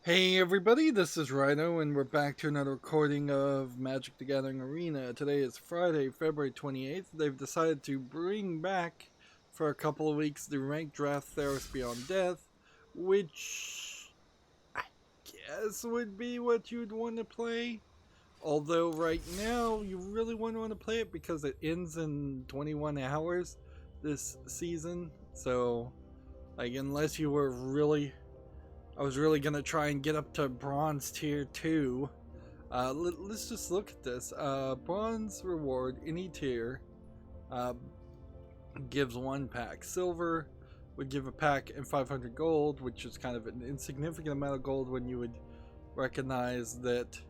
Hey everybody, this is Rydo, and we're back to another recording of Magic the Gathering Arena. Today is Friday, February 28th. They've decided to bring back for a couple of weeks the Ranked Draft Theros Beyond Death, which I guess would be what you'd want to play. Although right now you really wouldn't want to play it because it ends in 21 hours this season. So, like, unless you were really I was really gonna try and get up to bronze tier 2. Let's just look at this. Bronze reward, any tier, gives 1 pack. Silver would give a pack and 500 gold, which is kind of an insignificant amount of gold when you would recognize that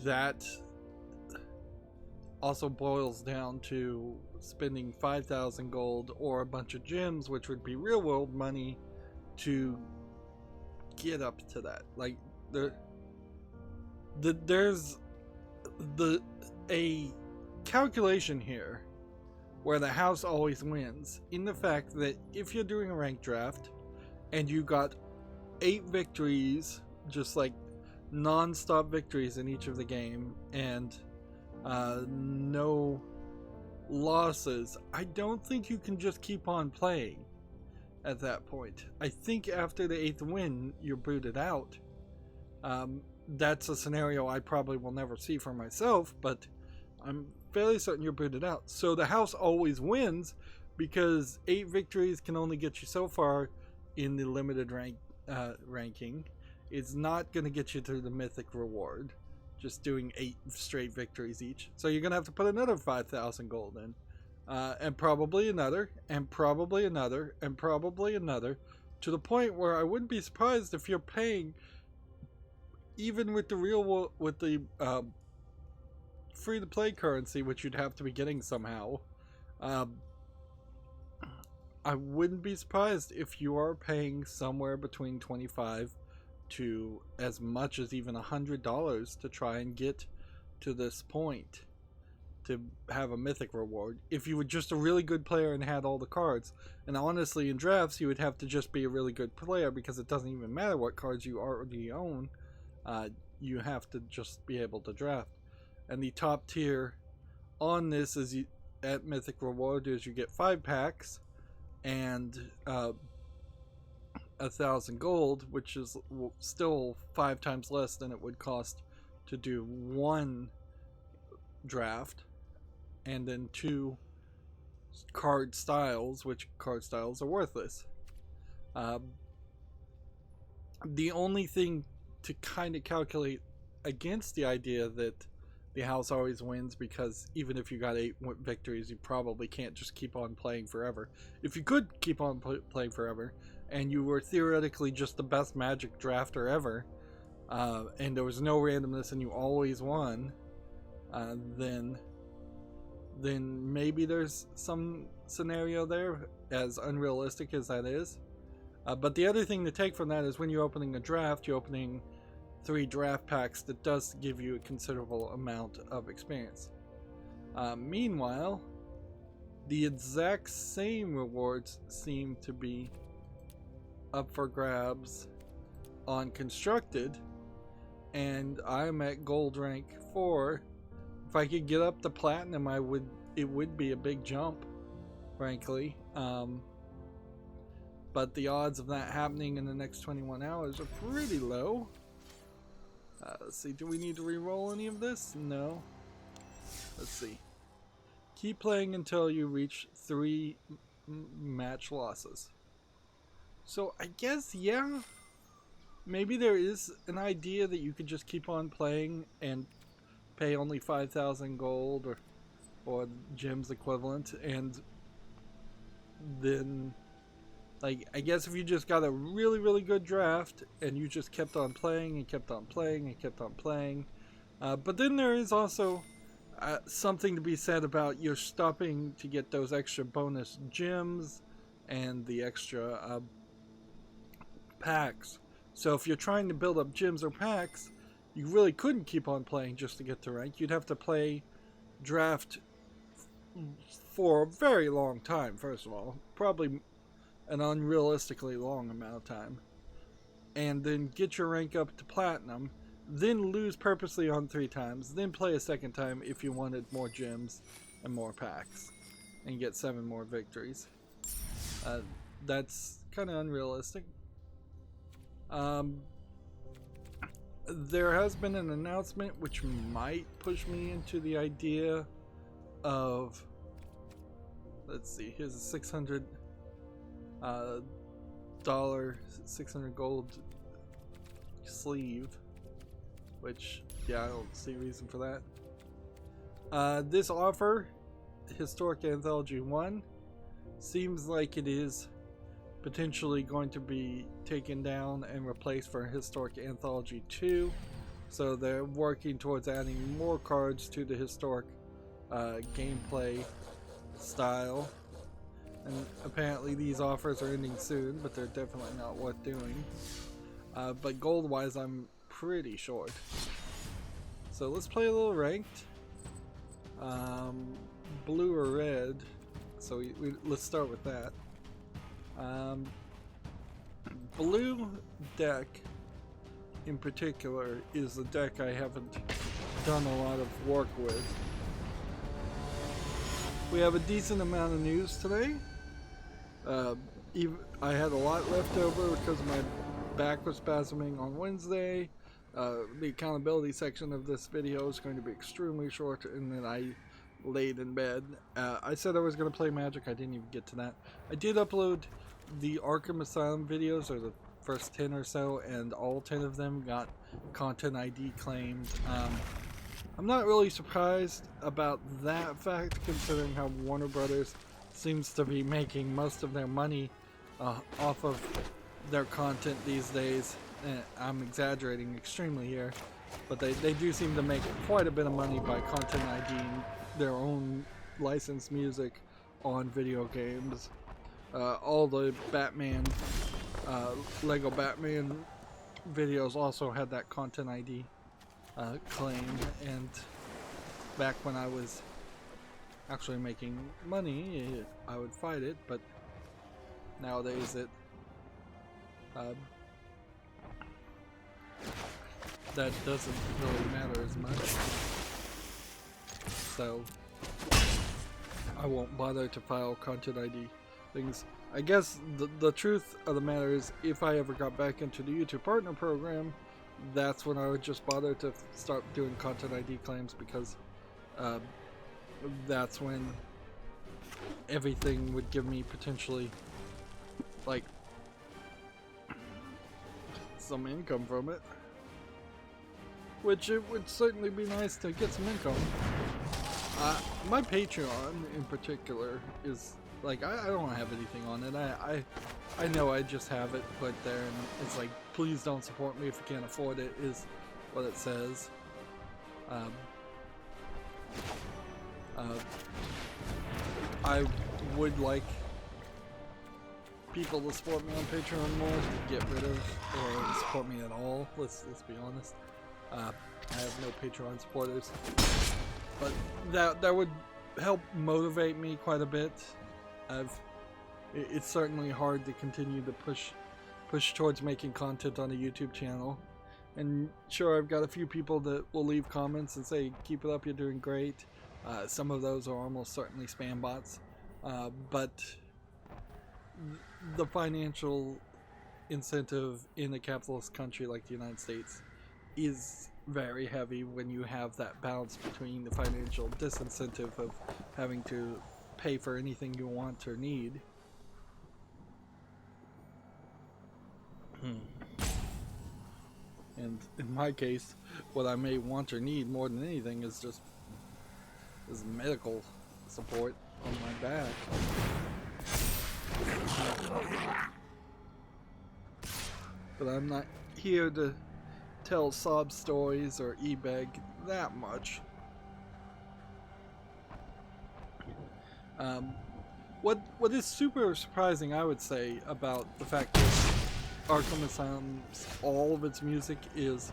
that also boils down to spending 5,000 gold or a bunch of gems, which would be real world money, to get up to that. Like there's a calculation here where the house always wins, in the fact that if you're doing a ranked draft and you got 8 victories, just like non-stop victories in each of the game, and no losses, I don't think you can just keep on playing at that point. I think after the 8th win, you're booted out. That's a scenario I probably will never see for myself, but I'm fairly certain you're booted out. So the house always wins because 8 victories can only get you so far in the limited ranking. It's not going to get you to the mythic reward, just doing 8 straight victories each. So you're going to have to put another 5,000 gold in. And probably another, and probably another, and probably another, to the point where I wouldn't be surprised if you're paying, even with the free-to-play currency, which you'd have to be getting somehow. I wouldn't be surprised if you are paying somewhere between 25 to as much as even $100 to try and get to this point to have a mythic reward, if you were just a really good player and had all the cards. And honestly, in drafts you would have to just be a really good player, because it doesn't even matter what cards you already own. You have to just be able to draft. And the top tier on this is at mythic reward is you get 5 packs and 1,000 gold, which is still 5 times less than it would cost to do 1 draft, and then 2 card styles, which card styles are worthless. The only thing to kind of calculate against the idea that the house always wins, because even if you got 8 victories, you probably can't just keep on playing forever. If you could keep on playing forever, and you were theoretically just the best Magic drafter ever, and there was no randomness and you always won, then maybe there's some scenario there, as unrealistic as that is. But the other thing to take from that is when you're opening a draft, you're opening 3 draft packs. That does give you a considerable amount of experience. Meanwhile, the exact same rewards seem to be up for grabs on constructed, and I'm at gold rank 4. If I could get up to platinum, it would be a big jump, frankly. But the odds of that happening in the next 21 hours are pretty low. Let's see, do we need to re-roll any of this? No. Let's see. Keep playing until you reach 3 match losses. So I guess, yeah, maybe there is an idea that you could just keep on playing and pay only 5,000 gold or gems equivalent, and then, like, I guess if you just got a really, really good draft and you just kept on playing and kept on playing and kept on playing. But then there is also something to be said about you're stopping to get those extra bonus gems and the extra packs. So if you're trying to build up gems or packs, you really couldn't keep on playing just to get to rank. You'd have to play draft for a very long time, first of all. Probably an unrealistically long amount of time, and then get your rank up to platinum, then lose purposely on 3 times, then play a second time if you wanted more gems and more packs, and get 7 more victories. That's kind of unrealistic. There has been an announcement which might push me into the idea of, let's see, here's a $600 600 gold sleeve, which, yeah, I don't see a reason for that. This offer, Historic Anthology 1, seems like it is potentially going to be taken down and replaced for Historic Anthology 2. So they're working towards adding more cards to the Historic gameplay style. And apparently these offers are ending soon, but they're definitely not worth doing. But gold-wise, I'm pretty short. So let's play a little ranked. Blue or red. So let's start with that. Blue deck in particular is a deck I haven't done a lot of work with. We have a decent amount of news today. I had a lot left over because my back was spasming on Wednesday. The accountability section of this video is going to be extremely short, and then I laid in bed. I said I was going to play Magic. I didn't even get to that. I did upload the Arkham Asylum videos, or the first 10 or so, and all 10 of them got content ID claimed. I'm not really surprised about that fact, considering how Warner Brothers seems to be making most of their money off of their content these days. I'm exaggerating extremely here, but they do seem to make quite a bit of money by content IDing their own licensed music on video games. All the Batman, Lego Batman videos also had that content ID claim, and back when I was actually making money, I would fight it, but nowadays that doesn't really matter as much, so I won't bother to file content ID things. I guess the truth of the matter is, if I ever got back into the YouTube Partner Program, that's when I would just bother to start doing content ID claims, because that's when everything would give me potentially like some income from it, which it would certainly be nice to get some income. My Patreon in particular is like, I don't have anything on it. I know I just have it put there, and it's like, please don't support me if you can't afford it, is what it says. I would like people to support me on Patreon more, to get rid of, or support me at all. Let's be honest. I have no Patreon supporters, but that would help motivate me quite a bit. It's certainly hard to continue to push towards making content on a YouTube channel. And sure, I've got a few people that will leave comments and say, keep it up, you're doing great. Some of those are almost certainly spam bots. But the financial incentive in a capitalist country like the United States is very heavy when you have that balance between the financial disincentive of having to pay for anything you want or need. And in my case, what I may want or need more than anything is medical support on my back. But I'm not here to tell sob stories or e-beg that much. What is super surprising, I would say, about the fact that Arkham Asylum's all of its music is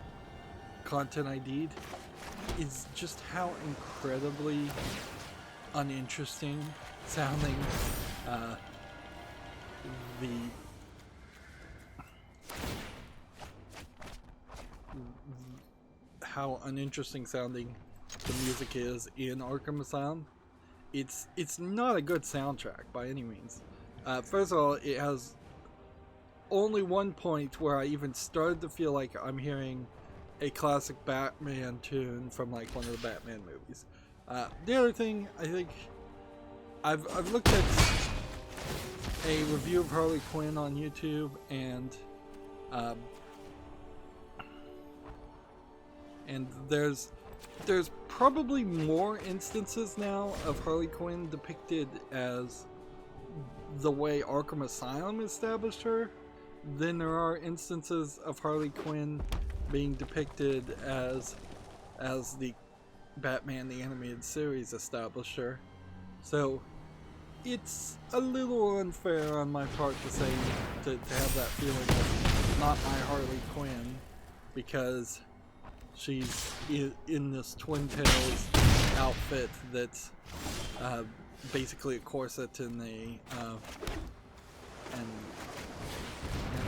content ID'd is just how incredibly uninteresting sounding the how uninteresting sounding the music is in Arkham Asylum. It's not a good soundtrack by any means. First of all, it has only one point where I even started to feel like I'm hearing a classic Batman tune from like one of the Batman movies. The other thing, I think I've looked at a review of Harley Quinn on YouTube, and there's probably more instances now of Harley Quinn depicted as the way Arkham Asylum established her than there are instances of Harley Quinn being depicted as the Batman the Animated Series established her. So it's a little unfair on my part to say to have that feeling of not my Harley Quinn, because she's in this Twin Tails outfit that's basically a corset and a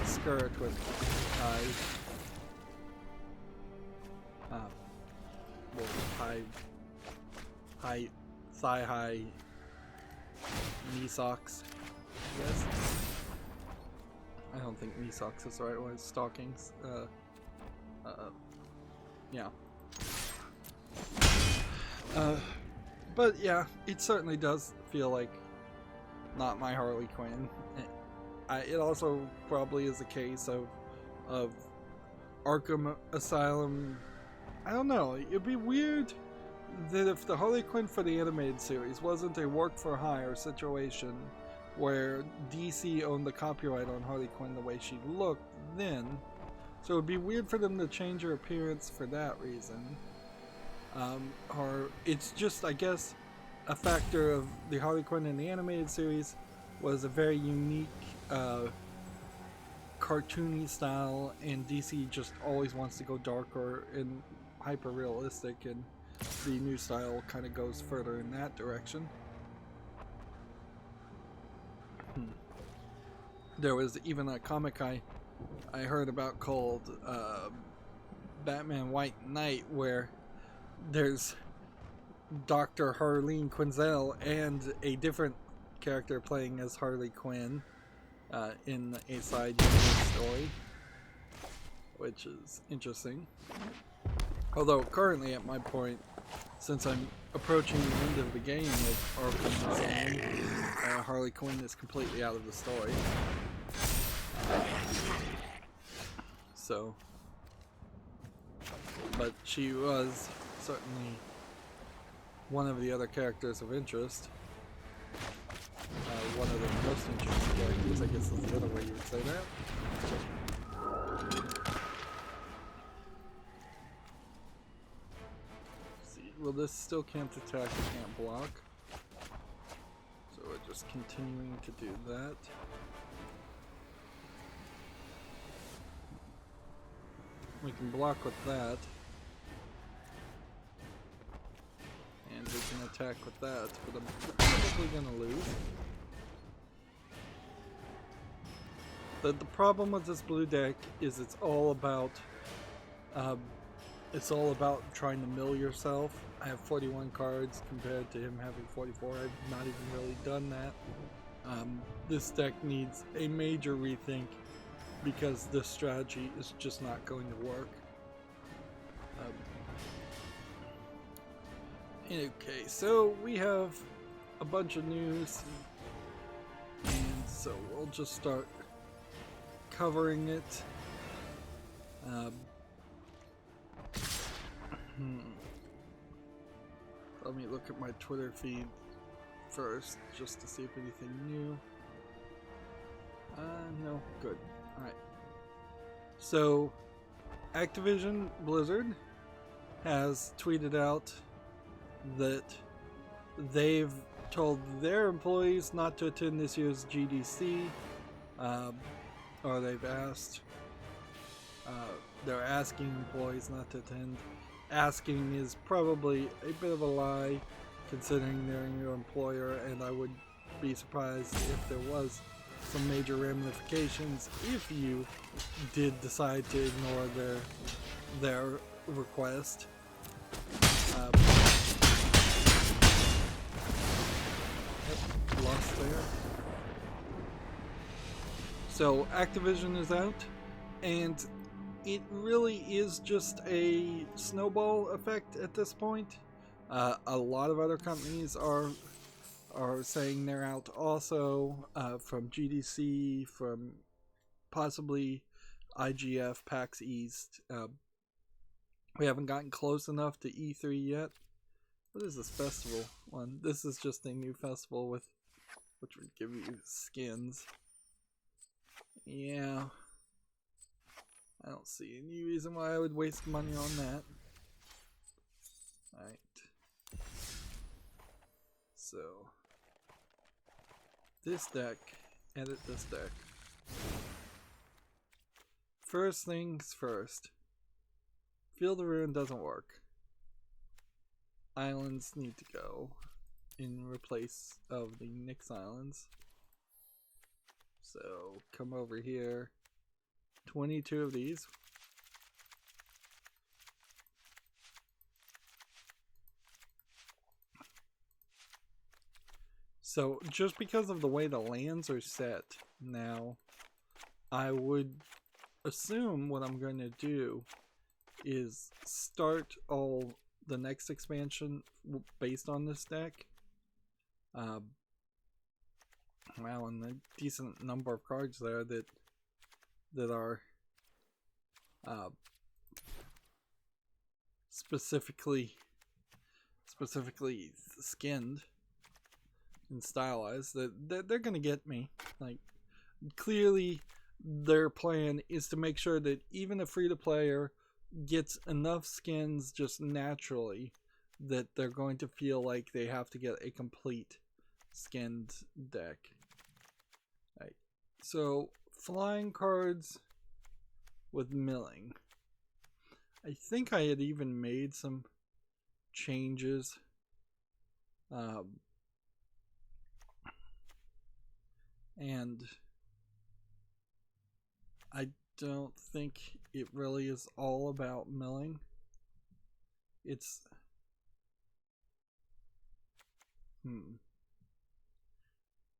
skirt with thigh-high knee socks. Yes. I don't think knee socks is the right word. Stockings. Yeah. But yeah, it certainly does feel like not my Harley Quinn. It also probably is a case of Arkham Asylum. I don't know, it'd be weird that if the Harley Quinn for the animated series wasn't a work for hire situation where DC owned the copyright on Harley Quinn the way she looked then, so it'd be weird for them to change her appearance for that reason. Or it's just, I guess, a factor of the Harley Quinn in the animated series was a very unique cartoony style, and DC just always wants to go darker and hyper realistic, and the new style kind of goes further in that direction. There was even a comic I heard about called Batman White Knight, where there's Dr. Harleen Quinzel and a different character playing as Harley Quinn in a side story, which is interesting. Although currently at my point, since I'm approaching the end of the game of Arkham Asylum, Harley Quinn is completely out of the story. So, but she was certainly one of the other characters of interest. One of the most interesting characters, I guess is the other way you would say that. Well, this still can't attack, it can't block. So we're just continuing to do that. We can block with that. And we can attack with that, but I'm probably gonna lose. The problem with this blue deck is it's all about trying to mill yourself. I have 41 cards compared to him having 44. I've not even really done that. This deck needs a major rethink because this strategy is just not going to work. Okay, so we have a bunch of news, and so we'll just start covering it. Let me look at my Twitter feed first, just to see if anything new. No, good. Alright. So, Activision Blizzard has tweeted out that they've told their employees not to attend this year's GDC, or they've asked, they're asking employees not to attend. Asking is probably a bit of a lie, considering they're your employer, and I would be surprised if there was some major ramifications if you did decide to ignore their request. Yep, lost there. So Activision is out, and it really is just a snowball effect at this point. A lot of other companies are saying they're out also, from GDC, from possibly IGF, PAX East. We haven't gotten close enough to E3 yet. What is this festival one? This is just a new festival which would give you skins. Yeah. I don't see any reason why I would waste money on that. Alright. So, this deck, edit this deck. First things first. Field of Ruin doesn't work. Islands need to go in replace of the Nyx Islands. So, come over here. 22 of these. So, just because of the way the lands are set now, I would assume what I'm going to do is start all the next expansion based on this deck. Wow, and a decent number of cards there that are specifically skinned and stylized. That they're gonna get me. Like, clearly their plan is to make sure that even a free-to-player gets enough skins just naturally that they're going to feel like they have to get a complete skinned deck. Right. So, flying cards with milling. I think I had even made some changes. And I don't think it really is all about milling. It's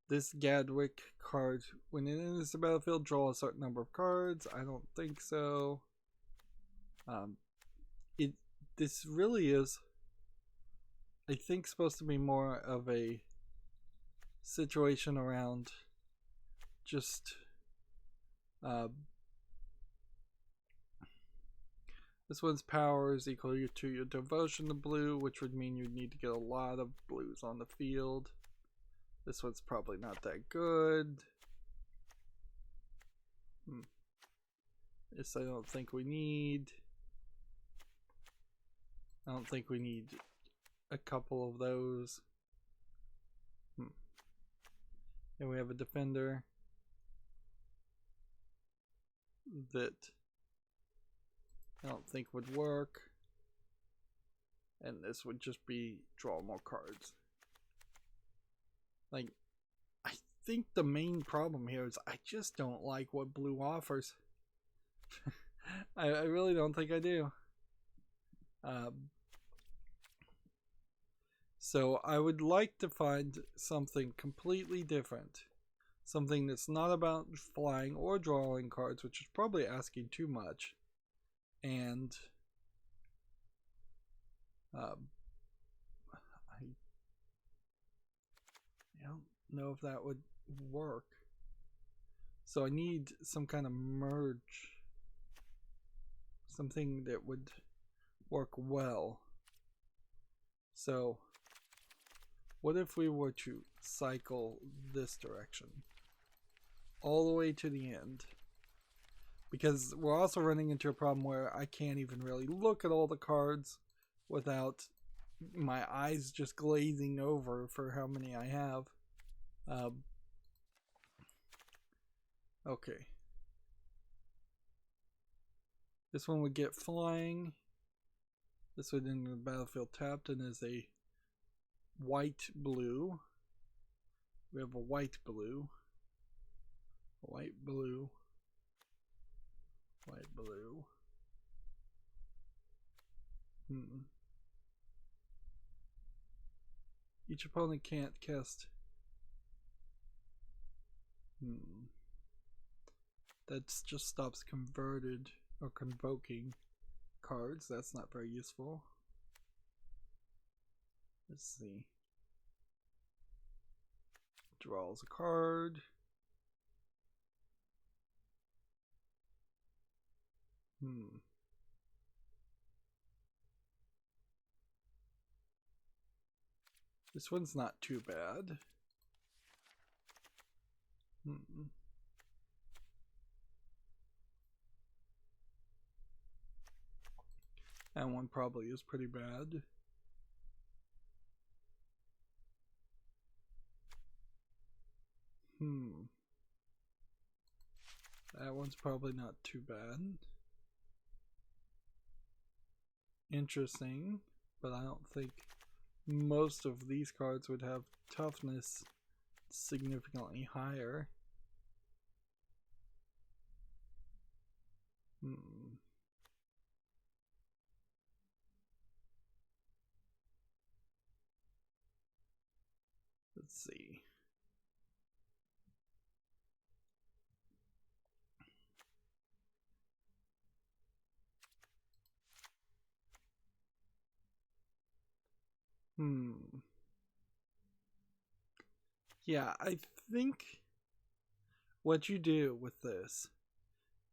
this Gadwick card, when it enters the battlefield, draw a certain number of cards. I don't think so. This really is, I think, supposed to be more of a situation around just this one's power is equal to your devotion to blue, which would mean you'd need to get a lot of blues on the field. This one's probably not that good. This I don't think we need. I don't think we need a couple of those. And we have a defender that I don't think would work. And this would just be draw more cards. Like, I think the main problem here is I just don't like what blue offers. I really don't think I do. So I would like to find something completely different. Something that's not about flying or drawing cards, which is probably asking too much. And I don't know if that would work. So I need some kind of merge. Something that would work well. So what if we were to cycle this direction all the way to the end? Because we're also running into a problem where I can't even really look at all the cards without my eyes just glazing over for how many I have. Okay. This one would get flying. This would enter the battlefield tapped and is a white blue. We have a white blue. White, blue. White, blue. Each opponent can't cast. That just stops converted or convoking cards. That's not very useful. Let's see. Draws a card. This one's not too bad. That one probably is pretty bad. That one's probably not too bad. Interesting, but I don't think most of these cards would have toughness significantly higher. Let's see. Yeah, I think what you do with this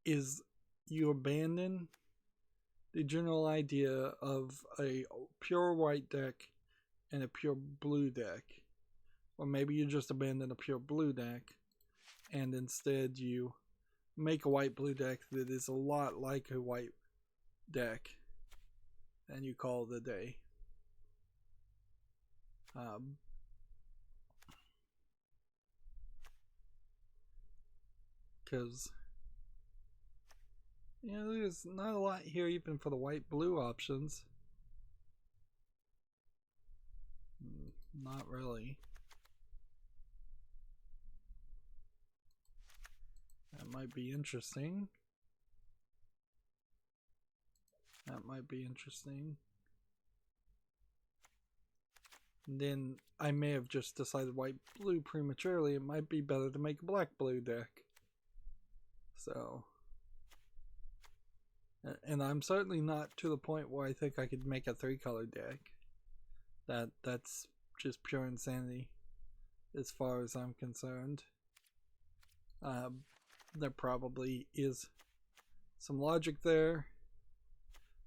is you abandon the general idea of a pure white deck and a pure blue deck. Or maybe you just abandon a pure blue deck and instead you make a white blue deck that is a lot like a white deck and you call it a day. Because there's not a lot here even for the white blue options. Not really. That might be interesting. That might be interesting. And then I may have just decided white blue prematurely. It might be better to make a black blue deck. So, and I'm certainly not to the point where I think I could make a 3-color deck. That's just pure insanity as far as I'm concerned. There probably is some logic there,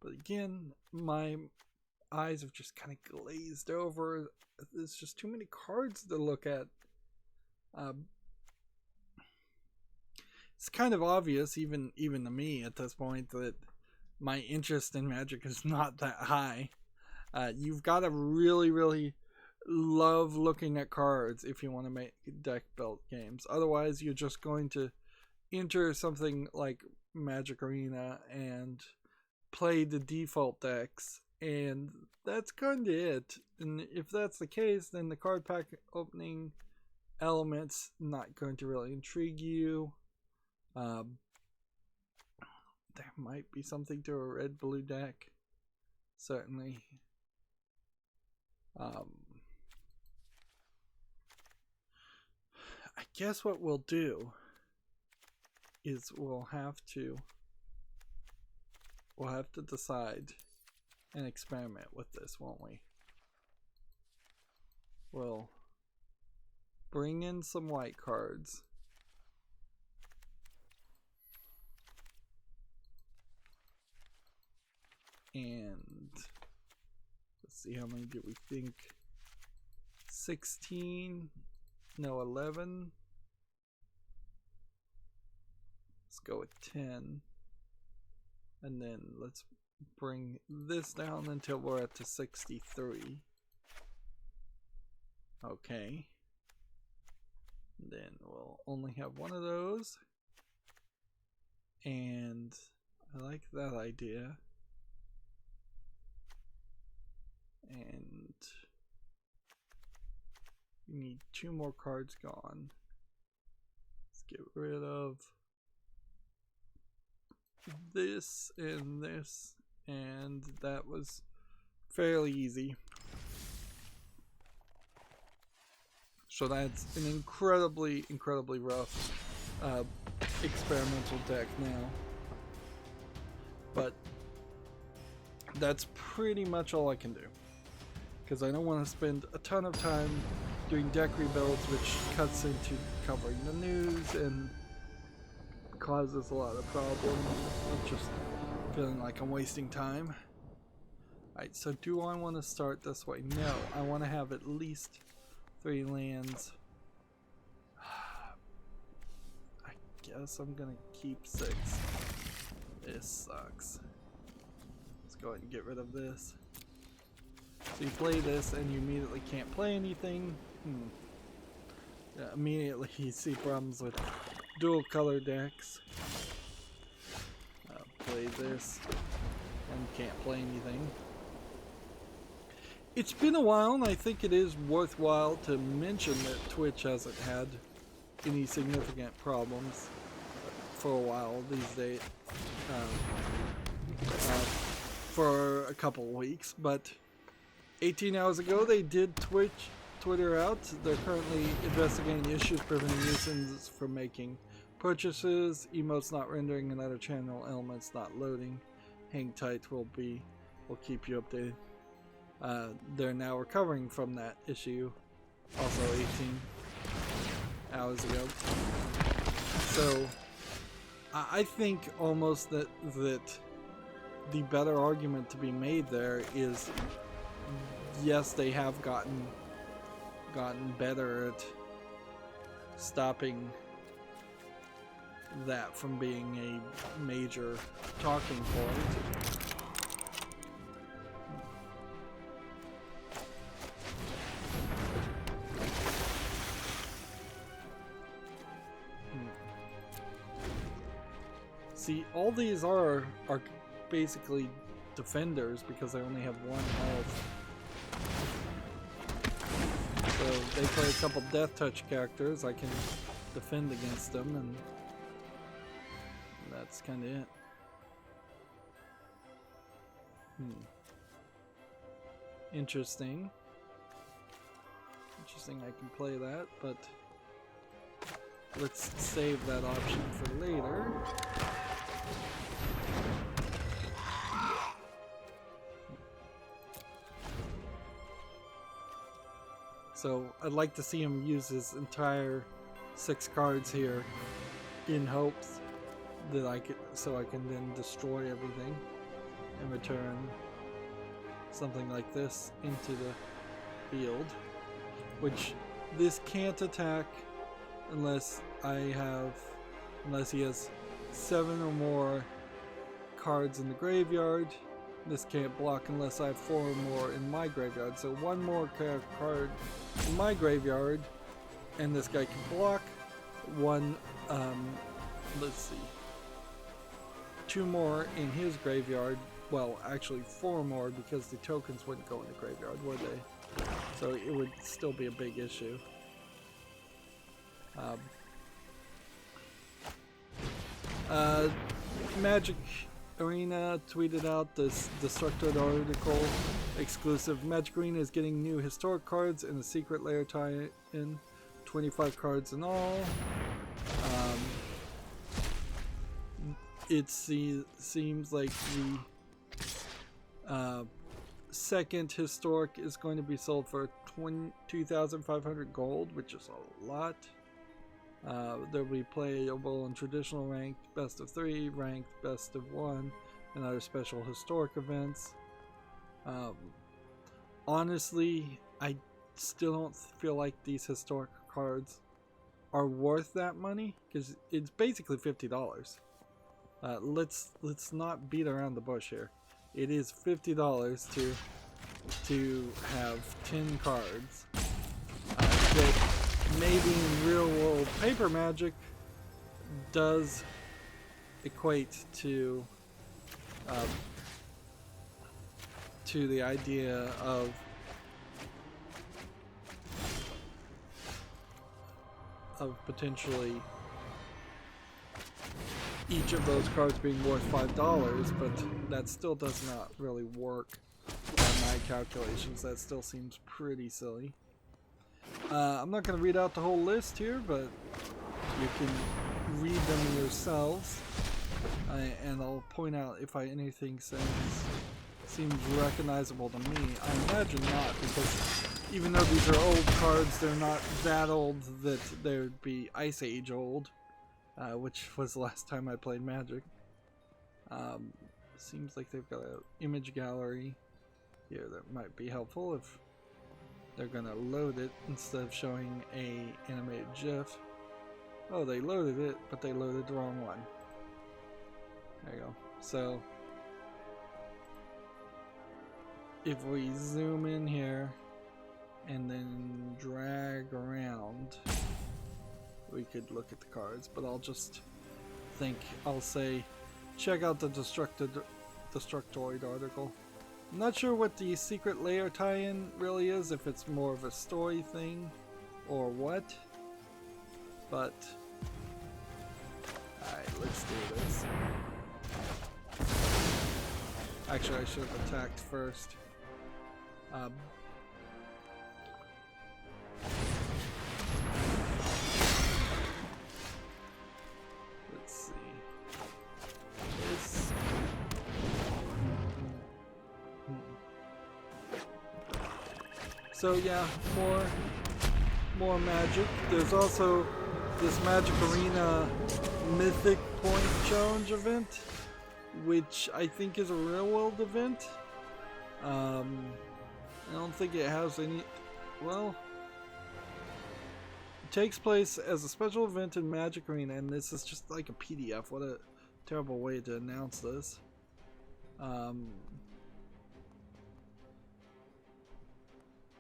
but again, my eyes have just kind of glazed over. There's just too many cards to look at. It's kind of obvious, even to me at this point, that my interest in Magic is not that high. You've got to really, really love looking at cards if you want to make deck built games. Otherwise, you're just going to enter something like Magic Arena and play the default decks, and that's kind of it. And if that's the case, then the card pack opening element's not going to really intrigue you. There might be something to a red blue deck, certainly. I guess what we'll do is we'll have to decide and experiment with this, won't we? We'll bring in some white cards. And let's see, how many do we think? 16? No, 11. Let's go with 10. And then let's bring this down until we're at to 63. Okay. Then we'll only have one of those. And I like that idea. And we need 2 more cards gone. Let's get rid of this, and that was fairly easy. So that's an incredibly rough experimental deck now. But that's pretty much all I can do, because I don't want to spend a ton of time doing deck rebuilds, which cuts into covering the news and causes a lot of problems. I'm just feeling like I'm wasting time. Alright, so do I want to start this way? No, I want to have at least 3 lands. I guess I'm gonna keep 6. This sucks. Let's go ahead and get rid of this. So you play this and you immediately can't play anything. Yeah, immediately you see problems with dual color decks. Play this and can't play anything. It's been a while, and I think it is worthwhile to mention that Twitch hasn't had any significant problems for a while these days. For a couple of weeks, but 18 hours ago they did Twitter out. They're currently investigating issues preventing users from making purchases, emotes not rendering, and other channel elements not loading. Hang tight, we'll keep you updated. They're now recovering from that issue, also 18 hours ago. So I think almost that the better argument to be made there is, yes, they have gotten better at stopping that from being a major talking point. See, all these are basically defenders because they only have 1 health. So they play a couple death touch characters, I can defend against them, and that's kind of it. Interesting. I can play that, but let's save that option for later. So I'd like to see him use his entire 6 cards here in hopes that I can then destroy everything and return something like this into the field, which this can't attack unless he has 7 or more cards in the graveyard. This can't block unless I have 4 or more in my graveyard. So 1 more card in my graveyard, and this guy can block. 2 more in his graveyard. Well, actually 4 more, because the tokens wouldn't go in the graveyard, would they? So it would still be a big issue. Magic Arena tweeted out this Destructoid article exclusive. Magic Arena is getting new historic cards and a secret layer tie-in. 25 cards in all. It seems like the second historic is going to be sold for 22,500 gold, which is a lot. They'll be playable in traditional ranked, best of 3, ranked, best of 1, and other special historic events. Honestly, I still don't feel like these historic cards are worth that money, because it's basically $50. Let's not beat around the bush here. It is $50 to have 10 cards that maybe in real world paper magic does equate to the idea of potentially each of those cards being worth $5, but that still does not really work by my calculations. That still seems pretty silly. I'm not going to read out the whole list here, but you can read them yourselves, and I'll point out if anything seems recognizable to me. I imagine not, because even though these are old cards, they're not that old that they'd be Ice Age old, which was the last time I played Magic. Seems like they've got an image gallery here that might be helpful if they're gonna load it instead of showing a animated GIF. Oh, they loaded it, but they loaded the wrong one. There you go. So if we zoom in here and then drag around, we could look at the cards, but I'll say check out the Destructoid article. I'm not sure what the secret layer tie-in really is, if it's more of a story thing or what, but alright, let's do this. Actually, I should have attacked first. Let's see. This. So yeah, more Magic. There's also this Magic Arena Mythic Point Challenge event, which I think is a real world event. I don't think it has any. Well, it takes place as a special event in Magic Arena, and this is just like a PDF. What a terrible way to announce this.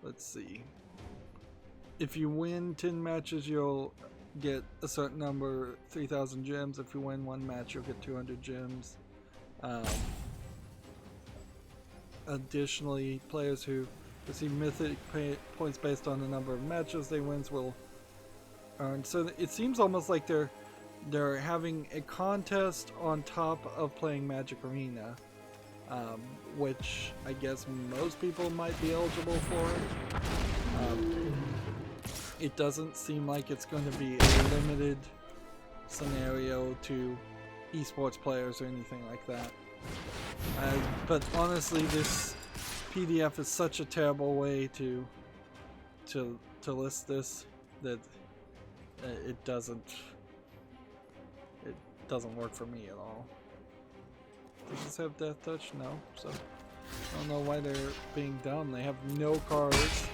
Let's see. If you win 10 matches, you'll get a certain number, 3,000 gems. If you win one match, you'll get 200 gems. Additionally, players who receive mythic points based on the number of matches they win will earn. So it seems almost like they're having a contest on top of playing Magic Arena, which I guess most people might be eligible for. It doesn't seem like it's going to be a limited scenario to esports players or anything like that. But honestly, this PDF is such a terrible way to list this that it doesn't work for me at all. Does this have Death Touch? No. So I don't know why they're being dumb. They have no cards.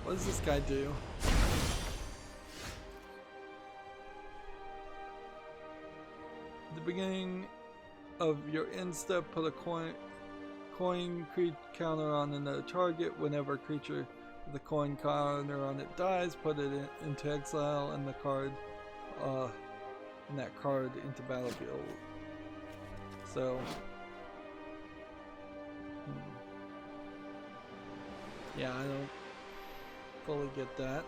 What does this guy do? At the beginning of your end step, put a coin counter on another target. Whenever a creature with a coin counter on it dies, put it into exile and that card into battlefield. So yeah, I don't fully get that.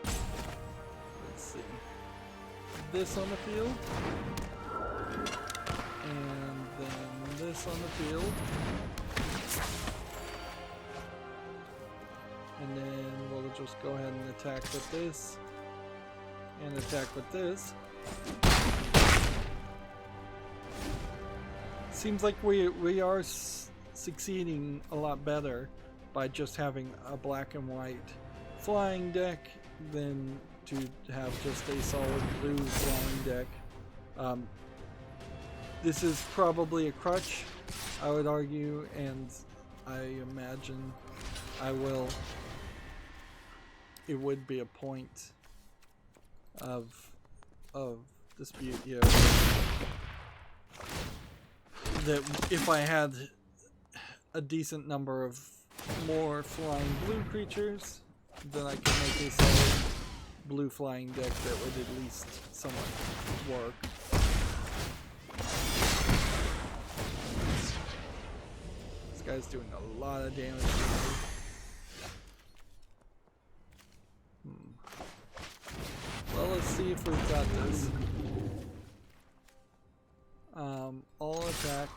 Let's see. This on the field, and then this on the field, and then we'll just go ahead and attack with this and attack with this. Seems like we are succeeding a lot better by just having a black and white flying deck than to have just a solid blue flying deck. This is probably a crutch, I would argue, and I imagine it would be a point of dispute here, that if I had a decent number of more flying blue creatures, then I could make a solid blue flying deck that would at least somewhat work. This Guy's doing a lot of damage. Well, let's see if we've got this. All attack.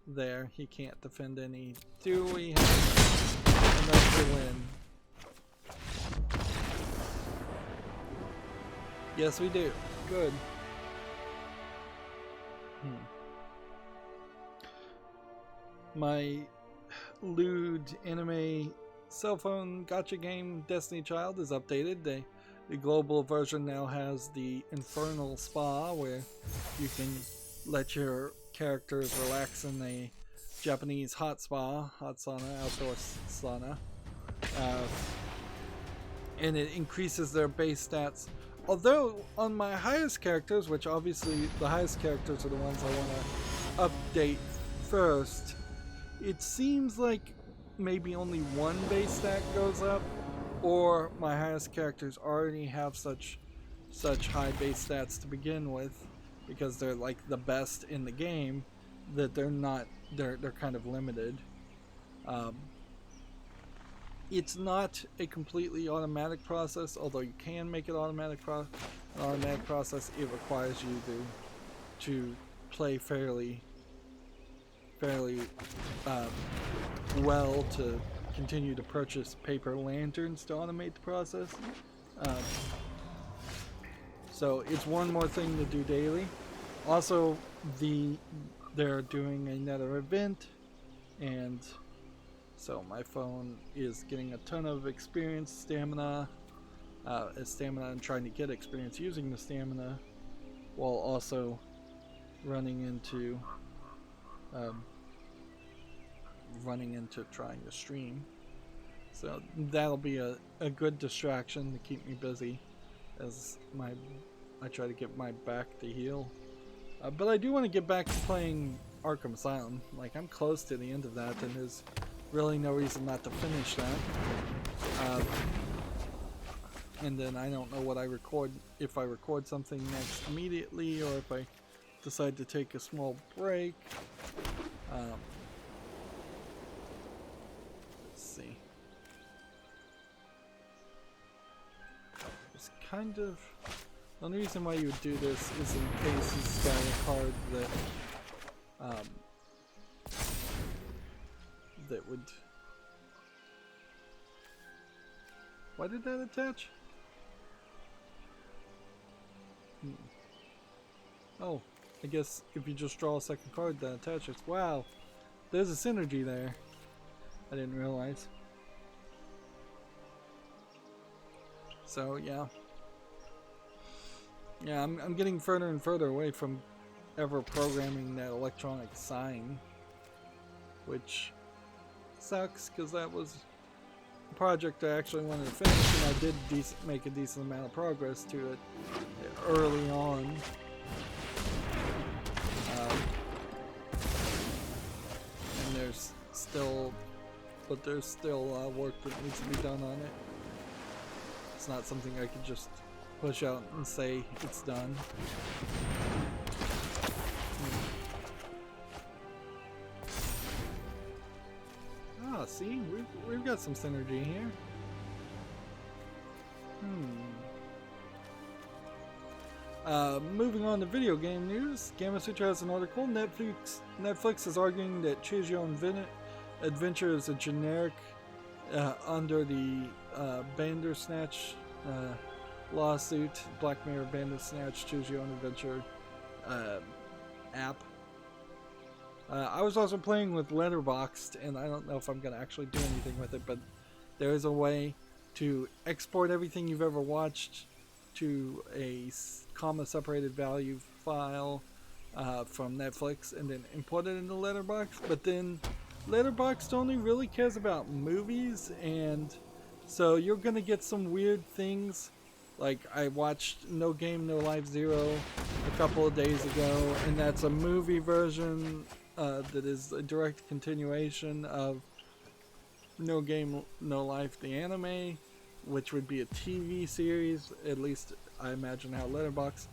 There, he can't defend any. Do we have enough to win? Yes, we do. Good. My lewd anime cell phone gacha game Destiny Child is updated. The global version now has the Infernal Spa, where you can let your characters relax in a Japanese hot spa, hot sauna, outdoor sauna. And it increases their base stats. Although on my highest characters, which obviously the highest characters are the ones I want to update first, it seems like maybe only one base stat goes up, or my highest characters already have such high base stats to begin with, because they're like the best in the game, that they're kind of limited. It's not a completely automatic process, although you can make it an automatic process. It requires you to play fairly well to continue to purchase paper lanterns to automate the process. So it's one more thing to do daily. Also, they're doing another event, and so my phone is getting a ton of experience, stamina, and trying to get experience using the stamina, while also running into trying to stream. So that'll be a good distraction to keep me busy as I try to get my back to heal. But I do want to get back to playing Arkham Asylum. Like, I'm close to the end of that, and there's really no reason not to finish that. And then I don't know what I record, if I record something next immediately, or if I decide to take a small break. Let's see. It's kind of... The only reason why you would do this is in case he's got a card that would... Why did that attach? Oh, I guess if you just draw a second card that attaches. Wow, there's a synergy there. I didn't realize. So yeah. Yeah, I'm getting further and further away from ever programming that electronic sign, which sucks because that was a project I actually wanted to finish, and I did make a decent amount of progress to it early on. And there's still work that needs to be done on it. It's not something I could just push out and say it's done. Ah, see, we've got some synergy here. Moving on to video game news, Gamma Sutra has an article. Netflix is arguing that Choose Your Own Adventure is a generic under the Bandersnatch lawsuit, Black Mirror Bandersnatch Choose Your Own Adventure app. I was also playing with Letterboxd, and I don't know if I'm going to actually do anything with it, but there is a way to export everything you've ever watched to a comma-separated value file from Netflix and then import it into Letterboxd. But then Letterboxd only really cares about movies, and so you're going to get some weird things. Like, I watched No Game, No Life 0 a couple of days ago, and that's a movie version that is a direct continuation of No Game, No Life, the anime, which would be a TV series. At least I imagine how Letterboxd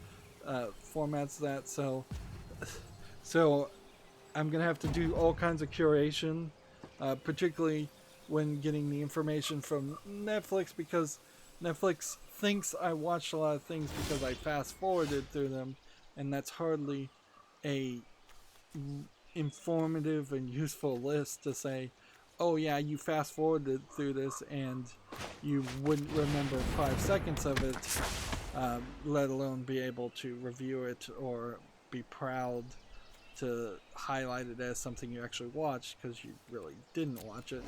formats that. So I'm gonna have to do all kinds of curation particularly when getting the information from Netflix, because Netflix thinks I watched a lot of things because I fast forwarded through them, and that's hardly a informative and useful list to say, oh yeah, you fast forwarded through this and you wouldn't remember 5 seconds of it, let alone be able to review it or be proud to highlight it as something you actually watched because you really didn't watch it.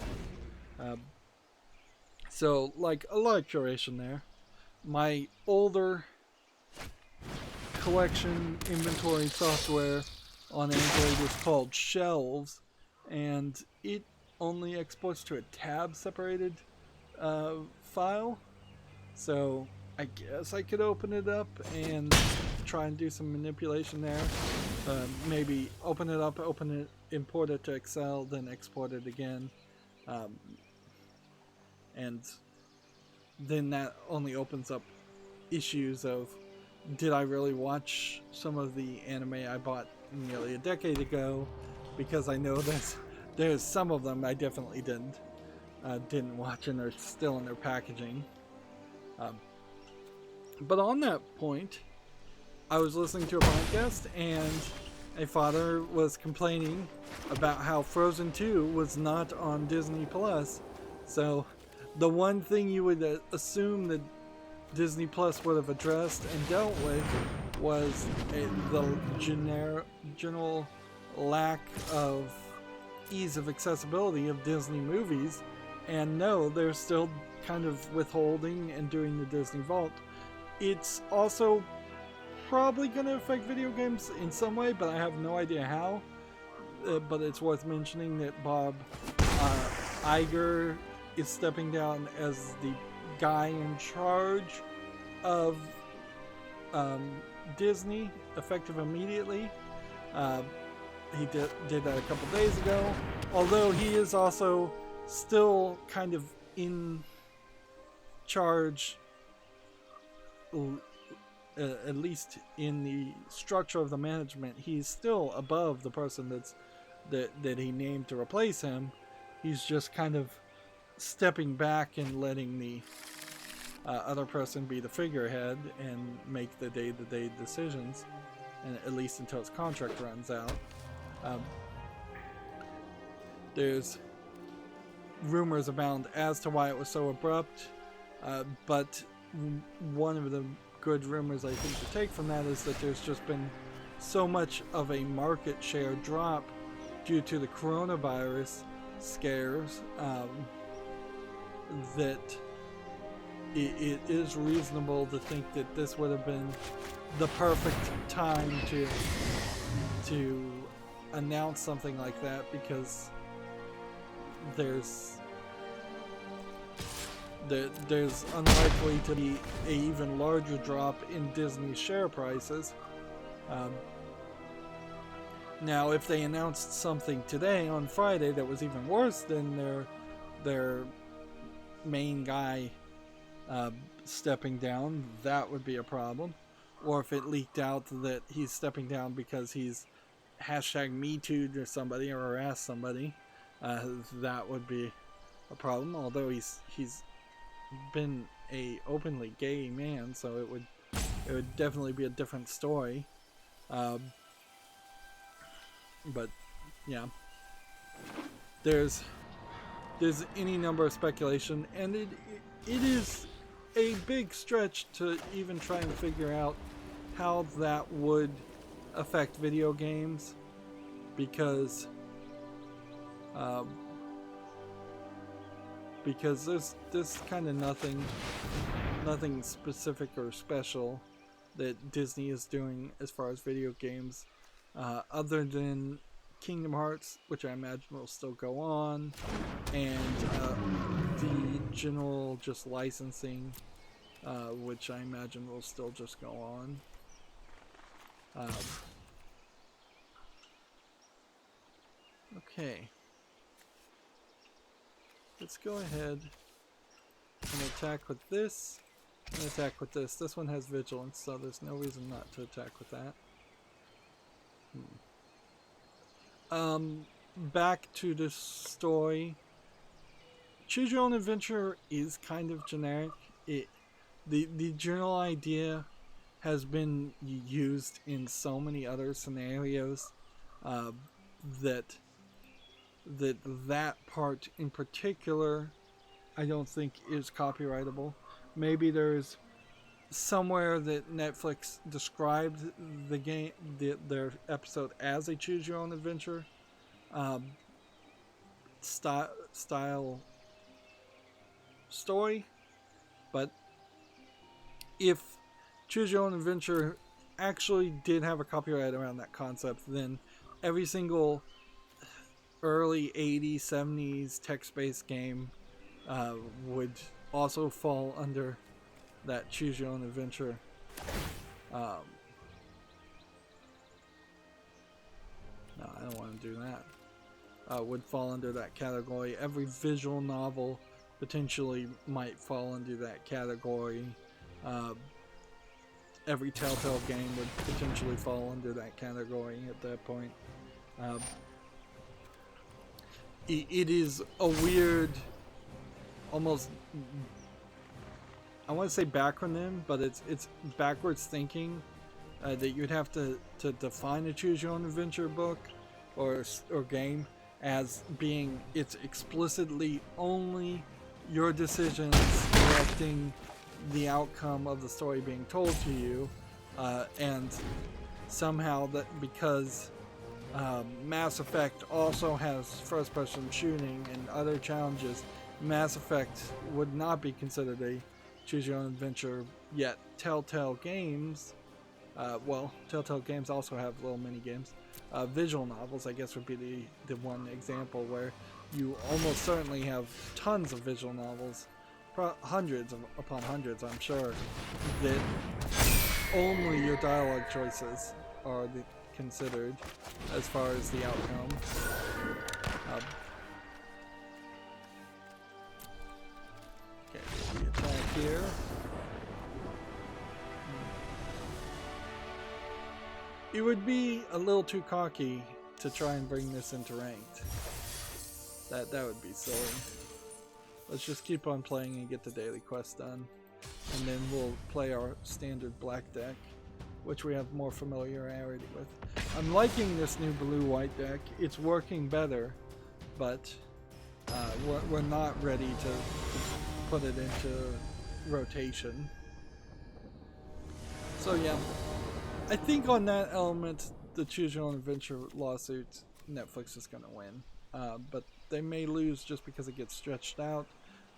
So, like, a lot of curation there. My older collection inventory software on Android is called Shelves, and it only exports to a tab separated file. So I guess I could open it up and try and do some manipulation there. Maybe open it up, import it to Excel, then export it again. And then that only opens up issues of, did I really watch some of the anime I bought nearly a decade ago? Because I know there's some of them I definitely didn't watch and are still in their packaging. But on that point, I was listening to a podcast and a father was complaining about how Frozen 2 was not on Disney Plus. So the one thing you would assume that Disney Plus would have addressed and dealt with was the general lack of ease of accessibility of Disney movies. And no, they're still kind of withholding and doing the Disney Vault. It's also probably going to affect video games in some way, but I have no idea how. But it's worth mentioning that Bob Iger is stepping down as the guy in charge of Disney, effective immediately. He did that a couple days ago, although he is also still kind of in charge, at least in the structure of the management. He's still above the person that he named to replace him. He's just kind of stepping back and letting the other person be the figurehead and make the day-to-day decisions, and at least until his contract runs out. There's rumors abound as to why it was so abrupt, but one of the good rumors I think to take from that is that there's just been so much of a market share drop due to the coronavirus scares, that it is reasonable to think that this would have been the perfect time to announce something like that, because there's unlikely to be an even larger drop in Disney's share prices. Now, if they announced something today on Friday that was even worse than their main guy stepping down, that would be a problem. Or if it leaked out that he's stepping down because he's #MeToo'd or somebody or harassed somebody, that would be a problem. Although he's been a openly gay man, so it would definitely be a different story. But yeah, there's any number of speculation, and it is a big stretch to even try and figure out how that would affect video games, because there's kind of nothing specific or special that Disney is doing as far as video games, other than Kingdom Hearts, which I imagine will still go on, and the general just licensing, which I imagine will still just go on. Okay. Let's go ahead and attack with this, and attack with this. This one has vigilance, so there's no reason not to attack with that. back to the story, choose your own adventure is kind of generic. The general idea has been used in so many other scenarios that part in particular I don't think is copyrightable. Maybe there's somewhere that Netflix described the game, their episode as a choose your own adventure style story, but if choose your own adventure actually did have a copyright around that concept, then every single early 80s, 70s text-based game would also fall under that choose your own adventure. No, I don't want to do that. Would fall under that category. Every visual novel potentially might fall under that category. Every Telltale game would potentially fall under that category at that point. It is a weird, almost, I want to say backronym, but it's backwards thinking that you'd have to define a choose your own adventure book or game as being it's explicitly only your decisions directing the outcome of the story being told to you, and somehow that because Mass Effect also has first-person shooting and other challenges, Mass Effect would not be considered a choose your own adventure, yet Telltale games, Telltale games also have little mini games. Visual novels, I guess, would be the one example where you almost certainly have tons of visual novels, hundreds upon hundreds, I'm sure, that only your dialogue choices are considered as far as the outcome. Okay, the attack here. It would be a little too cocky to try and bring this into ranked. That would be silly. Let's just keep on playing and get the daily quest done. And then we'll play our standard black deck, which we have more familiarity with. I'm liking this new blue-white deck. It's working better, but we're not ready to put it into rotation. So yeah, I think on that element, the Choose Your Own Adventure lawsuit, Netflix is going to win. But they may lose just because it gets stretched out.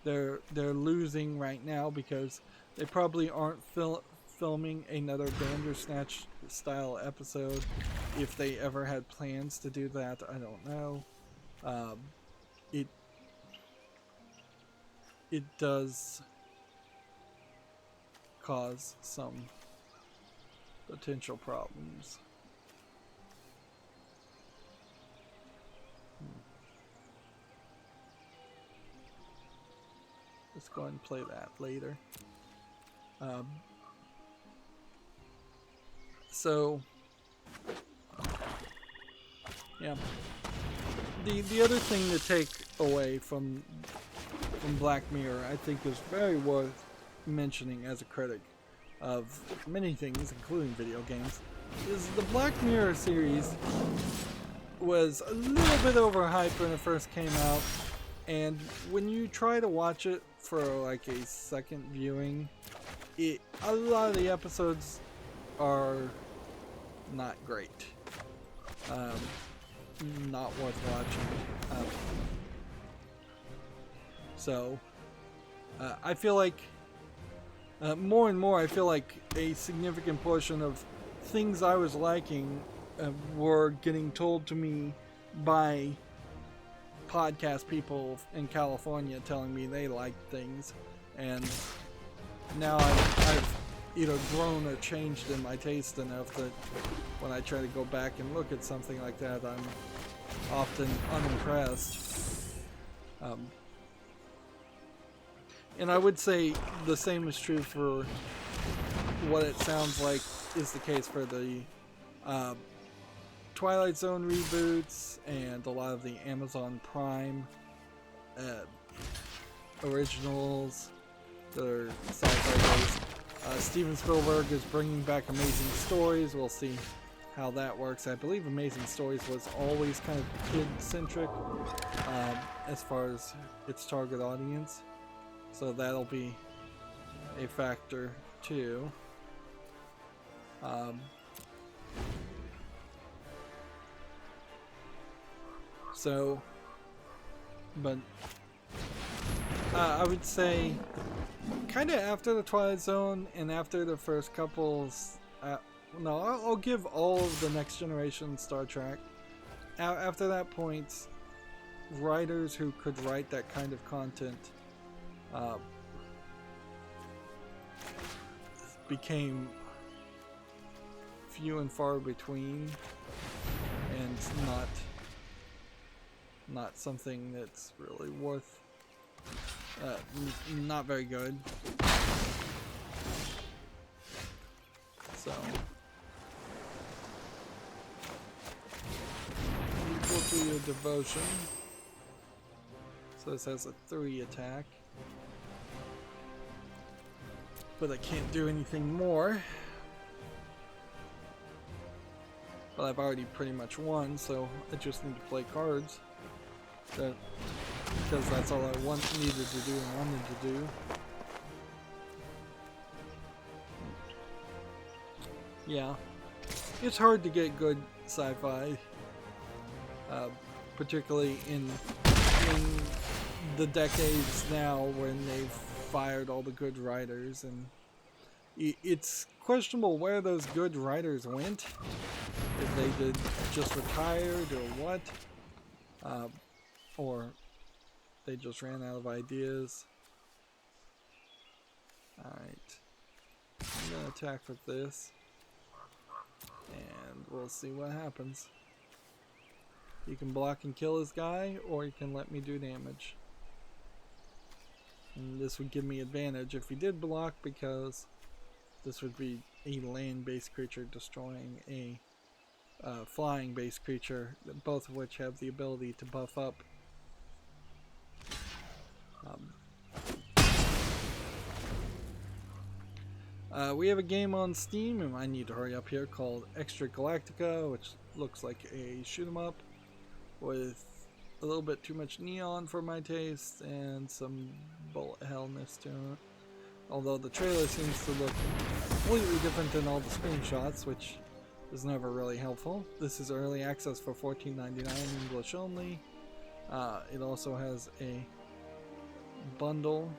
They're losing right now because they probably aren't filming another Bandersnatch style episode. If they ever had plans to do that, I don't know. It does cause some potential problems. Let's go ahead and play that later. So yeah, the other thing to take away from Black Mirror, I think, is very worth mentioning as a critic of many things, including video games, is the Black Mirror series was a little bit overhyped when it first came out, and when you try to watch it for like a second viewing, a lot of the episodes are not great. Not worth watching. So I feel like more and more I feel like a significant portion of things I was liking were getting told to me by podcast people in California telling me they liked things, and now I've either grown or changed in my taste enough that when I try to go back and look at something like that, I'm often unimpressed. And I would say the same is true for what it sounds like is the case for the Twilight Zone reboots and a lot of the Amazon Prime originals that are sci-fi based. Steven Spielberg is bringing back Amazing Stories. We'll see how that works. I believe Amazing Stories was always kind of kid-centric as far as its target audience. So that'll be a factor too. But I would say kind of after the Twilight Zone and after the first couples, no, I'll give all of the next generation Star Trek. After that point, writers who could write that kind of content became few and far between, and not something that's really worth, not very good. So equal to your devotion. So this has a 3 attack, but I can't do anything more. But I've already pretty much won, so I just need to play cards. Because that's all I needed to do and wanted to do. Yeah, it's hard to get good sci-fi, particularly in the decades now when they've fired all the good writers, and it's questionable where those good writers went. If they did just retired or what, or they just ran out of ideas. Alright, I'm gonna attack with this, and we'll see what happens. You can block and kill his guy, or you can let me do damage. And this would give me advantage if he did block, because this would be a land-based creature destroying a flying-based creature, both of which have the ability to buff up. We have a game on Steam, and I need to hurry up here, called Extra Galactica, which looks like a shoot 'em up with a little bit too much neon for my taste and some bullet hellness to it. Although the trailer seems to look completely different than all the screenshots, which is never really helpful. This is early access for $14.99 English only. It also has a bundle,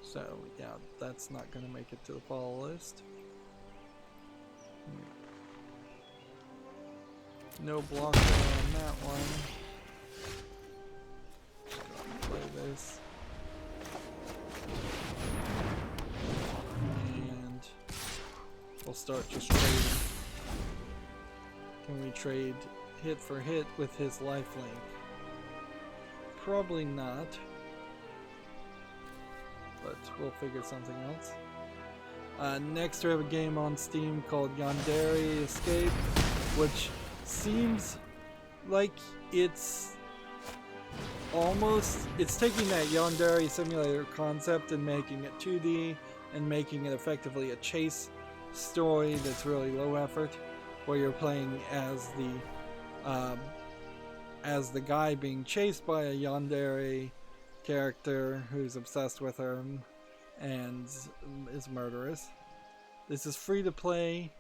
so yeah, that's not going to make it to the fall list. No blocker on that one. Just gonna play this. And we'll start just trading. Can we trade hit for hit with his lifelink? Probably not, but we'll figure something else. Next we have a game on Steam called Yandere Escape, which seems like it's taking that Yandere simulator concept and making it 2D and making it effectively a chase story that's really low effort, where you're playing as the guy being chased by a Yandere character who's obsessed with her and is murderous. This is free to play,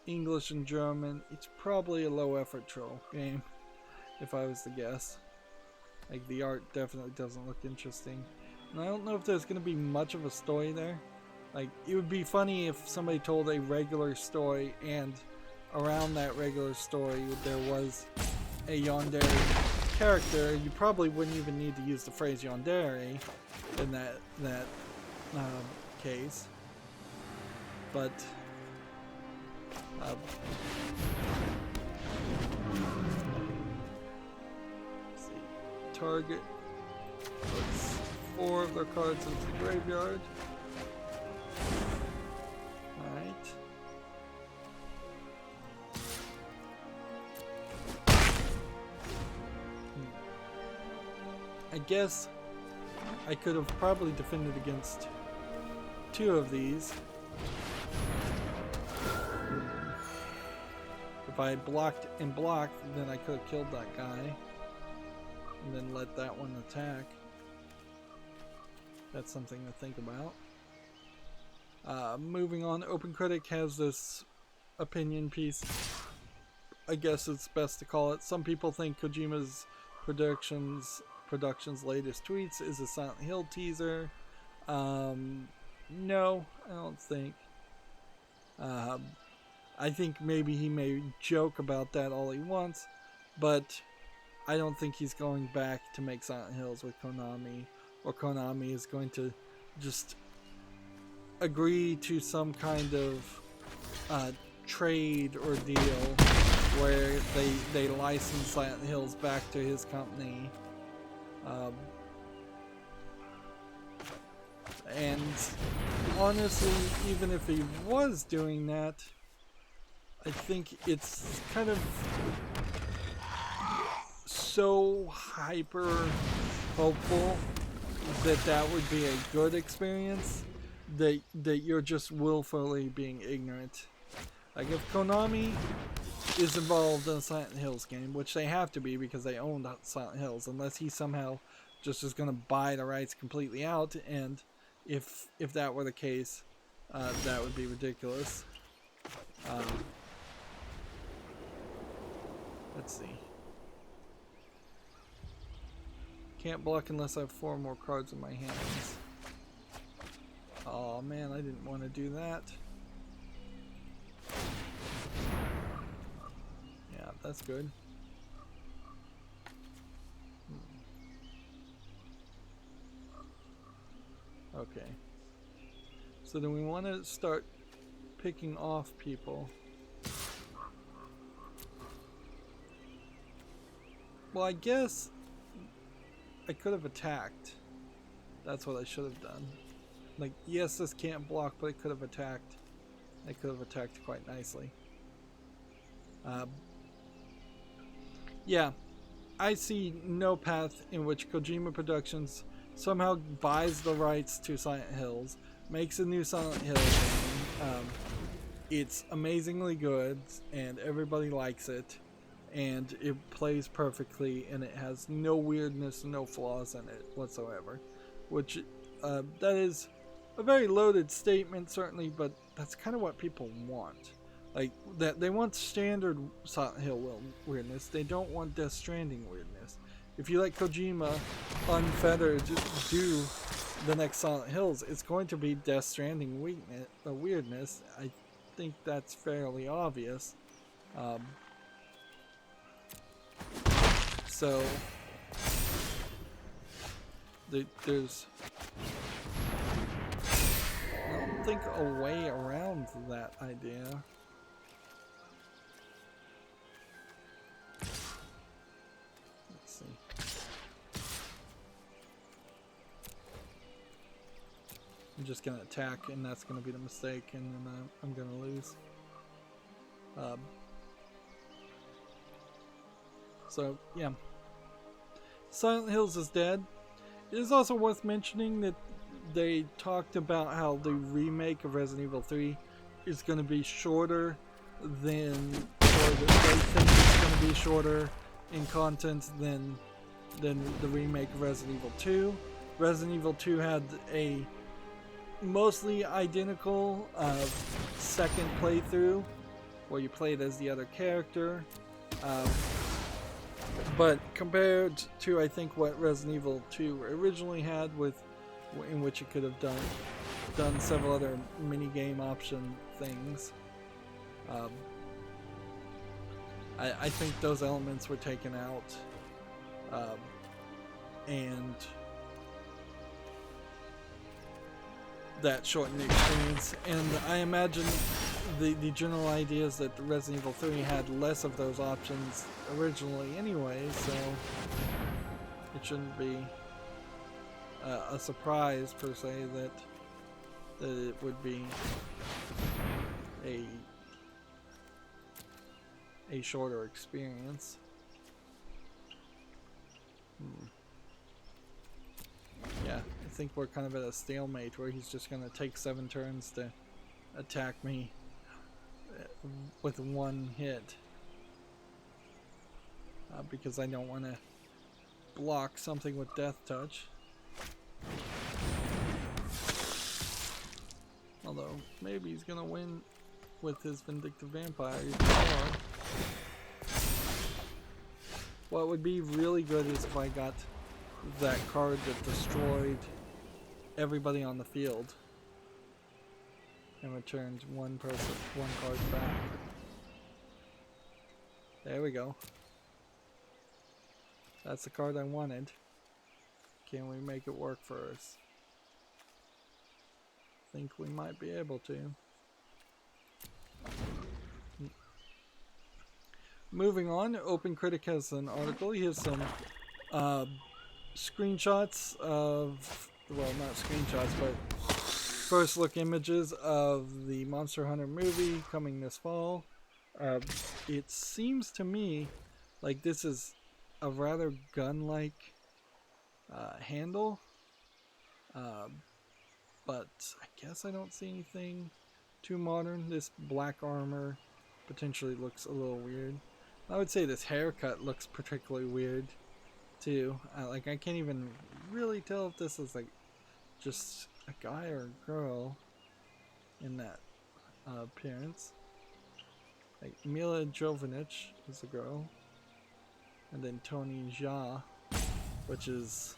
English and German. It's probably a low effort troll game, if I was to guess. Like, the art definitely doesn't look interesting. And I don't know if there's going to be much of a story there. Like, it would be funny if somebody told a regular story and around that regular story there was a Yandere character. You probably wouldn't even need to use the phrase Yandere in that case. But let's see. Target puts 4 of their cards into the graveyard. Alright. guess I could have probably defended against 2 of these. If I had blocked and blocked, then I could have killed that guy. And then let that one attack. That's something to think about. Moving on, OpenCritic has this opinion piece. I guess it's best to call it. Some people think Kojima's production's latest tweets is a Silent Hill teaser. No, I don't think. I think maybe he may joke about that all he wants, but I don't think he's going back to make Silent Hills with Konami, or Konami is going to just agree to some kind of trade or deal where they license Silent Hills back to his company. And honestly, even if he was doing that, I think it's kind of so hyper hopeful that that would be a good experience that you're just willfully being ignorant. Like if Konami is involved in a Silent Hills game, which they have to be because they own Silent Hills, unless he somehow just is going to buy the rights completely out, and if that were the case, that would be ridiculous. Let's see. Can't block unless I have 4 more cards in my hands. Oh man, I didn't want to do that. Yeah, that's good. Okay. So then we want to start picking off people. Well, I guess I could have attacked. That's what I should have done. Like, yes, this can't block, but it could have attacked. I could have attacked quite nicely. Yeah, I see no path in which Kojima Productions somehow buys the rights to Silent Hills, makes a new Silent Hill game. It's amazingly good, and everybody likes it, and it plays perfectly, and it has no weirdness, no flaws in it whatsoever. Which, that is a very loaded statement, certainly, but that's kind of what people want. Like, that they want standard Silent Hill weirdness. They don't want Death Stranding weirdness. If you let Kojima unfettered do the next Silent Hills, it's going to be Death Stranding weirdness. I think that's fairly obvious. So there's, I don't think, a way around that idea. Let's see. I'm just gonna attack, and that's gonna be the mistake, and then I'm gonna lose. So yeah, Silent Hills is dead. It is also worth mentioning that they talked about how the remake of Resident Evil 3 is going to be shorter than, or they think it's going to be shorter in content than the remake of Resident Evil 2. Resident Evil 2 had a mostly identical second playthrough where you played as the other character. But compared to, I think, what Resident Evil 2 originally had, in which it could have done several other mini-game option things, I think those elements were taken out, and that shortened the experience. And I imagine the general idea is that Resident Evil 3 had less of those options originally anyway, so it shouldn't be a surprise per se that it would be a shorter experience. think we're kind of at a stalemate where he's just going to take 7 turns to attack me with 1 hit. Because I don't want to block something with Death Touch. Although, maybe he's going to win with his Vindictive Vampire. What would be really good is if I got that card that destroyed everybody on the field and returned 1 card back. There we go. That's the card I wanted. Can we make it work for us? Think we might be able to. Moving on, OpenCritic has an article. He has some screenshots of, well, not screenshots, but first look images of the Monster Hunter movie coming this fall. It seems to me like this is a rather gun-like handle, but I guess I don't see anything too modern. This black armor potentially looks a little weird. I would say this haircut looks particularly weird too. Like, I can't even really tell if this is like just a guy or a girl in that appearance. Like, Mila Jovovich is a girl, and then Tony Jaa, which is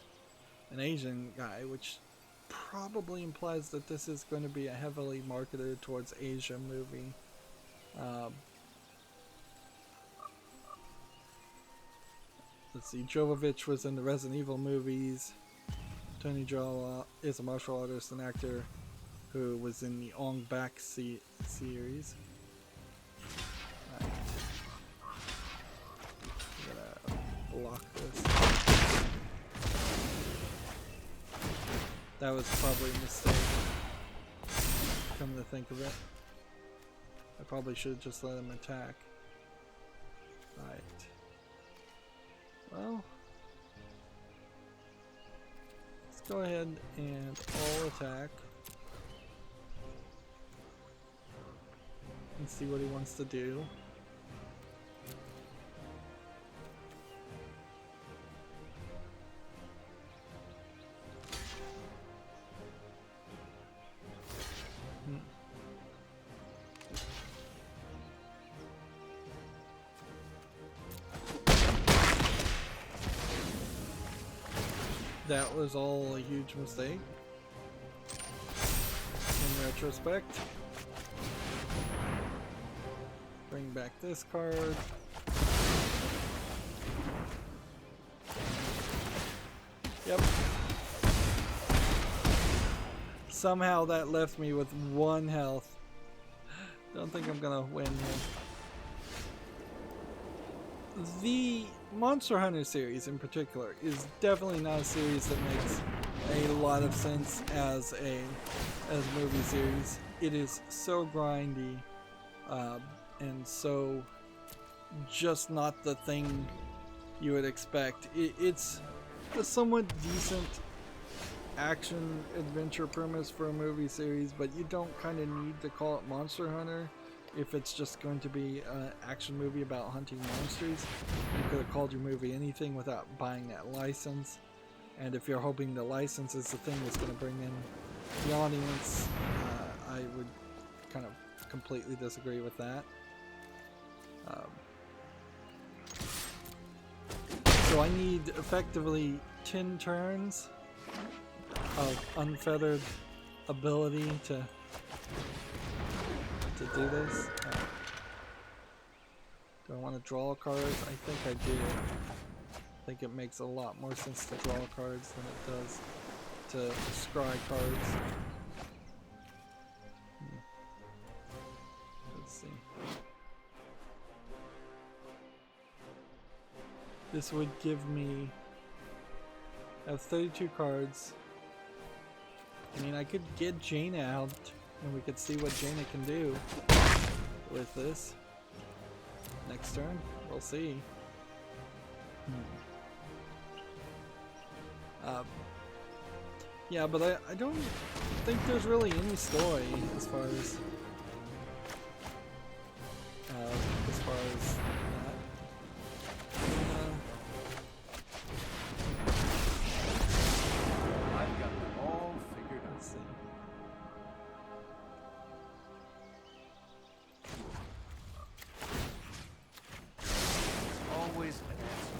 an Asian guy, which probably implies that this is going to be a heavily marketed towards Asia movie. Let's see, Jovovich was in the Resident Evil movies. Tony Jaa is a martial artist and actor who was in the Ong Bak series. Right. I'm gonna block this. That was probably a mistake, come to think of it. I probably should have just let him attack. Right. Well, let's go ahead and all attack and see what he wants to do. That was all a huge mistake in retrospect. Bring back this card. Yep. Somehow that left me with 1 health. Don't think I'm gonna win here. The Monster Hunter series in particular is definitely not a series that makes a lot of sense as a movie series. It is so grindy and so just not the thing you would expect. It's a somewhat decent action adventure premise for a movie series, but you don't kind of need to call it Monster Hunter if it's just going to be an action movie about hunting monsters. You could have called your movie anything without buying that license. And if you're hoping the license is the thing that's going to bring in the audience, I would kind of completely disagree with that. So I need effectively 10 turns of unfettered ability to do this. Do I want to draw cards? I think I do. I think it makes a lot more sense to draw cards than it does to scry cards. Let's see. This would give me... I have 32 cards. I mean, I could get Jaina out and we could see what Jaina can do with this. Next turn, we'll see. Yeah, but I don't think there's really any story as far as that. I've got them all figured out. Let's see. Always an answer.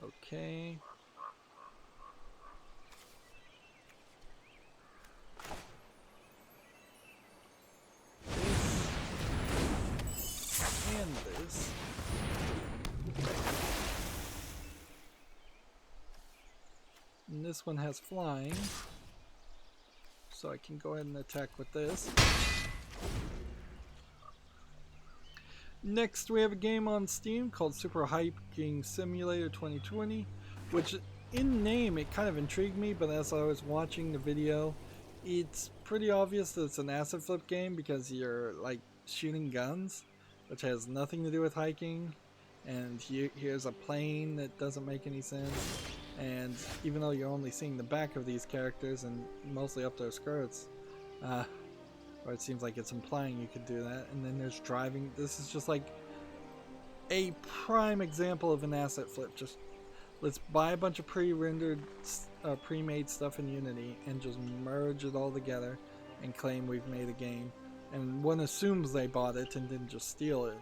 Okay. This and this. And this one has flying, so I can go ahead and attack with this. Next, we have a game on Steam called Super Hiking Simulator 2020, which in name it kind of intrigued me, but as I was watching the video, it's pretty obvious that it's an asset flip game because you're like shooting guns, which has nothing to do with hiking, and here's a plane that doesn't make any sense, and even though you're only seeing the back of these characters and mostly up their skirts, or it seems like it's implying you could do that. And then there's driving. This is just like a prime example of an asset flip. Just let's buy a bunch of pre-rendered, pre-made stuff in Unity and just merge it all together and claim we've made a game. And one assumes they bought it and didn't just steal it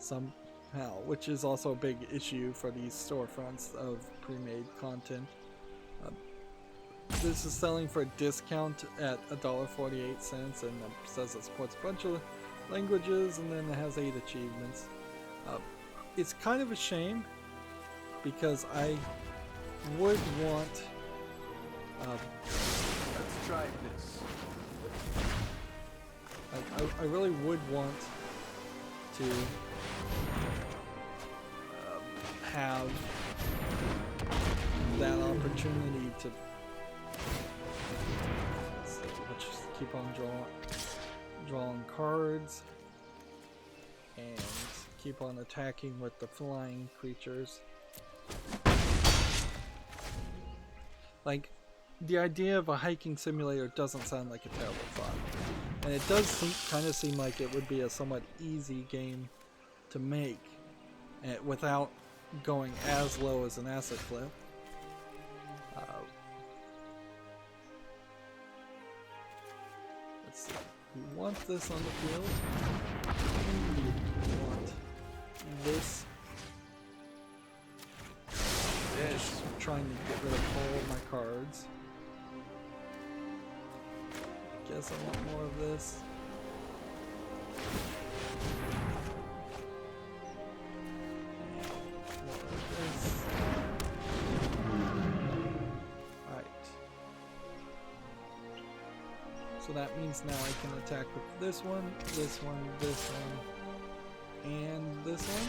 somehow, which is also a big issue for these storefronts of pre-made content. This is selling for a discount at $1.48, and it says it supports a bunch of languages, and then it has 8 achievements. It's kind of a shame because I would want. Let's try this. I really would want to have that opportunity to. Let's just keep on drawing cards and keep on attacking with the flying creatures. Like, the idea of a hiking simulator doesn't sound like a terrible thought, and it does kind of seem like it would be a somewhat easy game to make without going as low as an asset flip. Let's see. We want this on the field. We want this. Just trying to get rid of all my cards. Guess I want more of this. So that means now I can attack with this one, this one, this one, and this one.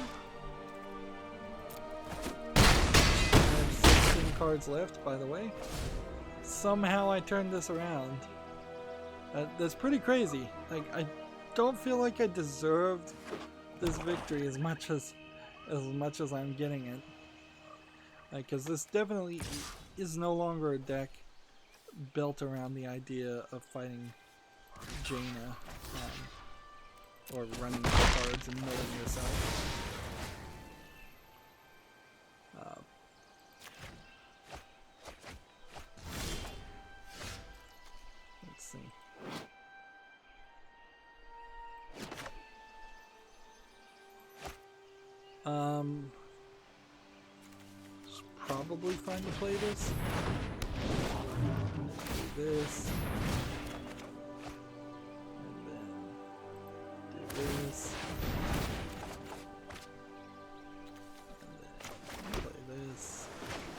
I have 16 cards left, by the way. Somehow I turned this around. That's pretty crazy. Like, I don't feel like I deserved this victory as much as I'm getting it. Because this definitely is no longer a deck built around the idea of fighting Jaina, or running the cards and milling yourself. Let's see. Should probably find to play this. Do this. And then do this. And then play this.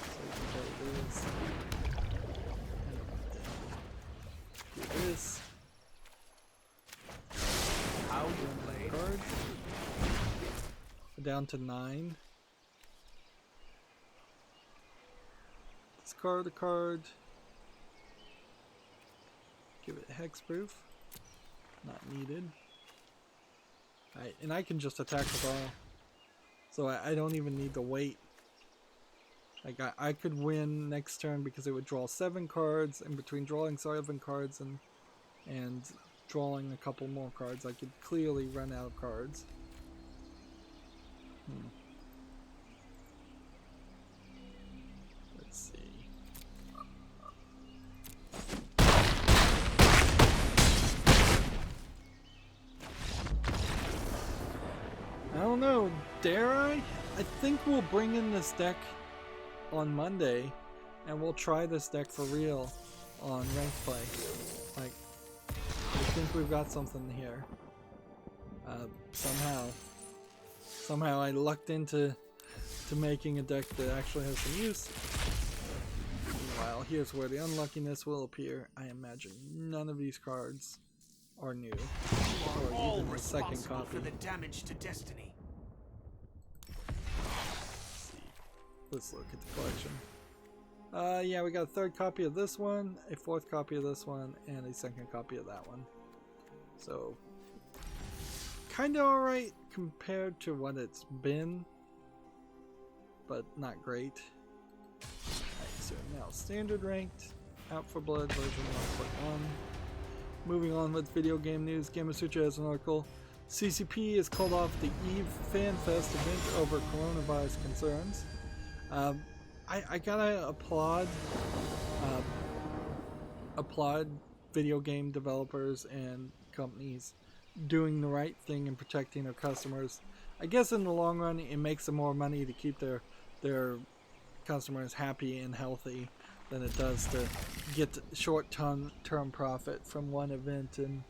So we can play this. And then do this. How you play? Cards. Down to 9. Discard a card. Give it hexproof. Not needed. Alright, and I can just attack with all. So I don't even need to wait Like I could win next turn because it would draw 7 cards, and between drawing 7 cards and drawing a couple more cards, I could clearly run out of cards. Let's see. I don't know, dare I? I think we'll bring in this deck on Monday, and we'll try this deck for real on ranked play. Like, I think we've got something here. Somehow I lucked into making a deck that actually has some use. Meanwhile, here's where the unluckiness will appear. I imagine none of these cards are new, or even the second copy. For the damage to destiny. Let's look at the collection. Yeah, we got a 3rd copy of this one, a 4th copy of this one, and a 2nd copy of that one. So, kinda alright compared to what it's been, but not great. Alright, so now standard ranked, Out for Blood version 1.1. Moving on with video game news, Gamasutra has an article. CCP has called off the EVE FanFest event over coronavirus concerns. I gotta applaud video game developers and companies doing the right thing and protecting their customers. I guess in the long run it makes them more money to keep their customers happy and healthy than it does to get short-term profit from one event and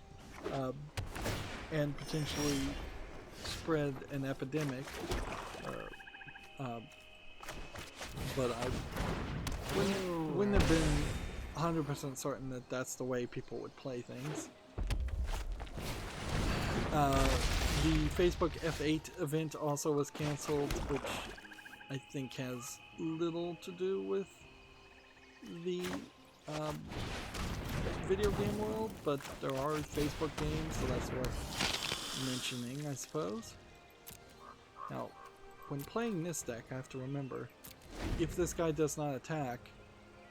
potentially spread an epidemic. But I wouldn't have been 100% certain that that's the way people would play things. The Facebook F8 event also was cancelled, which I think has little to do with the video game world, but there are Facebook games, so that's worth mentioning, I suppose. Now, when playing this deck, I have to remember, if this guy does not attack,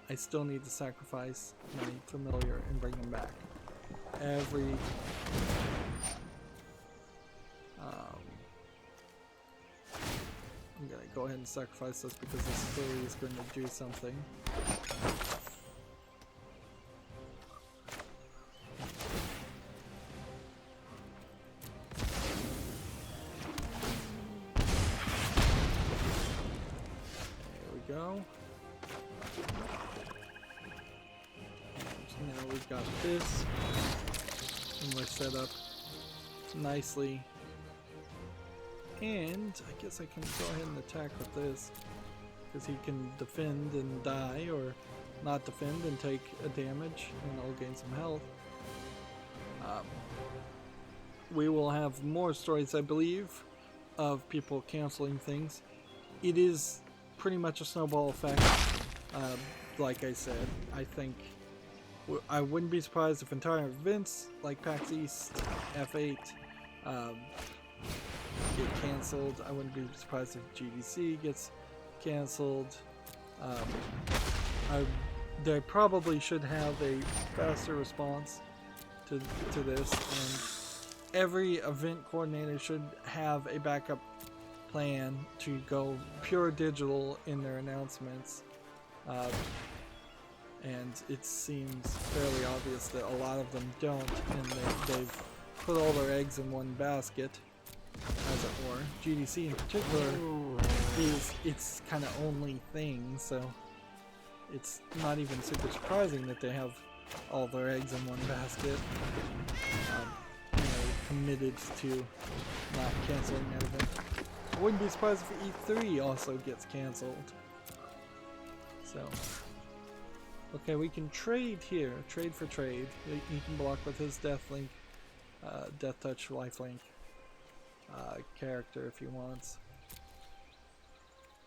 I still need to sacrifice my familiar and bring him back. I'm gonna go ahead and sacrifice this because this clearly is going to do something. There we go. And now we've got this, and we're set up nicely. And I guess I can go ahead and attack with this, because he can defend and die, or not defend and take a damage, and I'll gain some health. We will have more stories, I believe, of people canceling things. It is pretty much a snowball effect. Like I said, I think I wouldn't be surprised if entire events like PAX East, F8, get cancelled. I wouldn't be surprised if GDC gets cancelled. They probably should have a faster response to this, and every event coordinator should have a backup plan to go pure digital in their announcements. And it seems fairly obvious that a lot of them don't, and they've put all their eggs in one basket, as it were. GDC in particular is its kind of only thing, so it's not even super surprising that they have all their eggs in one basket. Committed to not canceling that event. I wouldn't be surprised if E3 also gets canceled. So, okay, we can trade here. Trade for trade. He can block with his Death Touch, Lifelink character if he wants.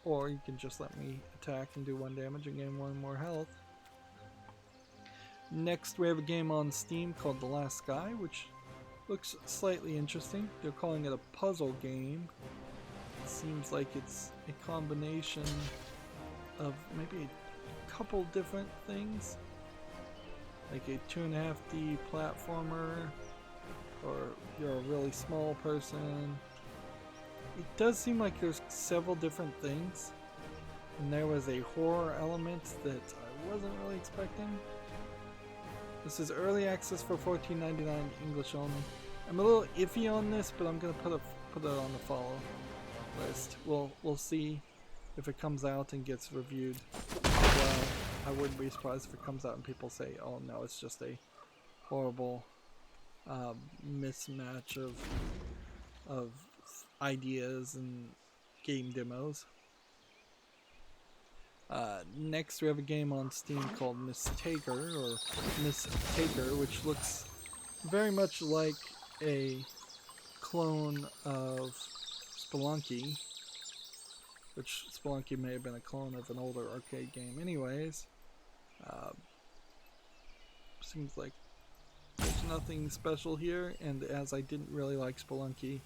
Or you can just let me attack and do 1 damage and gain 1 more health. Next, we have a game on Steam called The Last Sky, which looks slightly interesting. They're calling it a puzzle game. It seems like it's a combination of maybe a couple different things, like a 2.5D platformer, or you're a really small person. It does seem like there's several different things, and there was a horror element that I wasn't really expecting. This is early access for $14.99 English only. I'm a little iffy on this, but I'm gonna put it on the follow list. We'll see if it comes out and gets reviewed well. I wouldn't be surprised if it comes out and people say, "Oh no, it's just a horrible mismatch of ideas and game demos." Next we have a game on Steam called Mistaker, which looks very much like a clone of Spelunky, which Spelunky may have been a clone of an older arcade game anyways. Seems like there's nothing special here, and as I didn't really like Spelunky,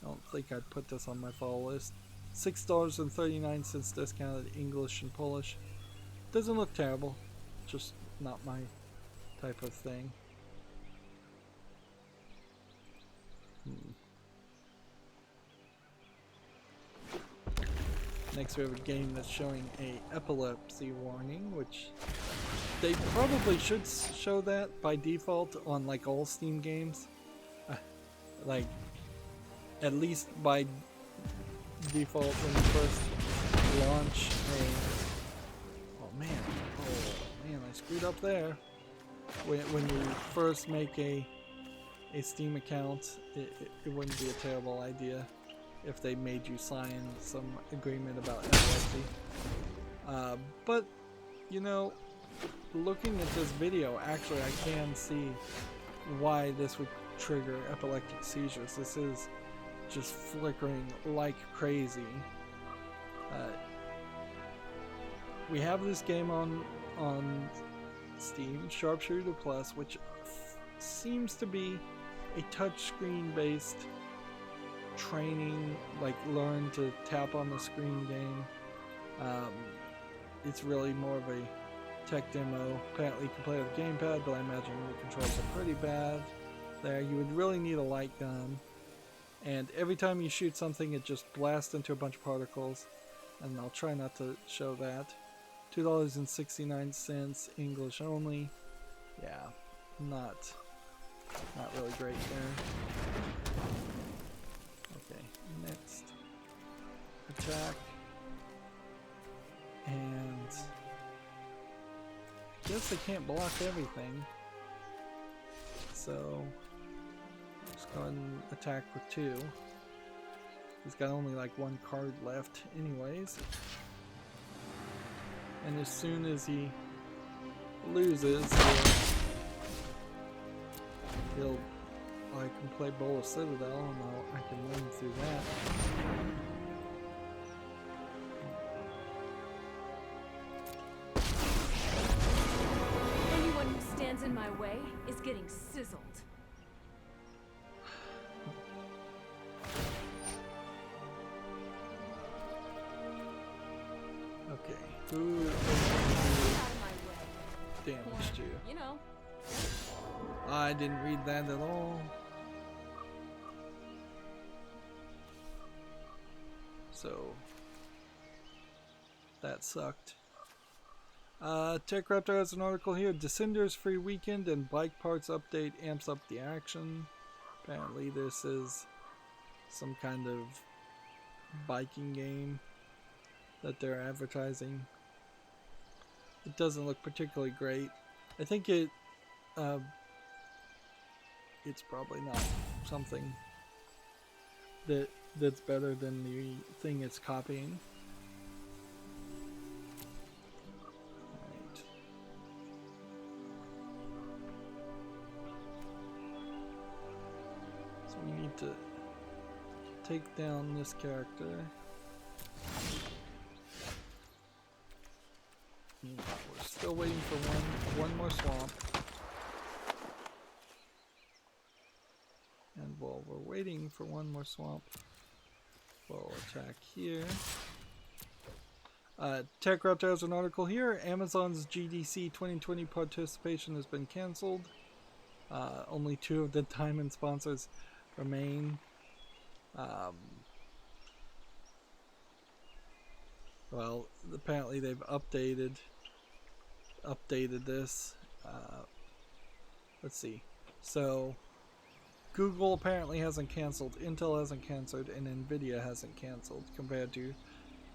I don't think I'd put this on my follow list. $6.39 discounted English and Polish. Doesn't look terrible, just not my type of thing. Next we have a game that's showing a epilepsy warning, which they probably should show that by default on like all Steam games. Like at least by default when you first launch oh man, I screwed up there. When you first make a Steam account, it wouldn't be a terrible idea if they made you sign some agreement about epilepsy. But you know, looking at this video, actually I can see why this would trigger epileptic seizures. This is just flickering like crazy. We have this game on Steam, Sharpshooter Plus, which seems to be a touchscreen based training, like learn to tap on the screen game. It's really more of a tech demo. Apparently you can play with a gamepad, but I imagine the controls are pretty bad there. You would really need a light gun, and every time you shoot something it just blasts into a bunch of particles, and I'll try not to show that. $2.69 English only. Yeah, not really great there. Okay, next attack, and I guess I can't block everything, so just go ahead and attack with 2. He's got only like 1 card left anyways, and as soon as he loses, I can play Bowl of Citadel, and I can win through that. Anyone who stands in my way is getting sizzled. Okay, who is damage to? You know. I didn't read that at all. So that sucked. TechRaptor has an article here. Descenders free weekend and bike parts update amps up the action. Apparently this is some kind of biking game that they're advertising. It doesn't look particularly great. I think it's probably not something that's better than the thing it's copying. Alright. So we need to take down this character. We're still waiting for one more swamp. And while we're waiting for one more swamp, we'll attack here. TechRaptor has an article here. Amazon's GDC 2020 participation has been cancelled. Only 2 of the diamond sponsors remain. Well, apparently they've updated this. Let's see. So Google apparently hasn't canceled, Intel hasn't canceled, and NVIDIA hasn't canceled, compared to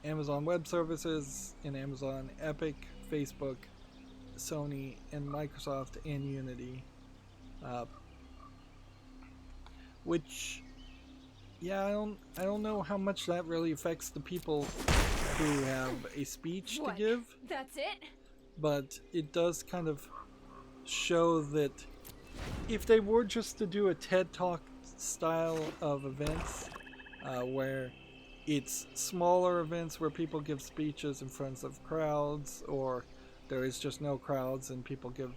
Amazon Web Services and Amazon Epic, Facebook, Sony, and Microsoft, and Unity. Which, yeah, I don't know how much that really affects the people who have a speech What? to give, That's it? but it does kind of show that if they were just to do a TED Talk style of events, where it's smaller events where people give speeches in front of crowds, or there is just no crowds and people give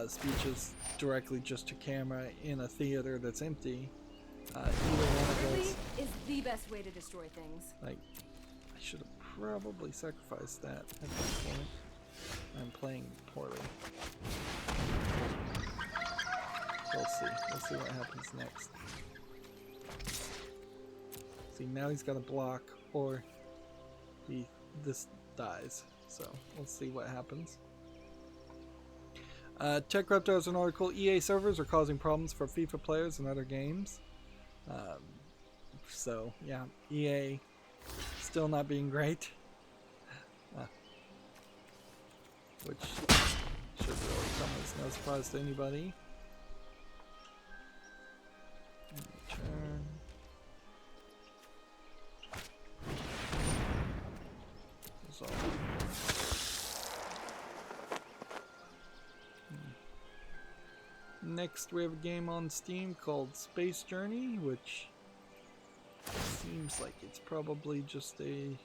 speeches directly just to camera in a theater that's empty, either one of Really those, is the best way to destroy things. like, I should have probably sacrificed that at this point. I'm playing poorly. We'll see what happens next. See, now he's got a block, or this dies. So we'll see what happens. TechRaptor has an article. EA servers are causing problems for FIFA players and other games. So yeah, EA still not being great. Which should really come as no surprise to anybody. Return. Resolve. Next, we have a game on Steam called Space Journey, which seems like it's probably just a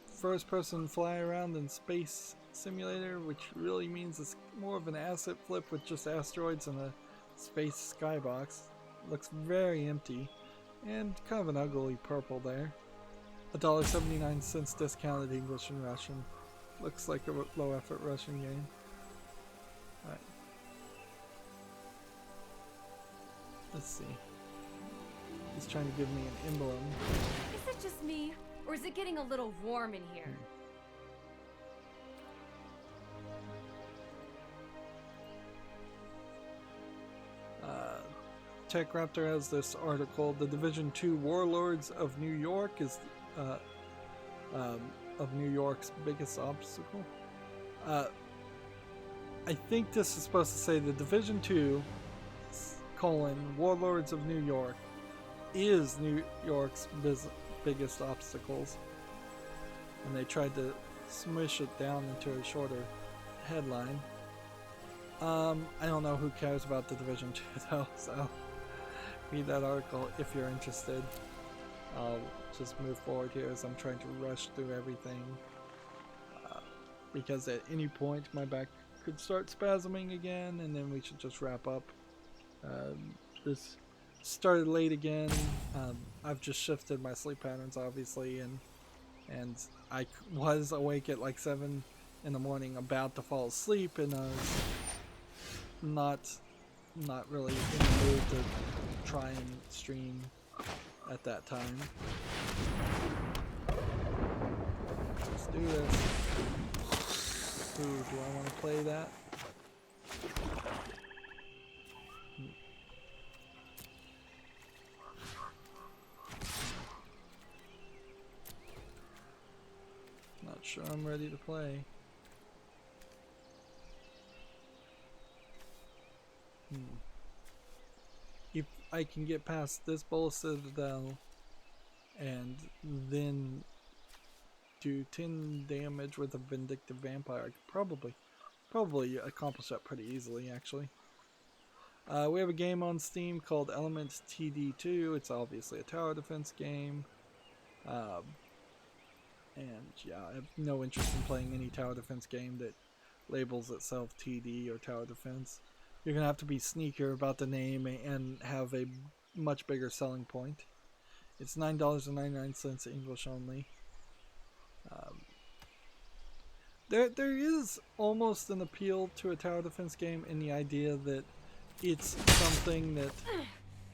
first-person fly around in space simulator, which really means it's more of an asset flip with just asteroids and a space skybox. Looks very empty and kind of an ugly purple there. $1.79 discounted English and Russian. Looks like a low-effort Russian game. Alright. Let's see. He's trying to give me an emblem. Is it just me, or is it getting a little warm in here? TechRaptor has this article. The Division 2 Warlords of New York is of New York's biggest obstacle. I think this is supposed to say the Division 2 Warlords of New York is New York's biggest obstacles, and they tried to smush it down into a shorter headline. I don't know who cares about the Division 2 though, so read that article if you're interested. I'll just move forward here as I'm trying to rush through everything, because at any point my back could start spasming again, and then we should just wrap up. This started late again. I've just shifted my sleep patterns, obviously, and I was awake at like 7 in the morning, about to fall asleep, and I was not really in the mood to try and stream at that time. Let's do this. Ooh, do I want to play that? Not sure I'm ready to play. If I can get past this Bowl Citadel and then do 10 damage with a Vindictive Vampire, I could probably accomplish that pretty easily, actually. We have a game on Steam called Elements TD2. It's obviously a tower defense game. And yeah, I have no interest in playing any tower defense game that labels itself TD or tower defense. You're going to have to be sneaker about the name and have a much bigger selling point. It's $9.99 English only. There is almost an appeal to a tower defense game in the idea that it's something that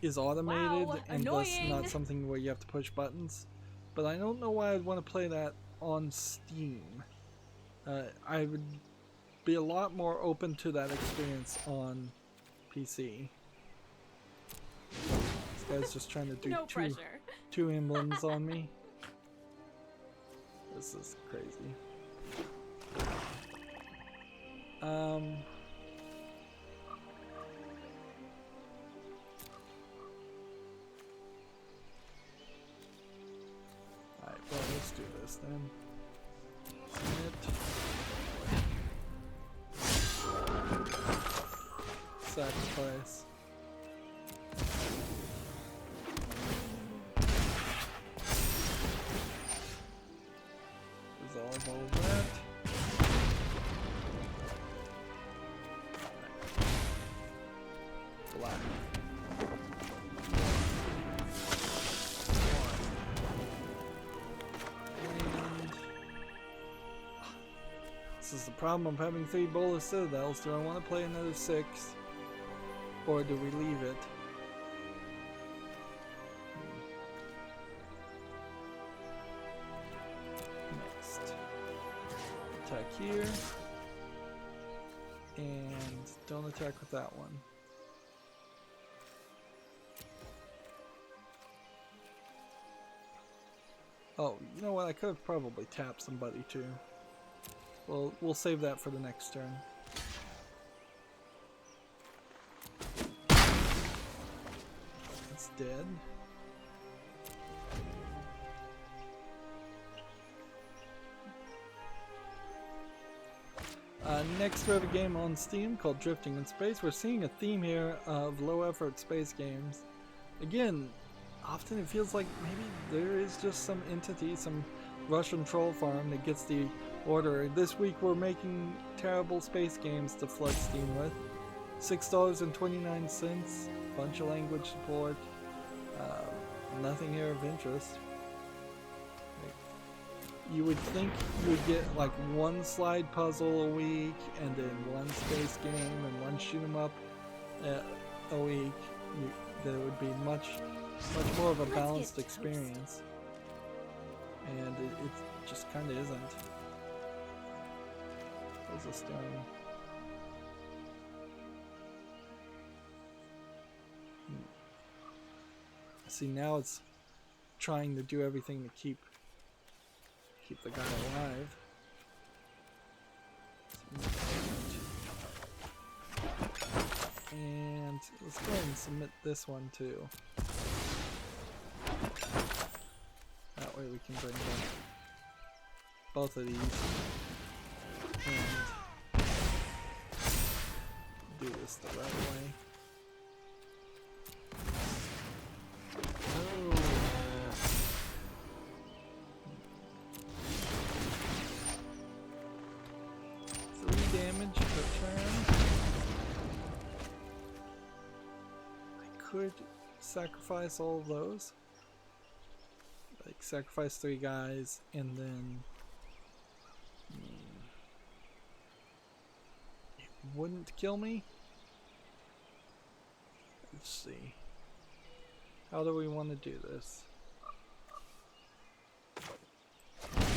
is automated Wow, and thus annoying. not something where you have to push buttons. But I don't know why I'd want to play that on Steam. I would be a lot more open to that experience on PC. This guy's just trying to do No pressure. two emblems on me. This is crazy. Alright, well, let's do this then. Submit. Sacrifice. Resolve all that. Black. And this is the problem of having 3 Bolas Citadels. Do I want to play another 6? Or do we leave it? Next. Attack here. And don't attack with that one. Oh, you know what? I could have probably tapped somebody too. Well, we'll save that for the next turn. It's dead. Next we have a game on Steam called Drifting in Space. We're seeing a theme here of low effort space games. Again, often it feels like maybe there is just some entity, some Russian troll farm that gets the order. This week we're making terrible space games to flood Steam with. $6.29, bunch of language support, nothing here of interest. You would think you would get like 1 slide puzzle a week, and then 1 space game, and 1 shoot 'em up a week. There would be much more of a balanced experience, and it just kind of isn't. What's this doing? See, now it's trying to do everything to keep the guy alive. And let's go ahead and submit this one too. That way we can bring back both of these and do this the right way. Oh. 3 damage per turn. I could sacrifice all of those. Like sacrifice 3 guys and then it wouldn't kill me. Let's see. How do we want to do this?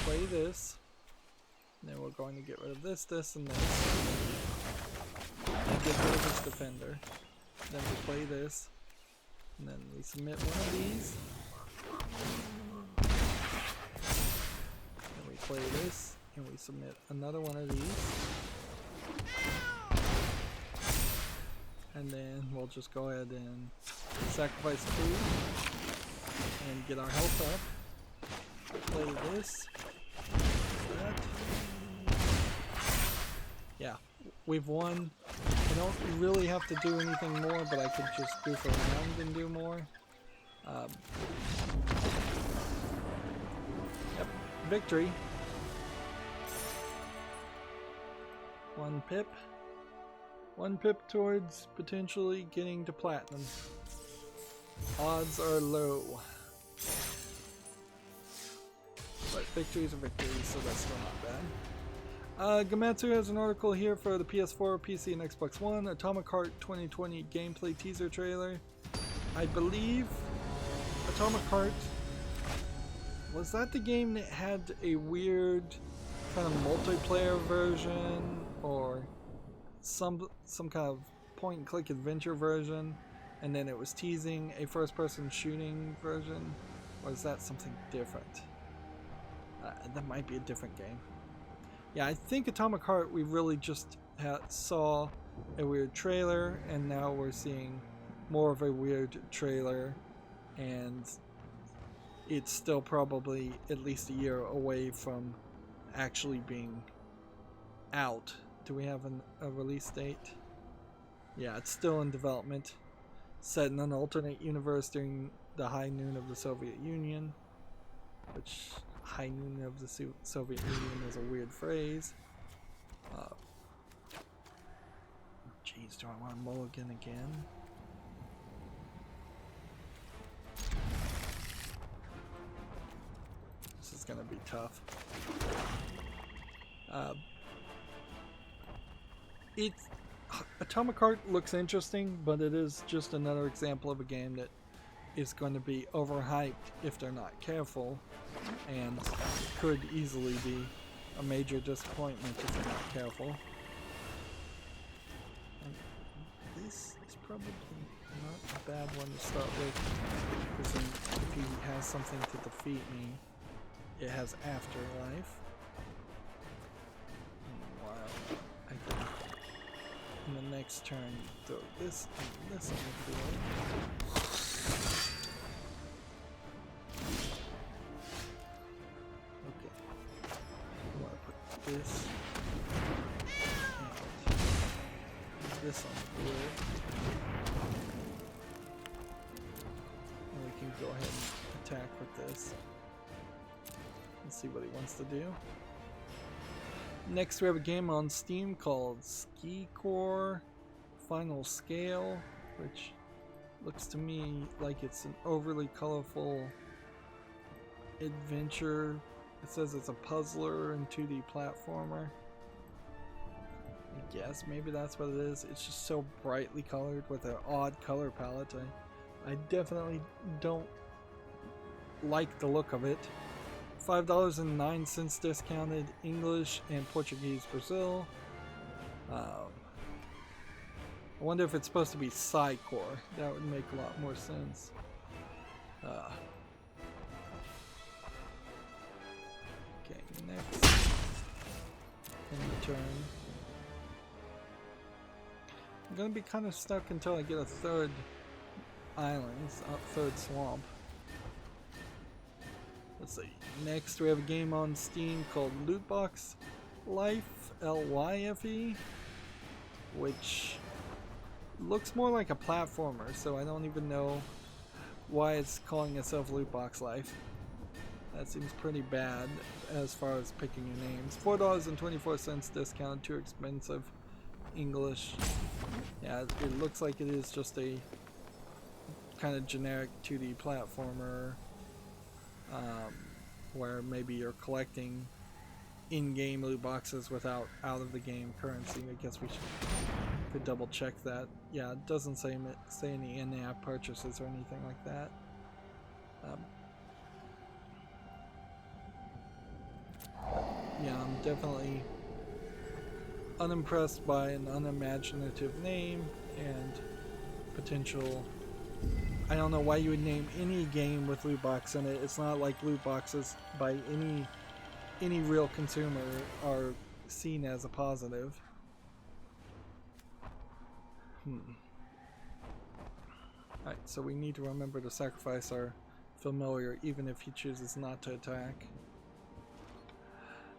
Play this. And then we're going to get rid of this, and this. And get rid of this defender. Then we play this. And then we submit one of these. And we play this. And we submit another one of these. And then we'll just go ahead and sacrifice 2 and get our health up. Play this. That. Yeah, we've won. I don't really have to do anything more, but I could just goof around and do more. Yep, victory. 1 pip. 1 pip towards potentially getting to platinum. Odds are low. But victories are victories, so that's still not bad. Gamatsu has an article here for the PS4, PC, and Xbox One. Atomic Heart 2020 gameplay teaser trailer. I believe Atomic Heart, was that the game that had a weird kind of multiplayer version, or some kind of point and click adventure version, and then it was teasing a first person shooting version? Or is that something different? That might be a different game. Yeah, I think Atomic Heart, we really just saw a weird trailer, and now we're seeing more of a weird trailer, and it's still probably at least a year away from actually being out. Do we have a release date? Yeah, it's still in development. Set in an alternate universe during the high noon of the Soviet Union, which high noon of the Soviet Union is a weird phrase. Jeez, do I want to mulligan again? This is gonna be tough. Atomic Heart looks interesting, but it is just another example of a game that is going to be overhyped if they're not careful, and could easily be a major disappointment if they're not careful. And this is probably not a bad one to start with, because if he has something to defeat me, it has Afterlife. While I can, in the next turn, throw this and this on the field. Okay. I want to put this and this on the field. And we can go ahead and attack with this. Let's see what he wants to do. Next we have a game on Steam called Ski Core Final Scale, which looks to me like it's an overly colorful adventure. It says it's a puzzler and 2D platformer. I guess maybe that's what it is. It's just so brightly colored with an odd color palette. I definitely don't like the look of it. $5.09 discounted, English and Portuguese Brazil. I wonder if it's supposed to be Psycore. That would make a lot more sense. Okay, next. In turn. I'm gonna be kind of stuck until I get a third island, third swamp. Let's see. Next, we have a game on Steam called Lootbox Life, L-Y-F-E, which looks more like a platformer, so I don't even know why it's calling itself Lootbox Life. That seems pretty bad as far as picking your names. $4.24 discount, too expensive. English. Yeah, it looks like it is just a kind of generic 2D platformer. Where maybe you're collecting in-game loot boxes without out-of-the-game currency. I guess we could double check that. Yeah, it doesn't say any in-app purchases or anything like that. Yeah, I'm definitely unimpressed by an unimaginative name and potential. I don't know why you would name any game with loot box in it. It's not like loot boxes by any real consumer are seen as a positive. Alright, so we need to remember to sacrifice our familiar even if he chooses not to attack.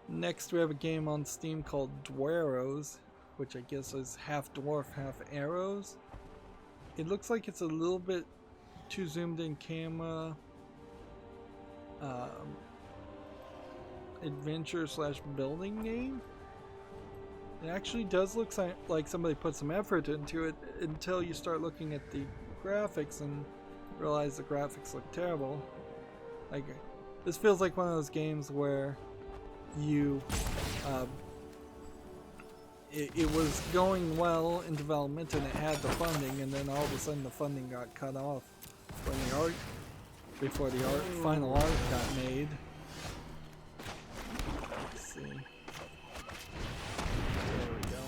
Next we have a game on Steam called Dwarrows, which I guess is half dwarf, half arrows. It looks like it's a little bit too zoomed in camera, adventure slash building game. It actually does look like somebody put some effort into it until you start looking at the graphics and realize the graphics look terrible. Like, this feels like one of those games where you it was going well in development and it had the funding, and then all of a sudden the funding got cut off when the art, before the final art got made. Let's see. There we go.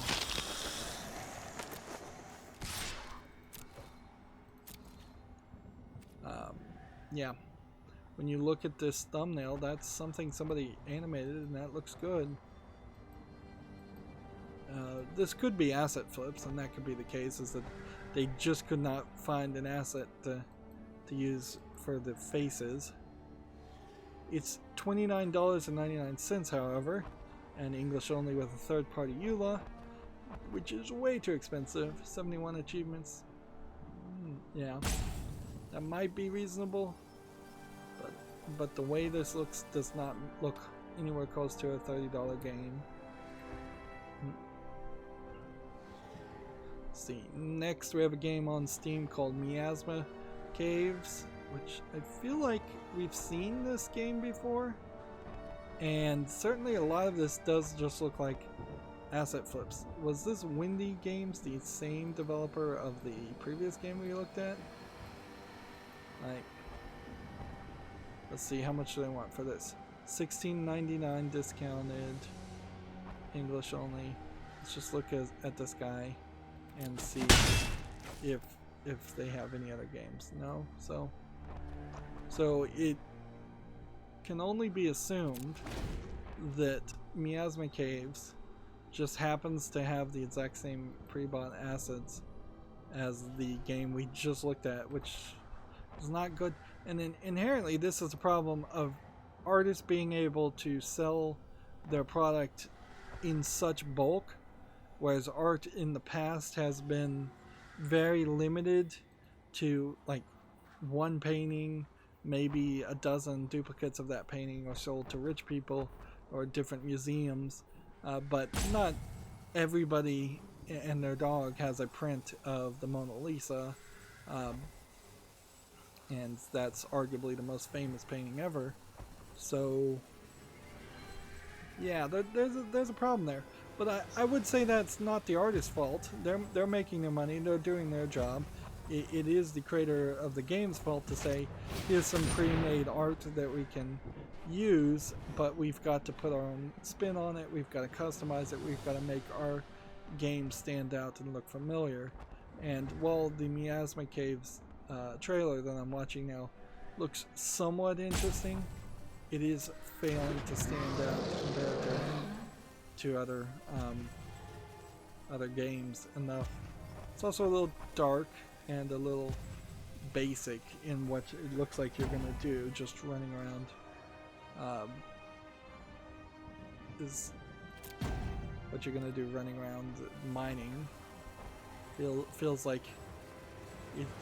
Yeah. When you look at this thumbnail, that's something somebody animated and that looks good. This could be asset flips, and that could be the case, is that they just could not find an asset to use for the faces. It's $29.99, however, and English only with a third-party EULA, which is way too expensive. 71 achievements. Yeah, that might be reasonable, but the way this looks does not look anywhere close to a $30 game. Let's see. Next, we have a game on Steam called Miasma Caves, which I feel like we've seen this game before, and certainly a lot of this does just look like asset flips. Was this Windy Games the same developer of the previous game we looked at? Like, let's see, how much do they want for this? $16.99 discounted, English only. Let's just look at this guy and see if they have any other games. No? So it can only be assumed that Miasma Caves just happens to have the exact same pre-bought assets as the game we just looked at, which is not good. And then inherently this is a problem of artists being able to sell their product in such bulk, whereas art in the past has been very limited to like one painting, maybe a dozen duplicates of that painting are sold to rich people or different museums, but not everybody and their dog has a print of the Mona Lisa, and that's arguably the most famous painting ever. So yeah, there's a problem there. But I would say that's not the artist's fault. They're making their money. They're doing their job. It is the creator of the game's fault to say, here's some pre-made art that we can use, but we've got to put our own spin on it. We've got to customize it. We've got to make our game stand out and look familiar. And while the Miasma Caves trailer that I'm watching now looks somewhat interesting, it is failing to stand out compared to other games enough. It's also a little dark and a little basic in what it looks like you're gonna do, just running around. Is what you're gonna do running around mining. Feels like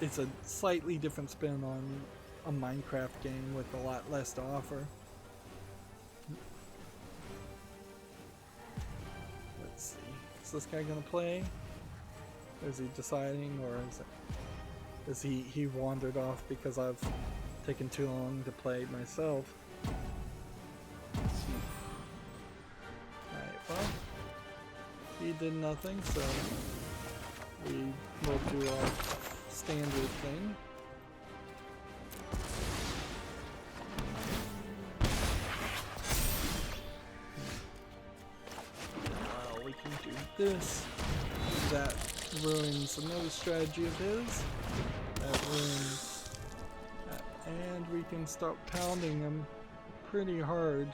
it's a slightly different spin on a Minecraft game with a lot less to offer. Let's see. Is this guy gonna play? Is he deciding, or is he wandered off because I've taken too long to play myself? Alright, well, he did nothing, so we will do our standard thing. We can do this. That ruins another strategy of his. That ruins that. And we can start pounding him pretty hard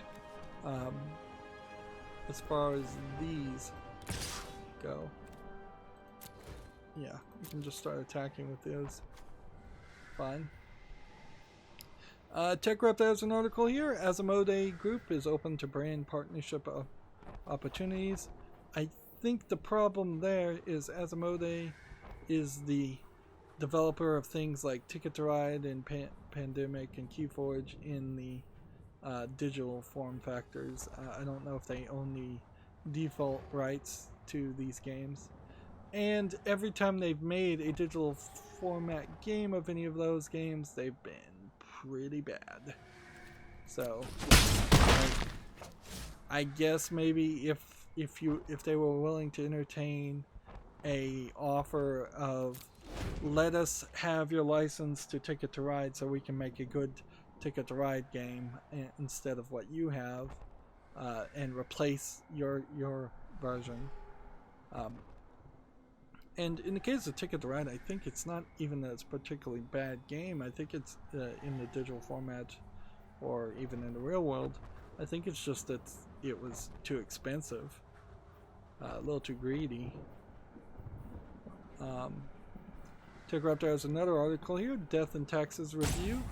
as far as these go. Yeah, we can just start attacking with those. Fine. TechRep has an article here. Asmodee Group is open to brand partnership opportunities. I think the problem there is Asmodee is the developer of things like Ticket to Ride and Pandemic and Keyforge in the digital form factors. I don't know if they own the default rights to these games. And every time they've made a digital format game of any of those games, they've been pretty bad. So I guess maybe if they were willing to entertain a offer of, let us have your license to Ticket to Ride so we can make a good Ticket to Ride game instead of what you have, and replace your version. And in the case of Ticket to Ride, I think it's not even that it's a particularly bad game. I think it's in the digital format, or even in the real world, I think it's just that it was too expensive, a little too greedy. TechRaptor has another article here, Death and Taxes review,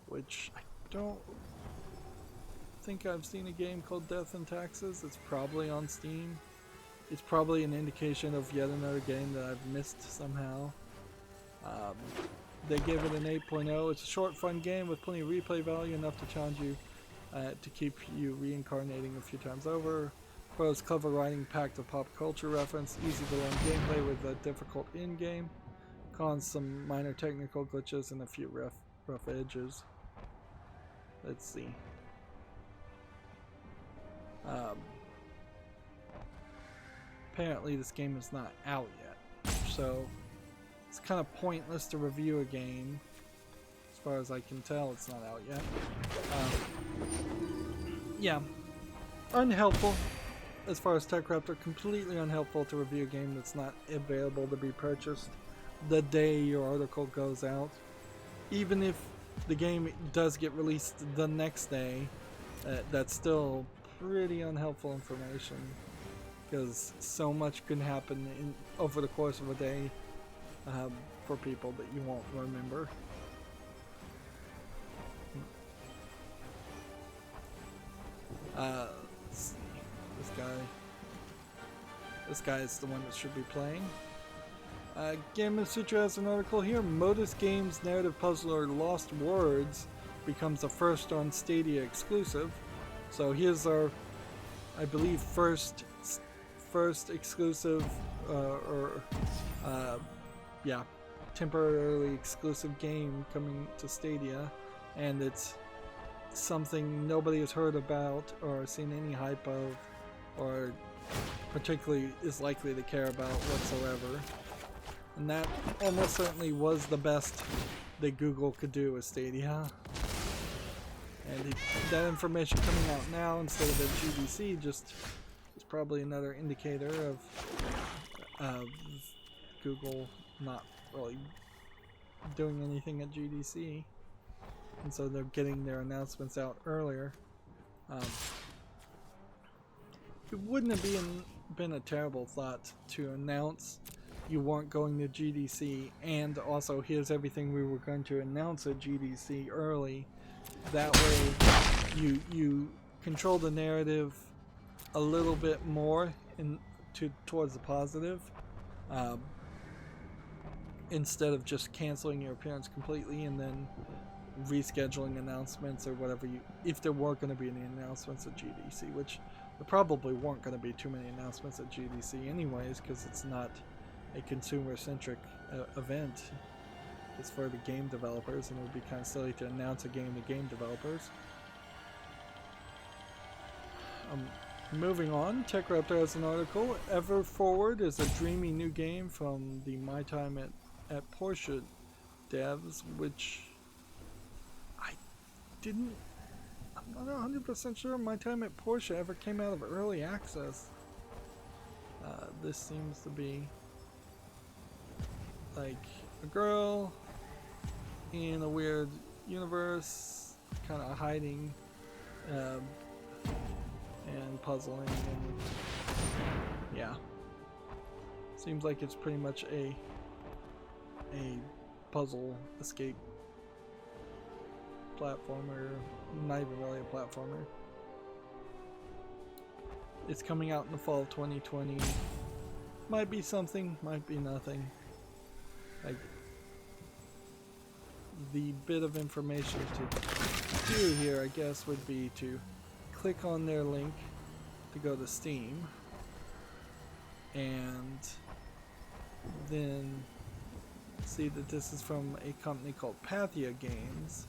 which I don't think I've seen a game called Death and Taxes. It's probably on Steam. It's probably an indication of yet another game that I've missed somehow. They gave it an 8.0. It's a short, fun game with plenty of replay value, enough to challenge you to keep you reincarnating a few times over. Pros clever writing packed with pop culture reference, easy to learn gameplay with a difficult in-game. Cons, some minor technical glitches and a few rough edges. Let's see. Apparently this game is not out yet, so it's kind of pointless to review a game. As far as I can tell, it's not out yet. Yeah, unhelpful. As far as TechRaptor, completely unhelpful to review a game that's not available to be purchased the day your article goes out. Even if the game does get released the next day, that's still pretty unhelpful information, because so much can happen over the course of a day for people that you won't remember. Let's see. This guy is the one that should be playing. Game of Sutra has an article here. Modus Games narrative puzzler Lost Words becomes the first on Stadia exclusive. So here's our, I believe, first exclusive, temporarily exclusive game coming to Stadia, and it's something nobody has heard about or seen any hype of, or particularly is likely to care about whatsoever. And that almost certainly was the best that Google could do with Stadia. And that information coming out now instead of at GDC just is probably another indicator of Google not really doing anything at GDC. And so they're getting their announcements out earlier. It wouldn't have been a terrible thought to announce you weren't going to GDC, and also here's everything we were going to announce at GDC early. That way you control the narrative a little bit more towards the positive, instead of just canceling your appearance completely and then rescheduling announcements or whatever, if there were going to be any announcements at GDC, which there probably weren't going to be too many announcements at GDC anyways, because it's not a consumer-centric event. It's for the game developers, and it would be kind of silly to announce a game to game developers. Moving on, TechRaptor has an article. Ever Forward is a dreamy new game from the My Time at Porsche devs, which I'm not 100% sure My Time at Porsche ever came out of early access. This seems to be like a girl in a weird universe, kind of hiding and puzzling, and yeah, seems like it's pretty much a puzzle escape platformer, not even really a platformer. It's coming out in the fall of 2020. Might be something, might be nothing. Like, the bit of information to do here, I guess, would be to click on their link to go to Steam, and then see that this is from a company called Pathia Games,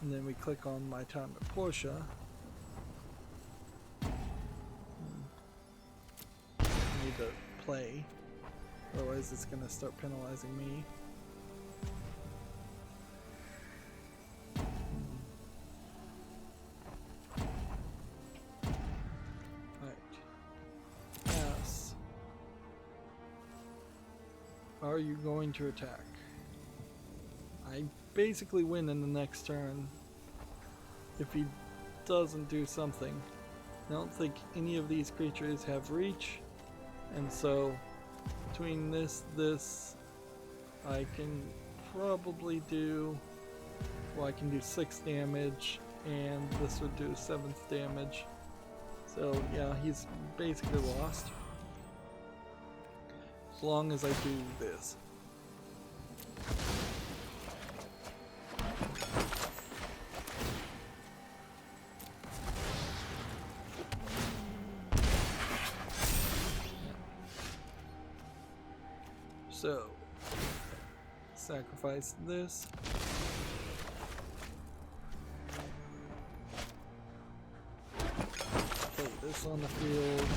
and then we click on My Time at Porsche. to play. Otherwise it's going to start penalizing me. Yes. Are you going to attack? I basically win in the next turn if he doesn't do something. I don't think any of these creatures have reach, and so between this, I can probably do, well, I can do 6 damage, and this would do 7th damage. So yeah, he's basically lost. As long as I do this. So, sacrifice this. Okay, this on the field.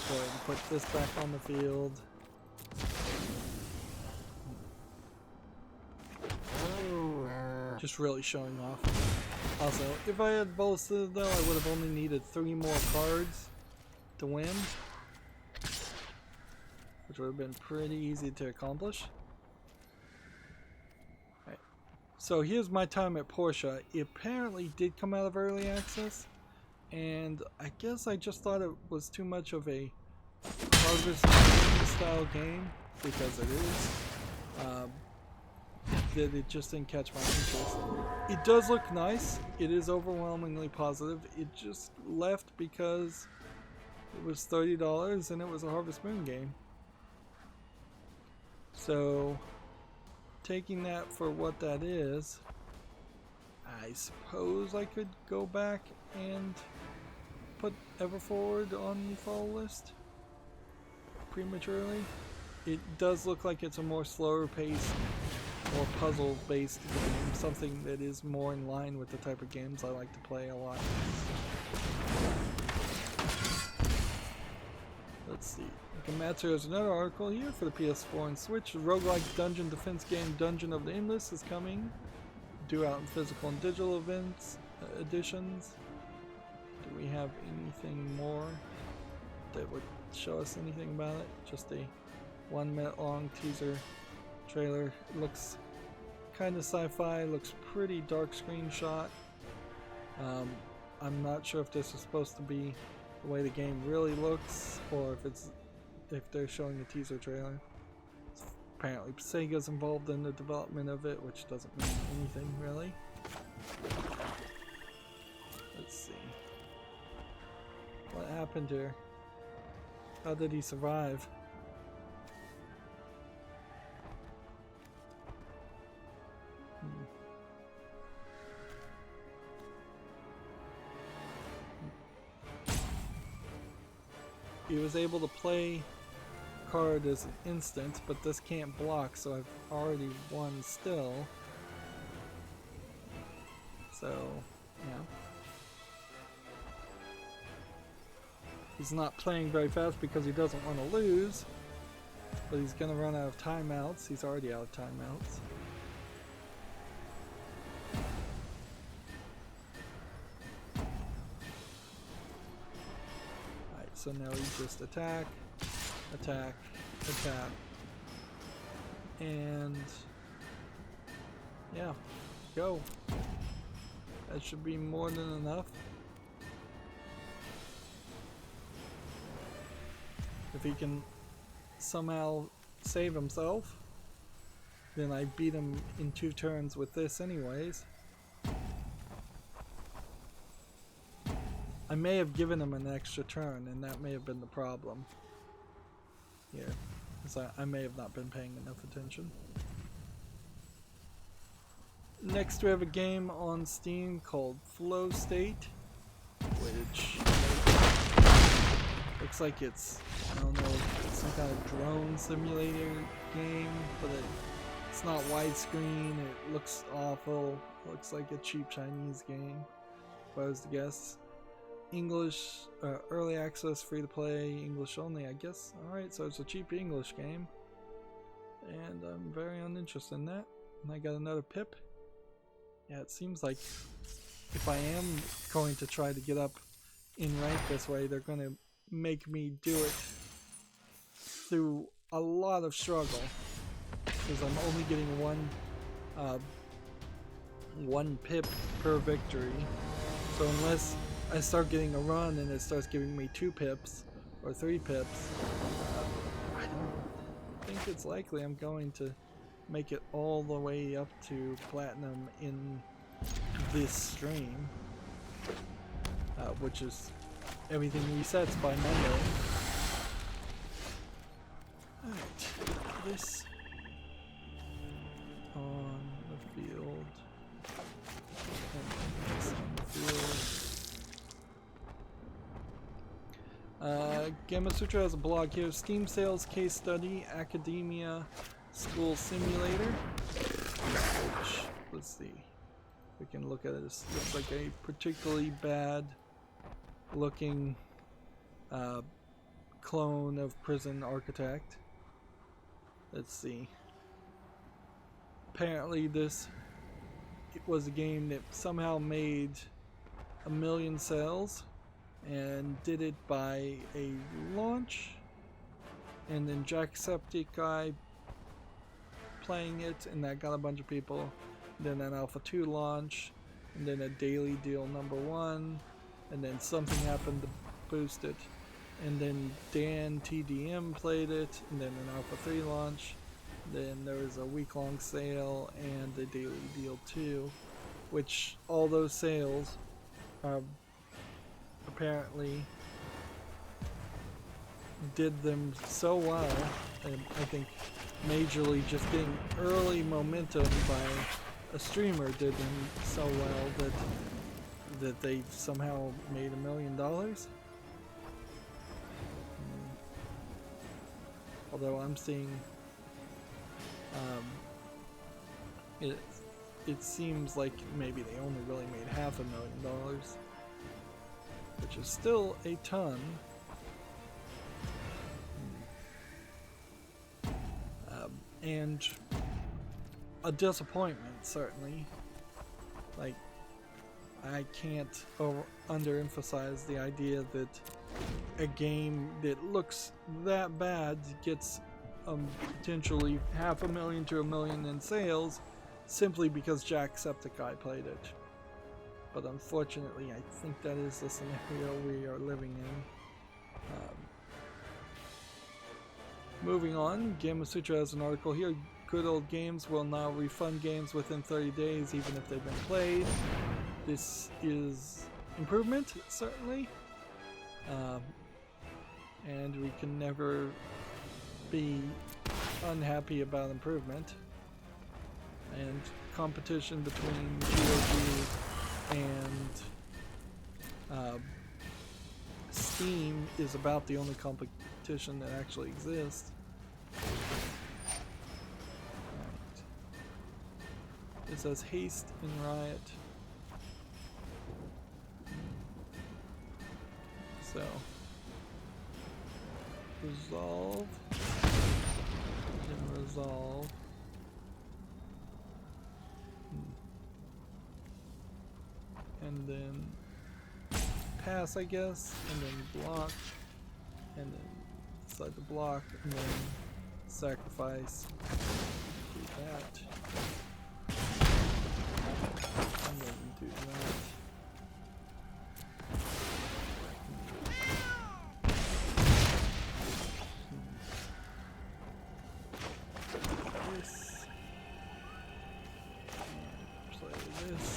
Go ahead and put this back on the field. Just really showing off. Also, if I had both Citadel, I would have only needed 3 more cards to win, which would have been pretty easy to accomplish. Right. So here's my time at Porsche. It apparently did come out of early access, and I guess I just thought it was too much of a Harvest Moon style game, because it is. That it just didn't catch my interest. It does look nice. It is overwhelmingly positive. It just left because it was $30 and it was a Harvest Moon game. So, taking that for what that is, I suppose I could go back and put Everforward on the fall list prematurely. It does look like it's a more slower paced, more puzzle based game, something that is more in line with the type of games I like to play a lot. Let's see. Gamatsu has another article here for the PS4 and Switch. The roguelike dungeon defense game Dungeon of the Endless is coming. Due out in physical and digital events editions. Do we have anything more that would show us anything about it? Just a 1 minute long teaser trailer. It looks kind of sci-fi, looks pretty dark screenshot. I'm not sure if this is supposed to be the way the game really looks, or if they're showing a teaser trailer. Apparently Sega's involved in the development of it, which doesn't mean anything really. Let's see. What happened here? How did he survive? He was able to play card as an instant, but this can't block, so I've already won still. So, yeah. He's not playing very fast because he doesn't want to lose, but he's going to run out of timeouts. He's already out of timeouts. So now we just attack, attack, attack, and yeah, go. That should be more than enough. If he can somehow save himself, then I beat him in 2 turns with this anyways. I may have given him an extra turn, and that may have been the problem here, because I may have not been paying enough attention. Next we have a game on Steam called Flow State, which looks like it's, I don't know, some kind of drone simulator game, but it's not widescreen. It looks awful. It looks like a cheap Chinese game, if I was to guess. English, early access, free to play, English only, I guess. Alright, so it's a cheap English game. And I'm very uninterested in that. And I got another pip. Yeah, it seems like if I am going to try to get up in rank this way, they're going to make me do it through a lot of struggle. Because I'm only getting one pip per victory. So unless I start getting a run and it starts giving me 2 pips or 3 pips, I don't think it's likely I'm going to make it all the way up to platinum in this stream, which is everything resets by Monday. Alright, this on the field, and this on the field. Gamma Sutra has a blog here. Steam sales case study, academia, school simulator. Which, let's see. We can look at it. This looks like a particularly bad looking clone of Prison Architect. Let's see. Apparently it was a game that somehow made 1 million sales and did it by a launch, and then Jacksepticeye playing it, and that got a bunch of people. Then an Alpha 2 launch, and then a daily deal #1, and then something happened to boost it, and then Dan TDM played it, and then an Alpha 3 launch. Then there was a week-long sale and a daily deal 2, which all those sales apparently did them so well, and I think majorly just getting early momentum by a streamer did them so well that they somehow made $1 million. Although I'm seeing it seems like maybe they only really made $500,000, which is still a ton. And a disappointment, certainly. Like, I can't underemphasize the idea that a game that looks that bad gets potentially $500,000 to $1 million in sales simply because Jacksepticeye played it. But unfortunately, I think that is the scenario we are living in. Moving on, Gamma Sutra has an article here. Good Old Games will now refund games within 30 days, even if they've been played. This is improvement, certainly. And we can never be unhappy about improvement. And competition between GOG and Steam is about the only competition that actually exists. Right. It says haste in Riot. So resolve and resolve. And then pass, I guess, and then block, and then decide to block, and then sacrifice. Do that. And then do that. This. And play this.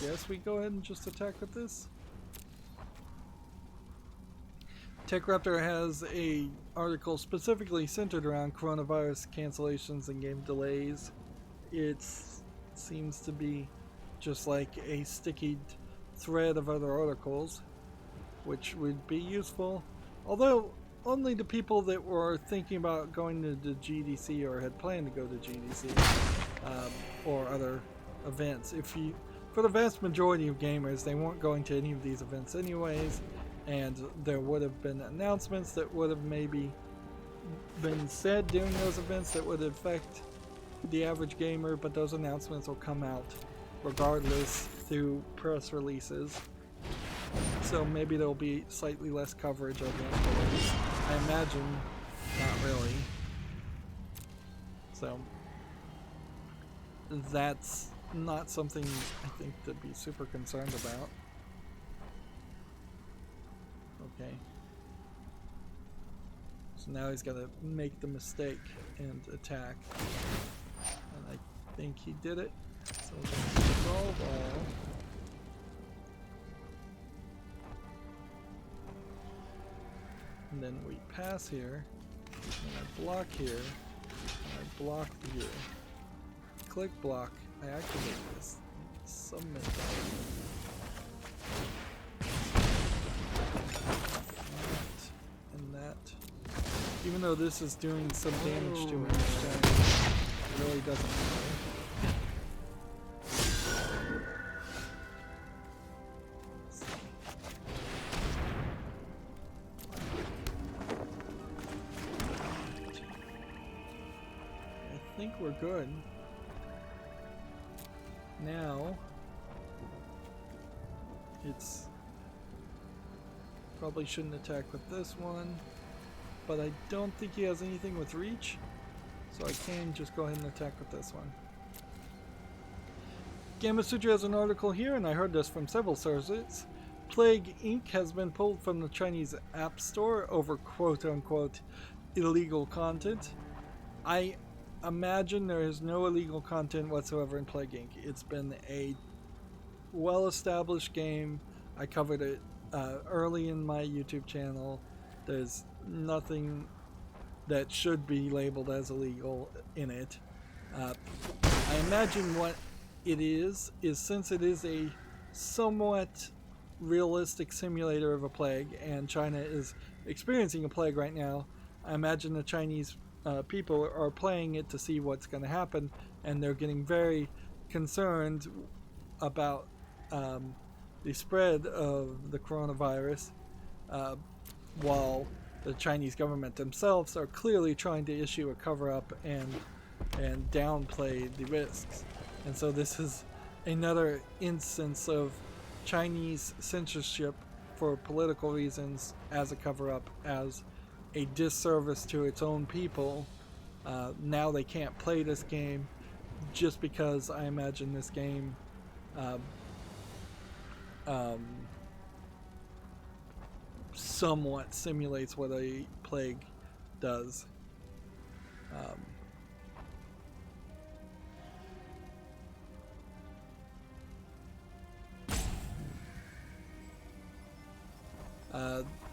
Yes, we go ahead and just attack with this. TechRaptor has a article specifically centered around coronavirus cancellations and game delays. It seems to be just like a sticky thread of other articles, which would be useful. Although only the people that were thinking about going to the GDC or had planned to go to GDC or other events. For the vast majority of gamers, they weren't going to any of these events anyways, and there would have been announcements that would have maybe been said during those events that would affect the average gamer, but those announcements will come out regardless through press releases. So maybe there'll be slightly less coverage of them, but I imagine not really. So that's not something I think to be super concerned about. Okay. So now he's got to make the mistake and attack. And I think he did it. So we're going to resolve all. And then we pass here. And I block here. And I block here. Click block. I activate this. Submit that. And that. Even though this is doing some damage to me each time, it really doesn't matter. I think we're good. Now, it's probably shouldn't attack with this one, but I don't think he has anything with reach, so I can just go ahead and attack with this one. Gamma Sutra has an article here, and I heard this from several sources. Plague Inc. has been pulled from the Chinese App Store over quote-unquote illegal content. I imagine there is no illegal content whatsoever in Plague Inc. It's been a well-established game. I covered it early in my YouTube channel. There's nothing that should be labeled as illegal in it. I imagine what it is since it is a somewhat realistic simulator of a plague, and China is experiencing a plague right now, I imagine the Chinese people are playing it to see what's going to happen, and they're getting very concerned about the spread of the coronavirus, while the Chinese government themselves are clearly trying to issue a cover-up and downplay the risks. And so this is another instance of Chinese censorship for political reasons as a cover-up, as a disservice to its own people. Now they can't play this game just because I imagine this game somewhat simulates what a plague does.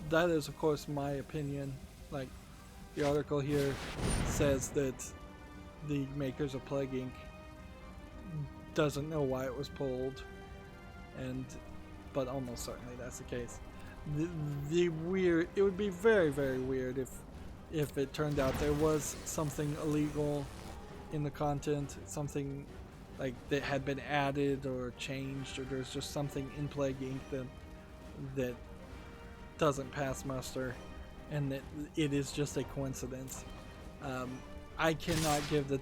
That is, of course, my opinion. Like, the article here says that the makers of Plague Inc. doesn't know why it was pulled, but almost certainly that's the case. The weird, it would be very, very weird if it turned out there was something illegal in the content, something like that had been added or changed, or there's just something in Plague Inc. that doesn't pass muster, and that it is just a coincidence. I cannot give the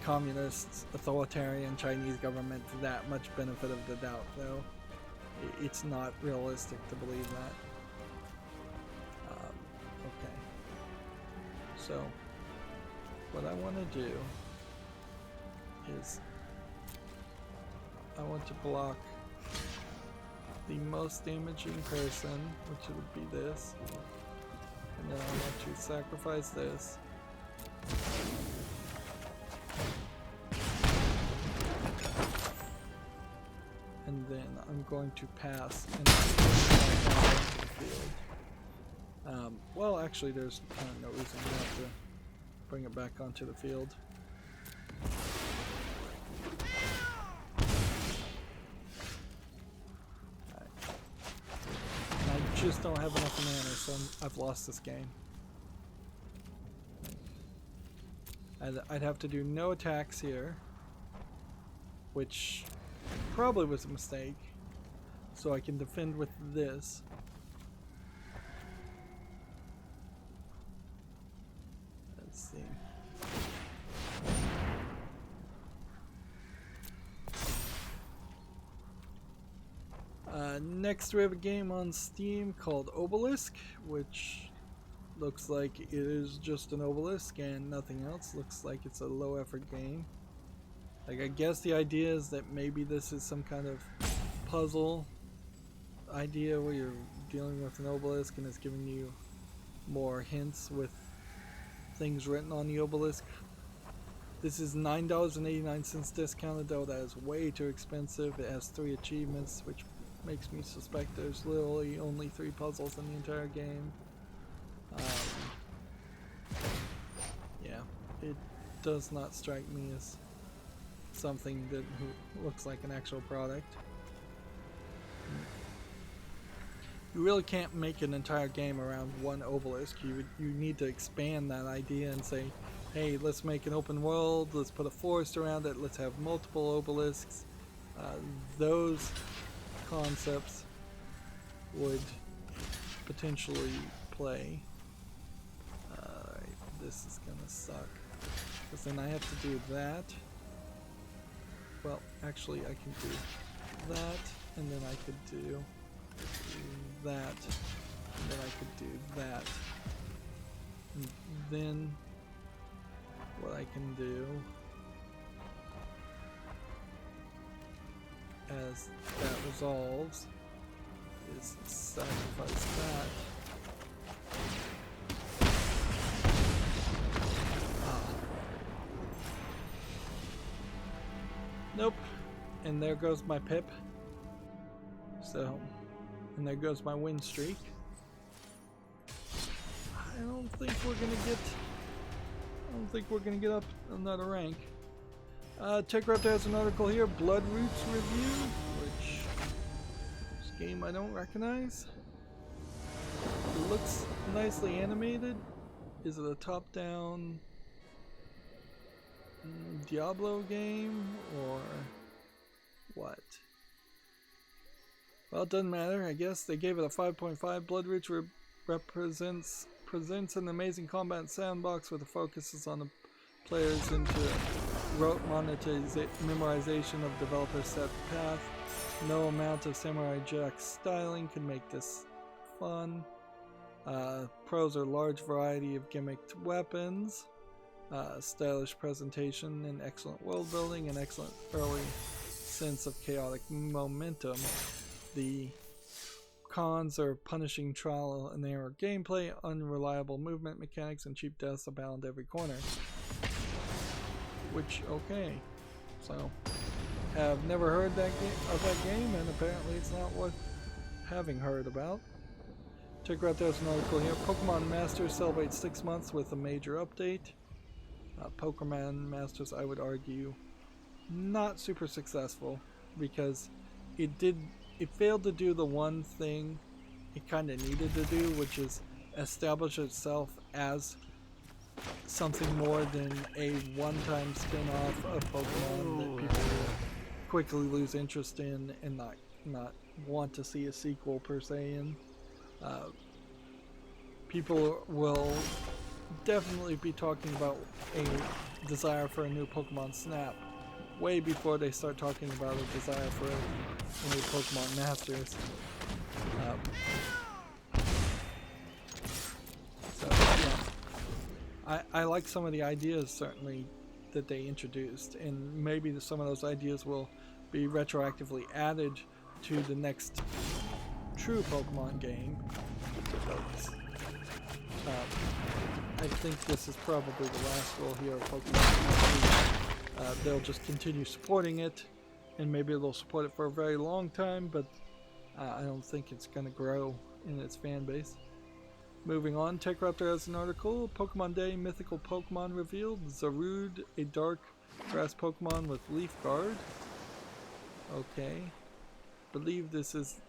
communist, authoritarian Chinese government that much benefit of the doubt, though. It's not realistic to believe that. Okay. So, what I want to do is I want to block the most damaging person, which would be this, and then I want to sacrifice this. And then I'm going to pass and bring it back out into the field. Well, actually, there's no reason to have to bring it back onto the field. I just don't have enough mana, so I've lost this game. I'd have to do no attacks here, which probably was a mistake, so I can defend with this. Let's see. Next we have a game on Steam called Obelisk, which looks like it is just an obelisk and nothing else. Looks like it's a low effort game. Like, I guess the idea is that maybe this is some kind of puzzle idea where you're dealing with an obelisk and it's giving you more hints with things written on the obelisk. This is $9.89 discounted, though that is way too expensive. It has 3 achievements, which makes me suspect there's literally only 3 puzzles in the entire game. Yeah, it does not strike me as something that looks like an actual product. You really can't make an entire game around one obelisk. You need to expand that idea and say, hey, let's make an open world, let's put a forest around it, let's have multiple obelisks. Those concepts would potentially play. Alright, this is gonna suck, because then I have to do that. Well, actually I can do that, and then I could do that, and then I could do that. And then what I can do, as that resolves, is sacrifice that. Nope. And there goes my pip. So, and there goes my win streak. I don't think we're gonna get up another rank. TechRaptor has an article here, Blood Roots review, which this game I don't recognize. It looks nicely animated. Is it a top-down Diablo game or what? Well, it doesn't matter. I guess they gave it a 5.5. Blood Roots presents an amazing combat sandbox where the focus is on the players into rote memorization of developer set path. No amount of Samurai Jack styling can make this fun. Pros are large variety of gimmicked weapons, stylish presentation, and excellent world building, and excellent early sense of chaotic momentum. The cons are punishing trial and error gameplay, unreliable movement mechanics, and cheap deaths abound every corner. Which, okay. So, have never heard that game, and apparently it's not worth having heard about. Check out there's an article here. Pokemon Masters celebrates 6 months with a major update. Pokemon Masters, I would argue, not super successful, because it failed to do the one thing it kind of needed to do, which is establish itself as something more than a one-time spin-off of Pokemon that people will quickly lose interest in and not want to see a sequel per se in. People will definitely be talking about a desire for a new Pokemon Snap way before they start talking about a desire for a new Pokemon Masters. So yeah, I like some of the ideas certainly that they introduced, and maybe some of those ideas will be retroactively added to the next true Pokemon game. I think this is probably the last roll here of Pokemon. They'll just continue supporting it, and maybe they'll support it for a very long time, but I don't think it's going to grow in its fan base. Moving on, TechRaptor has an article, Pokemon Day, mythical Pokemon revealed, Zarude, a dark grass Pokemon with Leaf Guard. Okay. Believe this is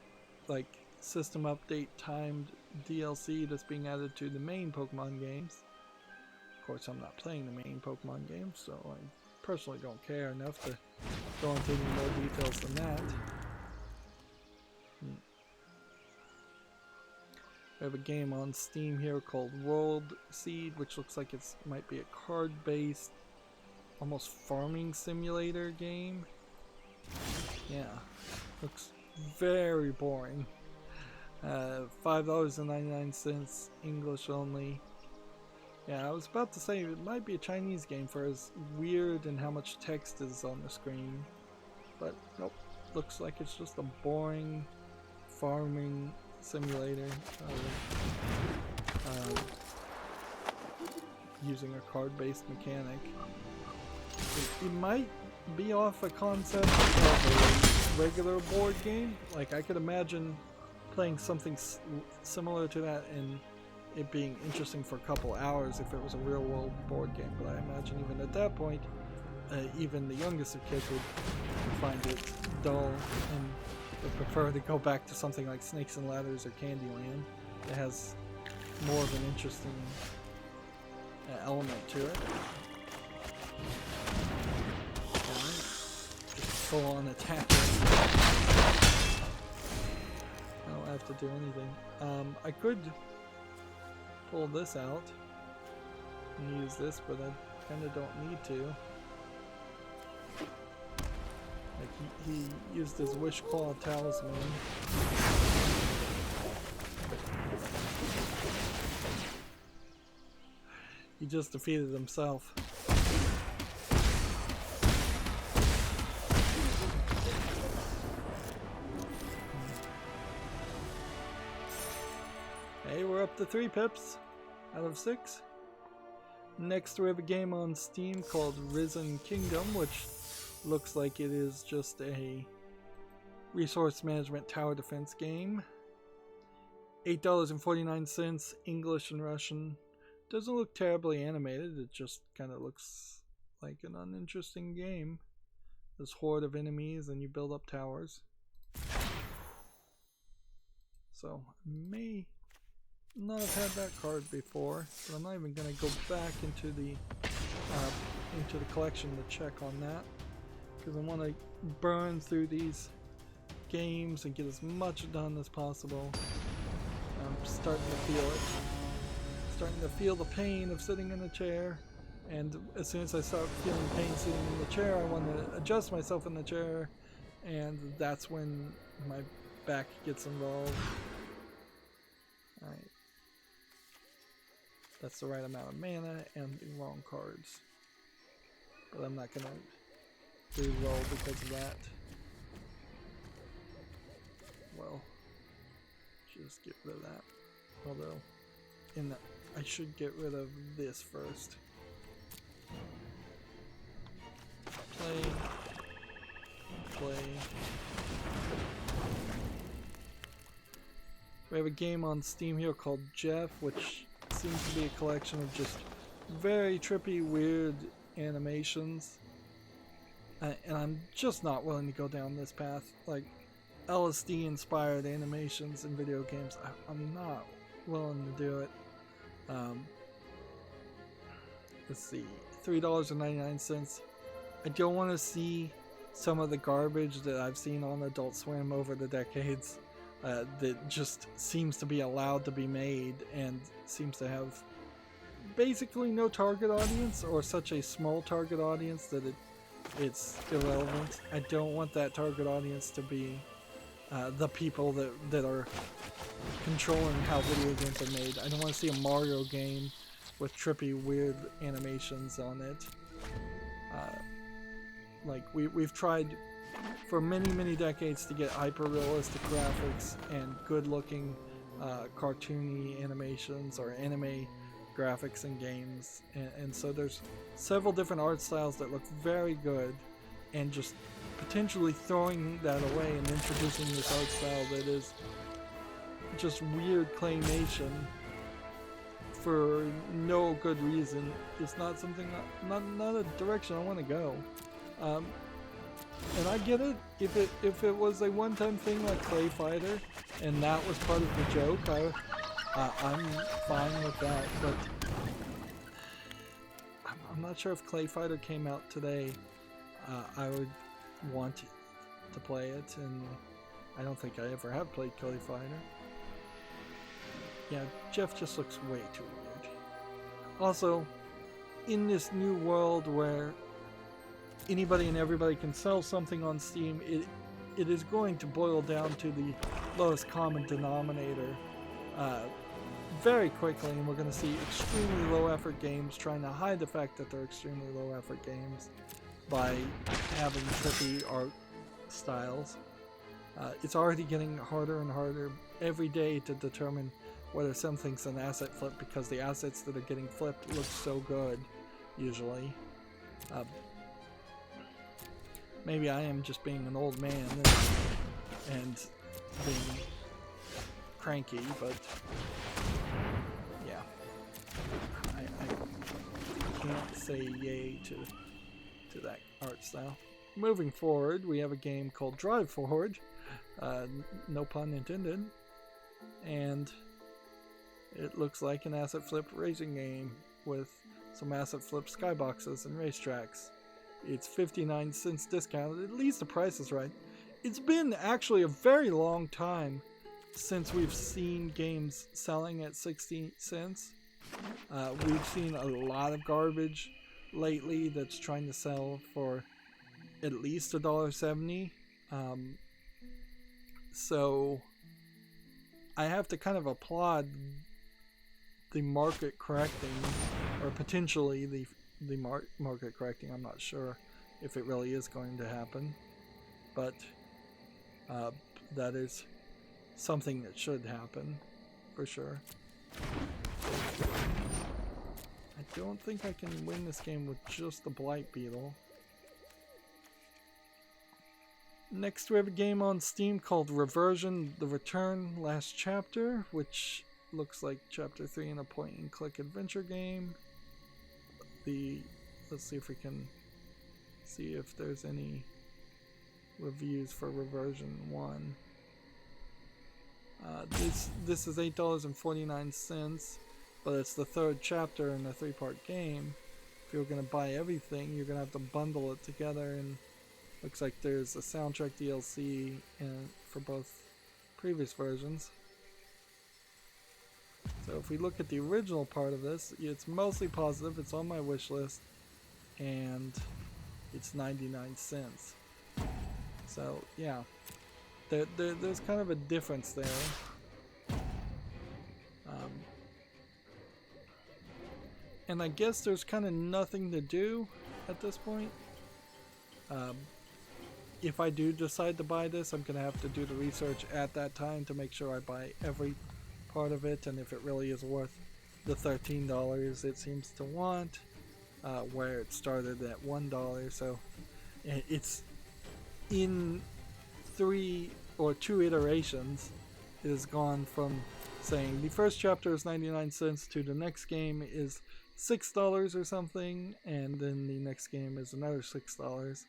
like system update timed DLC that's being added to the main Pokemon games. Of course, I'm not playing the main Pokemon games, so I personally don't care enough to go into any more details than that. We have a game on Steam here called World Seed, which looks like it might be a card-based, almost farming simulator game. Yeah, looks very boring. $5.99, English only. Yeah, I was about to say it might be a Chinese game for as weird and how much text is on the screen. But nope, looks like it's just a boring farming simulator using a card-based mechanic. It might be off a concept of a regular board game. Like, I could imagine playing something similar to that and it being interesting for a couple hours if it was a real-world board game, but I imagine even at that point, even the youngest of kids would find it dull and would prefer to go back to something like Snakes and Ladders or Candyland that has more of an interesting element to it. Alright, just full on attack. I don't have to do anything. I could pull this out and use this, but I kind of don't need to. Like, he used his Wish Claw talisman. He just defeated himself. Hey, we're up to 3 pips out of 6. Next we have a game on Steam called Risen Kingdom, which looks like it is just a resource management tower defense game. $8.49, English and Russian. Doesn't look terribly animated, it just kind of looks like an uninteresting game. There's a horde of enemies and you build up towers. So, may not have had that card before, but I'm not even going to go back into the collection to check on that, because I want to burn through these games and get as much done as possible. I'm starting to feel it. Starting to feel the pain of sitting in a chair, and as soon as I start feeling pain sitting in the chair, I want to adjust myself in the chair, and that's when my back gets involved. Alright. That's the right amount of mana and the wrong cards. But I'm not going to re-roll because of that. Well, just get rid of that. Although, I should get rid of this first. Play. We have a game on Steam here called Jeff, which seems to be a collection of just very trippy, weird animations. And I'm just not willing to go down this path. Like, LSD inspired animations in video games, I'm not willing to do it. Let's see, $3.99. I don't want to see some of the garbage that I've seen on Adult Swim over the decades that just seems to be allowed to be made and seems to have basically no target audience, or such a small target audience that it's irrelevant. I don't want that target audience to be the people that are controlling how video games are made. I don't want to see a Mario game with trippy, weird animations on it. Like, we've tried for many decades to get hyper-realistic graphics and good-looking cartoony animations or anime graphics in games, and so there's several different art styles that look very good, and just potentially throwing that away and introducing this art style that is just weird claymation for no good reason is not something, not a direction I want to go. And I get it. If it was a one-time thing like Clay Fighter, and that was part of the joke, I'm fine with that. But I'm not sure if Clay Fighter came out today, I would want to play it, and I don't think I ever have played Clay Fighter. Yeah, Jeff just looks way too weird. Also, in this new world where anybody and everybody can sell something on Steam, it is going to boil down to the lowest common denominator very quickly, and we're going to see extremely low effort games trying to hide the fact that they're extremely low effort games by having trippy art styles. It's already getting harder and harder every day to determine whether something's an asset flip, because the assets that are getting flipped look so good usually. Maybe I am just being an old man and being cranky, but yeah, I can't say yay to that art style. Moving forward, we have a game called Drive Forward, no pun intended, and it looks like an asset flip racing game with some asset flip skyboxes and racetracks. It's 59 cents discounted. At least the price is right. It's been actually a very long time since we've seen games selling at 60 cents. We've seen a lot of garbage lately that's trying to sell for at least $1.70. So I have to kind of applaud the market correcting, or potentially the market correcting. I'm not sure if it really is going to happen, but that is something that should happen for sure. I don't think I can win this game with just the Blight Beetle. Next we have a game on Steam called Reversion: The Return Last Chapter, which looks like Chapter 3 in a point-and-click adventure game. Let's see if we can see if there's any reviews for Reversion 1. This is $8.49, but it's the third chapter in a 3-part game. If you're going to buy everything, you're going to have to bundle it together, and looks like there's a soundtrack DLC for both previous versions. So if we look at the original part of this, it's mostly positive. It's on my wish list, and it's 99 cents. So yeah, there's kind of a difference there. And I guess there's kind of nothing to do at this point. If I do decide to buy this, I'm going to have to do the research at that time to make sure I buy every part of it, and if it really is worth the $13 it seems to want, where it started at $1. So it's in 3 or 2 iterations, it has gone from saying the first chapter is 99 cents to the next game is $6 or something, and then the next game is another $6,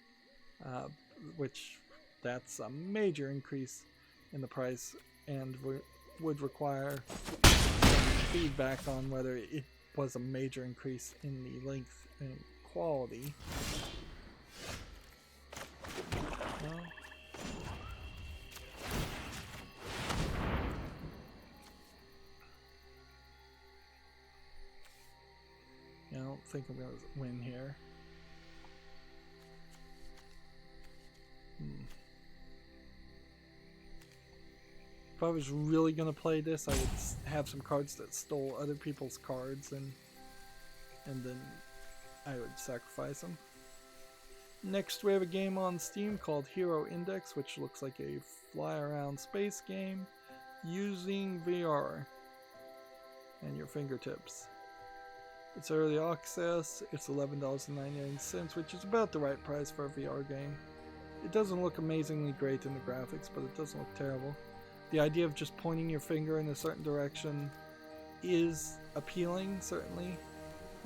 which that's a major increase in the price, and would require feedback on whether it was a major increase in the length and quality. Well, yeah, I don't think I'm going to win here. If I was really going to play this, I would have some cards that stole other people's cards, and then I would sacrifice them. Next we have a game on Steam called Hero Index, which looks like a fly around space game using VR and your fingertips. It's early access. It's $11.99, which is about the right price for a VR game. It doesn't look amazingly great in the graphics, but it doesn't look terrible. The idea of just pointing your finger in a certain direction is appealing, certainly,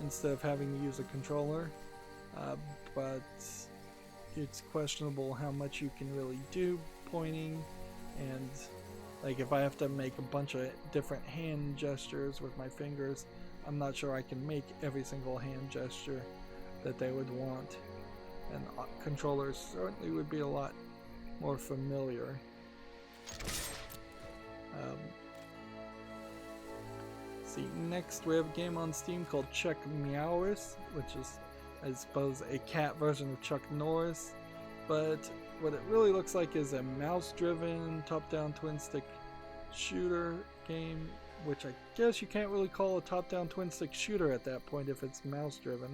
instead of having to use a controller. But it's questionable how much you can really do pointing, and like if I have to make a bunch of different hand gestures with my fingers, I'm not sure I can make every single hand gesture that they would want, and controllers certainly would be a lot more familiar. See, next we have a game on Steam called Chuck Meowers, which is, I suppose, a cat version of Chuck Norris, but what it really looks like is a mouse-driven, top-down twin-stick shooter game, which I guess you can't really call a top-down twin-stick shooter at that point if it's mouse-driven.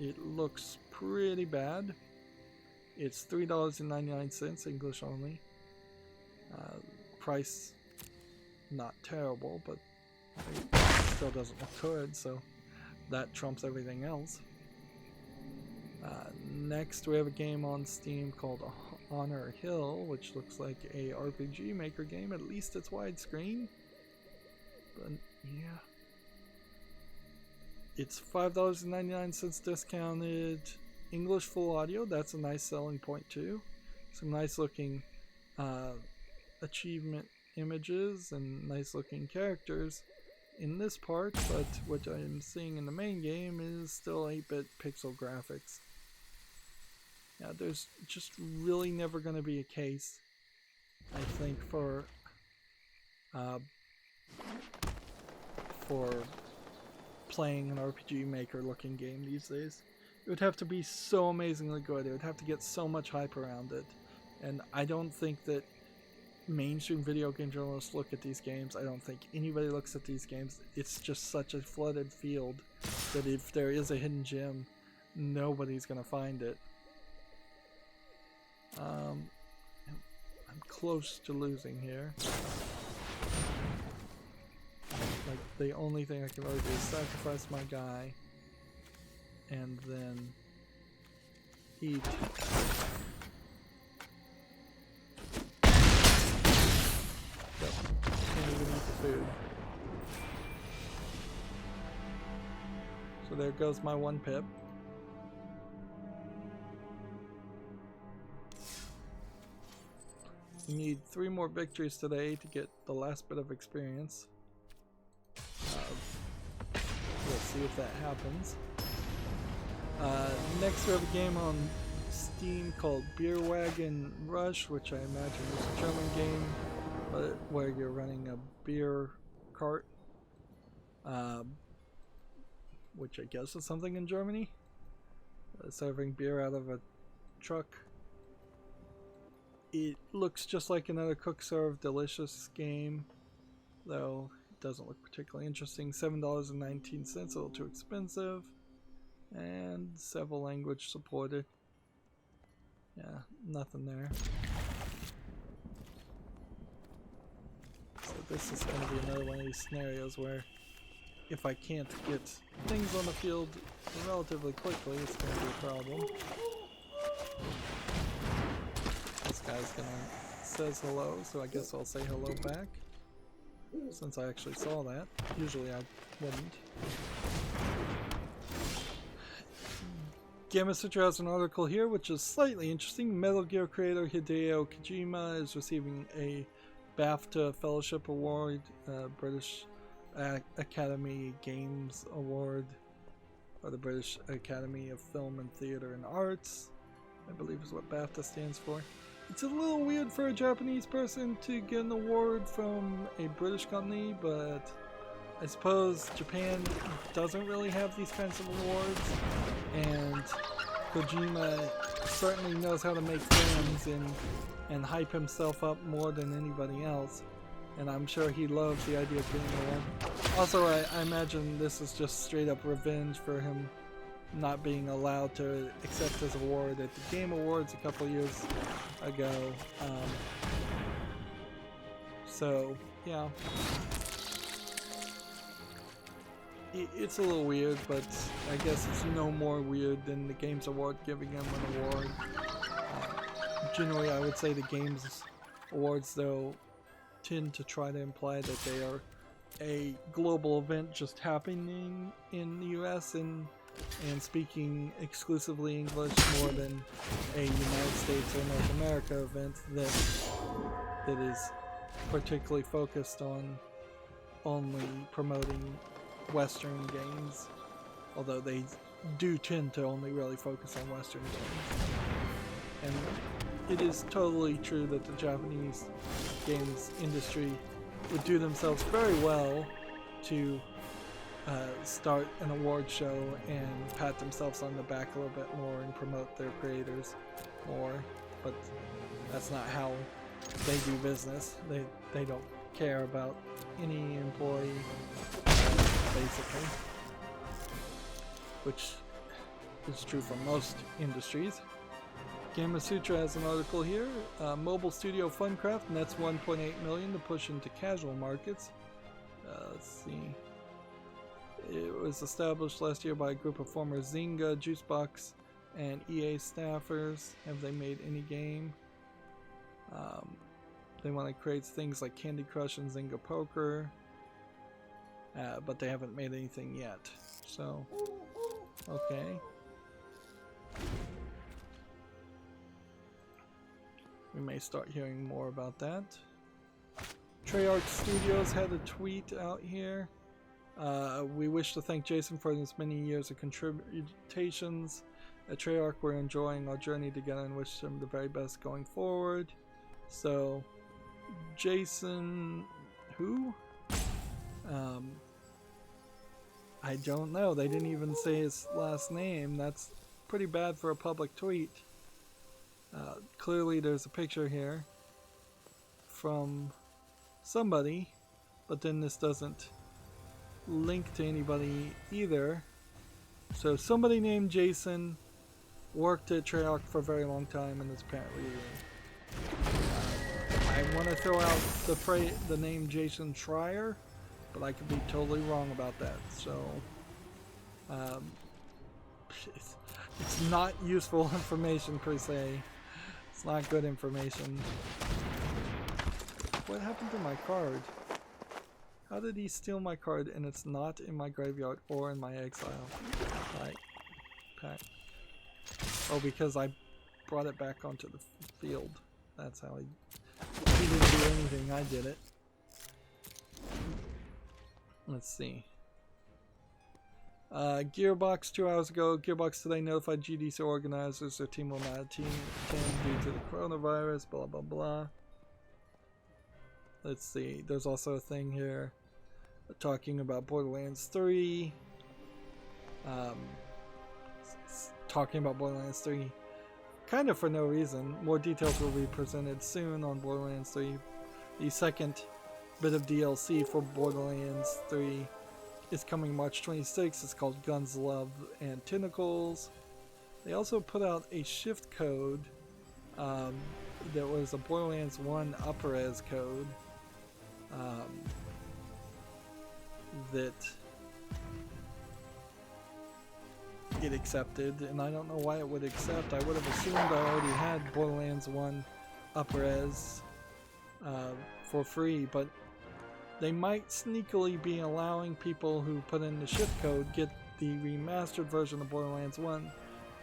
It looks pretty bad. It's $3.99, English only. Price, not terrible, but it still doesn't look good, so that trumps everything else. Next we have a game on Steam called Honor Hill, which looks like a RPG Maker game. At least it's widescreen, but yeah, it's $5.99 discounted, English full audio. That's a nice selling point too. Some nice looking achievement images and nice looking characters in this part, but what I'm seeing in the main game is still 8-bit pixel graphics. Yeah, there's just really never going to be a case, I think, for playing an RPG Maker looking game these days. It would have to be so amazingly good. It would have to get so much hype around it, and I don't think that mainstream video game journalists look at these games. I don't think anybody looks at these games. It's just such a flooded field that if there is a hidden gem, nobody's gonna find it. I'm close to losing here. Like, the only thing I can really do is sacrifice my guy and then eat. Can't even eat the food. So there goes my 1 pip. You need 3 more victories today to get the last bit of experience. We'll see if that happens. Next we have a game on Steam called Beer Wagon Rush, which I imagine is a German game, but where you're running a beer cart, which I guess is something in Germany, serving beer out of a truck. It looks just like another Cook Serve Delicious game, though it doesn't look particularly interesting. $7.19, a little too expensive, and several language supported. Yeah, nothing there. So this is going to be another one of these scenarios where if I can't get things on the field relatively quickly, it's going to be a problem. This guy's gonna says hello, so I guess I'll say hello back, since I actually saw that. Usually I wouldn't. Gamma Sutra has an article here which is slightly interesting. Metal Gear creator Hideo Kojima is receiving a BAFTA Fellowship Award, British Academy Games Award, or the British Academy of Film and Theatre and Arts, I believe is what BAFTA stands for. It's a little weird for a Japanese person to get an award from a British company, but I suppose Japan doesn't really have these kinds of awards, and Kojima certainly knows how to make films and hype himself up more than anybody else, and I'm sure he loves the idea of getting one. Also, I imagine this is just straight up revenge for him not being allowed to accept his award at the Game Awards a couple years ago. So, yeah. It's a little weird, but I guess it's no more weird than the Games Award giving him an award. Generally, I would say the Games Awards, though, tend to try to imply that they are a global event just happening in the US and and speaking exclusively English more than a United States or North America event that is particularly focused on only promoting Western games, although they do tend to only really focus on Western games. And it is totally true that the Japanese games industry would do themselves very well to start an award show and pat themselves on the back a little bit more and promote their creators more, but that's not how they do business. They don't care about any employee, basically, which is true for most industries. Gamasutra has an article here. Mobile studio Funcraft nets 1.8 million to push into casual markets. Let's see. It was established last year by a group of former Zynga, Juicebox, and EA staffers. Have they made any game? They want to create things like Candy Crush and Zynga Poker, but they haven't made anything yet. So, okay. We may start hearing more about that. Treyarch Studios had a tweet out here. We wish to thank Jason for his many years of contributions. At Treyarch, we're enjoying our journey together and wish him the very best going forward. So, Jason, who? I don't know. They didn't even say his last name. That's pretty bad for a public tweet. Clearly there's a picture here from somebody, but then this doesn't link to anybody either. So somebody named Jason worked at Treyarch for a very long time and is apparently I want to throw out the name Jason Schreier, but I could be totally wrong about that. So it's not useful information per se. It's not good information. What happened to my card? How did he steal my card and it's not in my graveyard or in my exile? Right. Pack. Oh, because I brought it back onto the field. That's how he didn't do anything. I did it. Let's see. Gearbox 2 hours ago. Gearbox today notified GDC organizers their team will not attend due to the coronavirus. Blah blah blah. Let's see. There's also a thing here talking about Borderlands 3. Talking about Borderlands 3 kind of for no reason. More details will be presented soon on Borderlands 3. The second bit of DLC for Borderlands 3 is coming March 26th. It's called Guns, Love, and Tentacles. They also put out a shift code that was a Borderlands 1 up-res code that it accepted, and I don't know why it would accept. I would have assumed I already had Borderlands 1 up-res for free, but they might sneakily be allowing people who put in the shift code get the remastered version of Borderlands 1,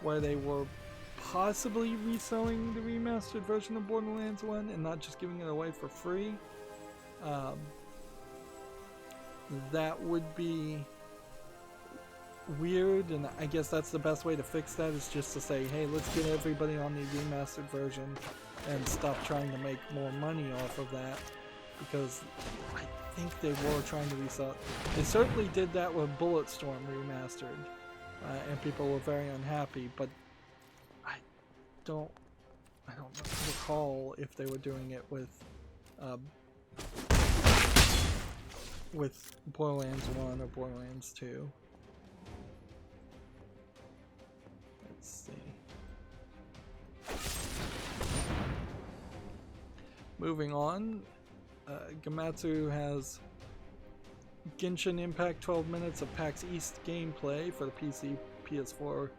where they were possibly reselling the remastered version of Borderlands 1 and not just giving it away for free. That would be weird, and I guess that's the best way to fix that, is just to say, hey, let's get everybody on the remastered version and stop trying to make more money off of that, because I think they were trying to resell it. They certainly did that with Bulletstorm remastered, and people were very unhappy, but I don't recall if they were doing it with Borderlands 1 or Borderlands 2. Let's see. Moving on, Gamatsu has Genshin Impact 12 minutes of PAX East gameplay for the PC, PS4,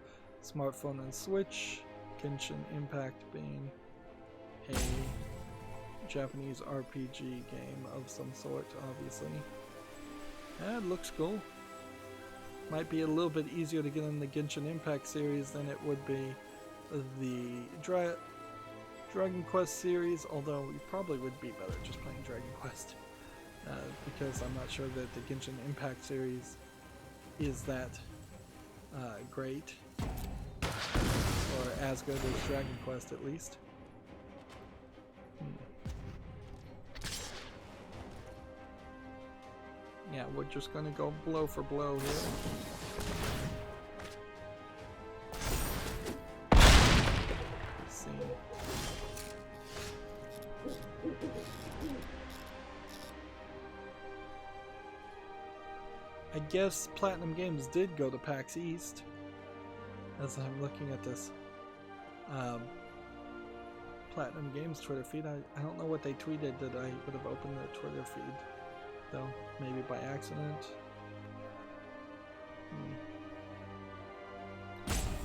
smartphone, and Switch. Genshin Impact being a Japanese RPG game of some sort, obviously. Yeah, it looks cool. Might be a little bit easier to get in the Genshin Impact series than it would be the Dragon Quest series, although it probably would be better just playing Dragon Quest. Because I'm not sure that the Genshin Impact series is that great, or as good as Dragon Quest at least. Yeah, we're just gonna go blow for blow here. Let's see. I guess Platinum Games did go to PAX East, as I'm looking at this Platinum Games Twitter feed. I don't know what they tweeted that I would have opened their Twitter feed, though. Maybe by accident.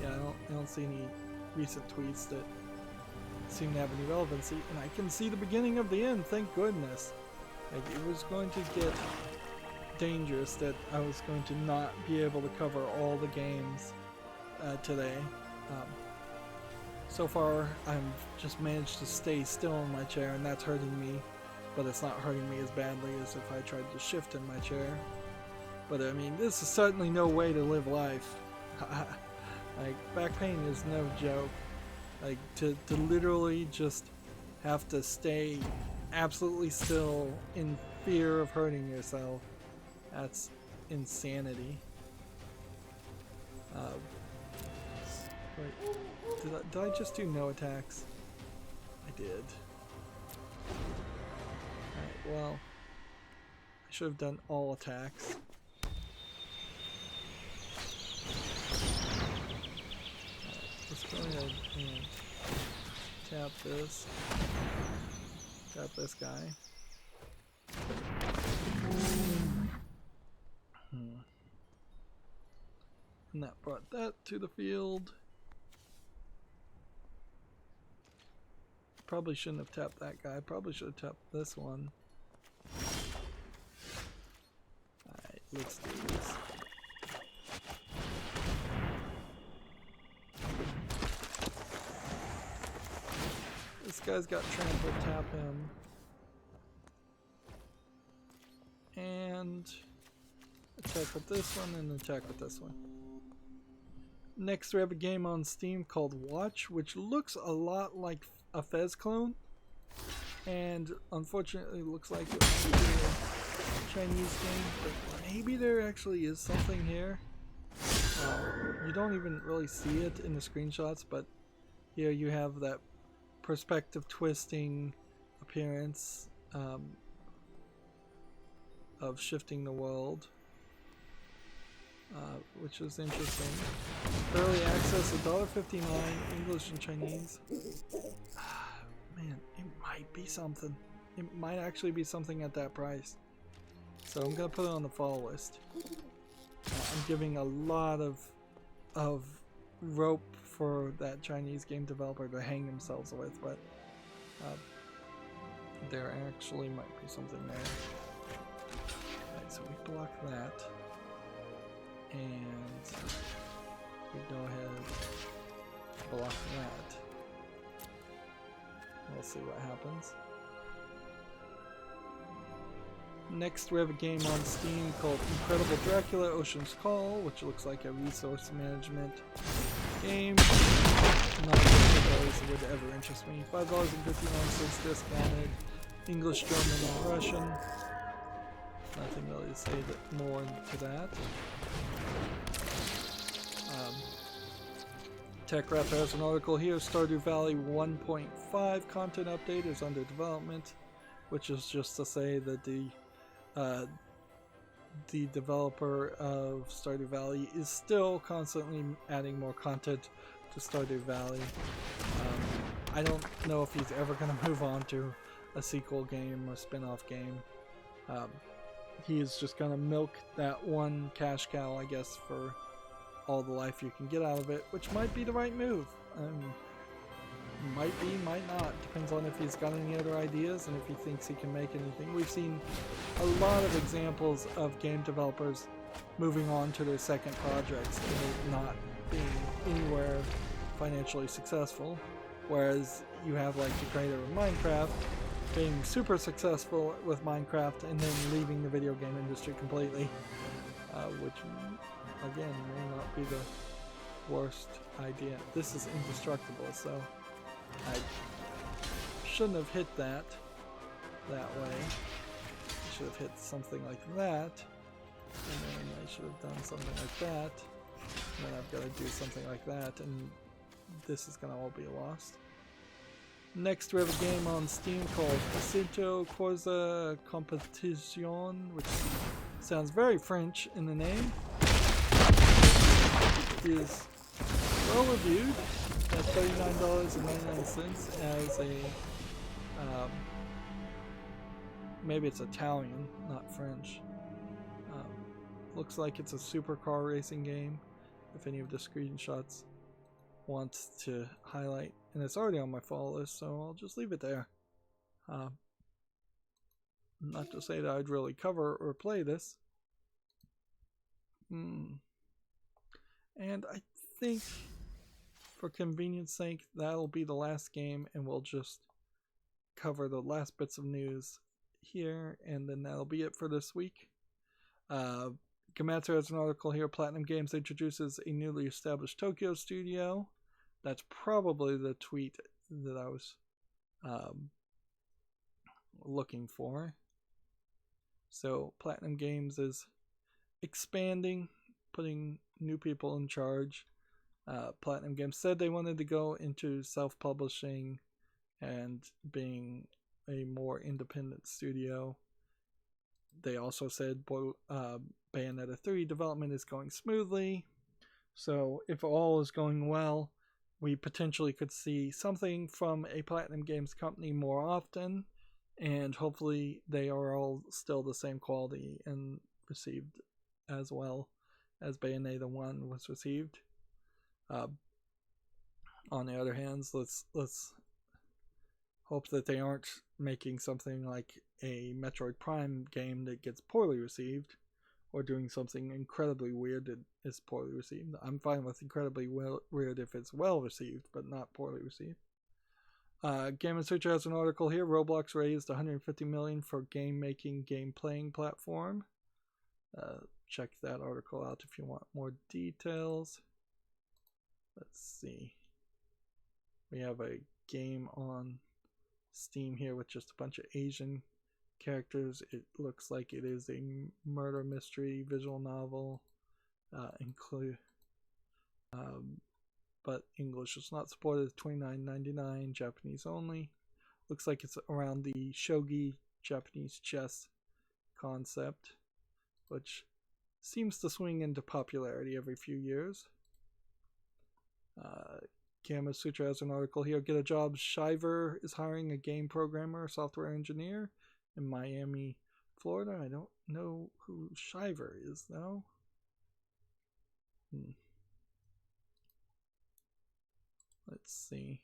Yeah, I don't see any recent tweets that seem to have any relevancy, and I can see the beginning of the end, thank goodness. Like, it was going to get dangerous that I was going to not be able to cover all the games today. So far, I've just managed to stay still in my chair, and that's hurting me, but it's not hurting me as badly as if I tried to shift in my chair. But I mean, this is certainly no way to live life. Like, back pain is no joke. Like, to literally just have to stay absolutely still in fear of hurting yourself, that's insanity. Wait, did I just do no attacks? I did. Alright, well, I should have done all attacks. Let's go ahead and tap this guy. And that brought that to the field. Probably shouldn't have tapped that guy. Probably should have tapped this one. Alright, let's do this. This guy's got trample, tap him. And attack with this one and attack with this one. Next we have a game on Steam called Watch, which looks a lot like a Fez clone. And unfortunately it looks like it might be a Chinese game, but maybe there actually is something here. You don't even really see it in the screenshots, but here you have that perspective twisting appearance of shifting the world, which is interesting. Early access, $1.59, English and Chinese. Man, it might be something. It might actually be something at that price. So I'm gonna put it on the follow list. I'm giving a lot of rope for that Chinese game developer to hang themselves with, but there actually might be something there. Alright, so we block that, and we go ahead and block that. We'll see what happens. Next we have a game on Steam called Incredible Dracula Ocean's Call, which looks like a resource management game. Not one of those would ever interest me. $5.59 discounted. English, German, and Russian. Nothing really to say more to that. TechRap has an article here. Stardew Valley 1.5 content update is under development, which is just to say that the developer of Stardew Valley is still constantly adding more content to Stardew Valley. I don't know if he's ever going to move on to a sequel game or spin-off game. He is just going to milk that one cash cow, I guess, for all the life you can get out of it, which might be the right move. Might be, might not. Depends on if he's got any other ideas and if he thinks he can make anything. We've seen a lot of examples of game developers moving on to their second projects and not being anywhere financially successful. Whereas you have like the creator of Minecraft being super successful with Minecraft and then leaving the video game industry completely, which again may not be the worst idea. This is indestructible, so I shouldn't have hit that way. I should have hit something like that, and then I should have done something like that, and then I've got to do something like that, and this is gonna all be lost. Next we have a game on Steam called Assetto Corsa Competition, which sounds very French in the name. It is well reviewed at $39.99 as a maybe it's Italian, not French. Looks like it's a supercar racing game, if any of the screenshots wants to highlight, and it's already on my follow list, so I'll just leave it there. Not to say that I'd really cover or play this. And I think for convenience sake that'll be the last game, and we'll just cover the last bits of news here, and then that'll be it for this week. Gamatsu has an article here. Platinum Games introduces a newly established Tokyo studio. That's probably the tweet that I was looking for. So Platinum Games is expanding, putting new people in charge. Platinum Games said they wanted to go into self-publishing and being a more independent studio. They also said Bayonetta 3 development is going smoothly. So if all is going well, we potentially could see something from a Platinum Games company more often, and hopefully they are all still the same quality and received as well as Bayonetta 1 was received. On the other hand, let's hope that they aren't making something like a Metroid Prime game that gets poorly received, or doing something incredibly weird that is poorly received. I'm fine with incredibly weird if it's well received, but not poorly received. Game & Sutra has an article here. Roblox raised $150 million for game-making, game-playing platform. Check that article out if you want more details. Let's see. We have a game on Steam here with just a bunch of Asian characters. It looks like it is a murder mystery visual novel, but English is not supported. $29.99, Japanese only. Looks like it's around the shogi Japanese chess concept, which seems to swing into popularity every few years. Gamma Sutra has an article here. Get a Job. Shiver is hiring a game programmer, software engineer in Miami, Florida. I don't know who Shiver is, though. Let's see.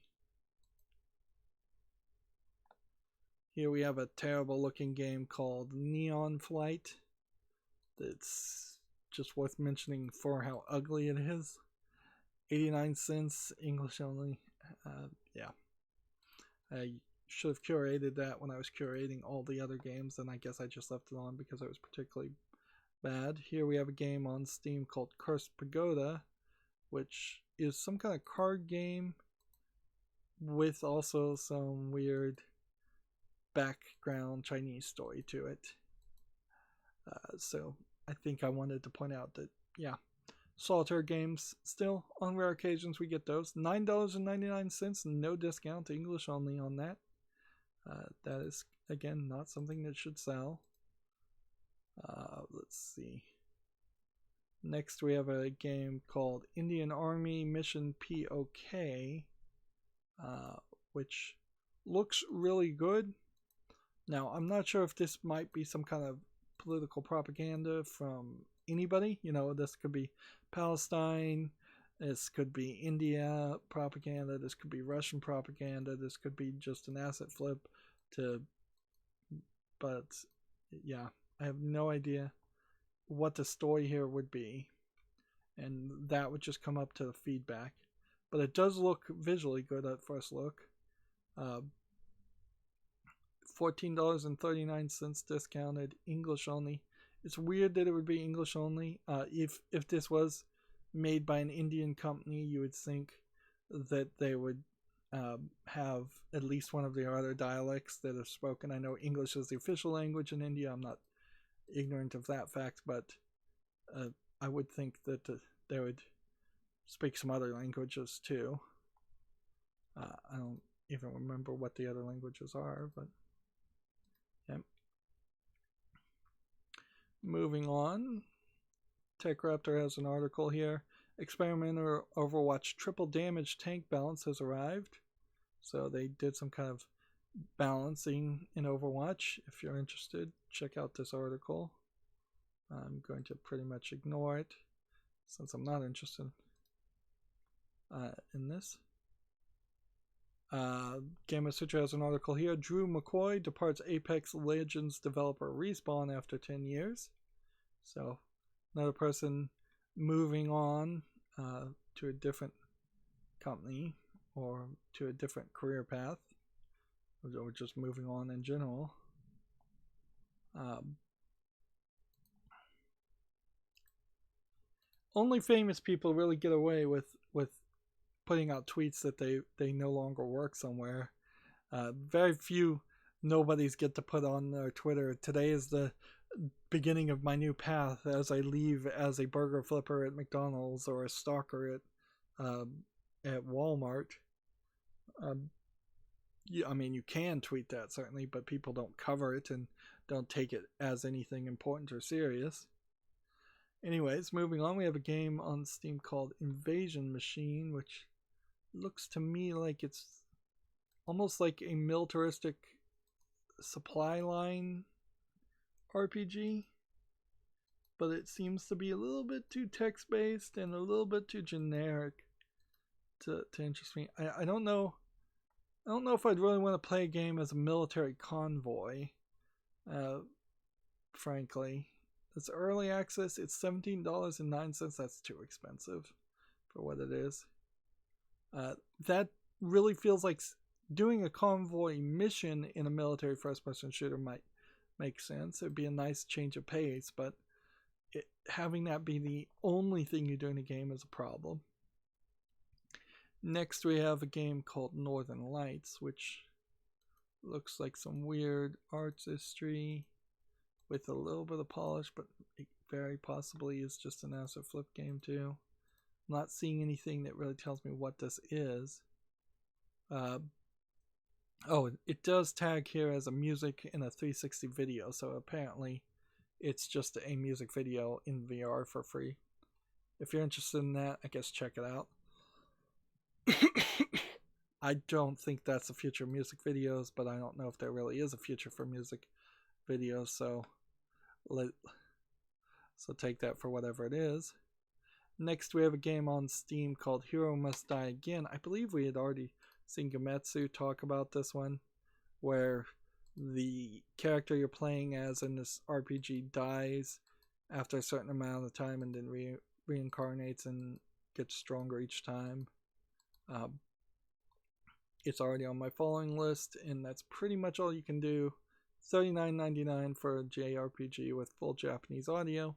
Here we have a terrible looking game called Neon Flight. That's just worth mentioning for how ugly it is. 89 cents, English only. Yeah. I should have curated that when I was curating all the other games, and I guess I just left it on because it was particularly bad. Here we have a game on Steam called Cursed Pagoda, which is some kind of card game with also some weird background Chinese story to it. So I think I wanted to point out that, yeah, solitaire games, still, on rare occasions we get those. $9.99, no discount, English only on that. That is, again, not something that should sell. Let's see. Next we have a game called Indian Army Mission POK, which looks really good. Now, I'm not sure if this might be some kind of political propaganda from anybody. You know, this could be Palestine, this could be India propaganda, this could be Russian propaganda, this could be just an asset flip but yeah, I have no idea what the story here would be, and that would just come up to the feedback. But it does look visually good at first look. $14.39 discounted, English only. It's weird that it would be English only. If this was made by an Indian company, you would think that they would have at least one of the other dialects that are spoken. I know English is the official language in India. I'm not ignorant of that fact, but I would think that they would speak some other languages too. I don't even remember what the other languages are, but yeah. Moving on, TechRaptor has an article here. Experimenter Overwatch triple damage tank balance has arrived. So they did some kind of balancing in Overwatch. If you're interested, check out this article. I'm going to pretty much ignore it since I'm not interested in this. Gamma Sutra has an article here. Drew McCoy departs Apex Legends developer Respawn after 10 years. So another person moving on to a different company or to a different career path, or just moving on in general. Only famous people really get away with putting out tweets that they no longer work somewhere. Very few nobodies get to put on their Twitter, "Today is the beginning of my new path as I leave as a burger flipper at McDonald's or a stalker at Walmart." I mean, you can tweet that certainly, but people don't cover it and don't take it as anything important or serious. Anyways, moving on, we have a game on Steam called Invasion Machine, which looks to me like it's almost like a militaristic supply line RPG, but it seems to be a little bit too text-based and a little bit too generic to interest me. I don't know if I'd really want to play a game as a military convoy, frankly. It's early access. It's $17.09. That's too expensive for what it is. That really feels like doing a convoy mission in a military first-person shooter might make sense. It'd be a nice change of pace, but having that be the only thing you do in a game is a problem. Next, we have a game called Northern Lights, which looks like some weird artistry with a little bit of polish, but it very possibly is just an asset flip game too. I'm not seeing anything that really tells me what this is. It does tag here as a music in a 360 video, so apparently it's just a music video in VR for free. If you're interested in that, I guess check it out. I don't think that's the future of music videos, but I don't know if there really is a future for music videos, so take that for whatever it is. Next, we have a game on Steam called Hero Must Die Again. I believe we had already seen Gametsu talk about this one, where the character you're playing as in this RPG dies after a certain amount of time and then reincarnates and gets stronger each time. It's already on my following list, and that's pretty much all you can do. $39.99 for a JRPG with full Japanese audio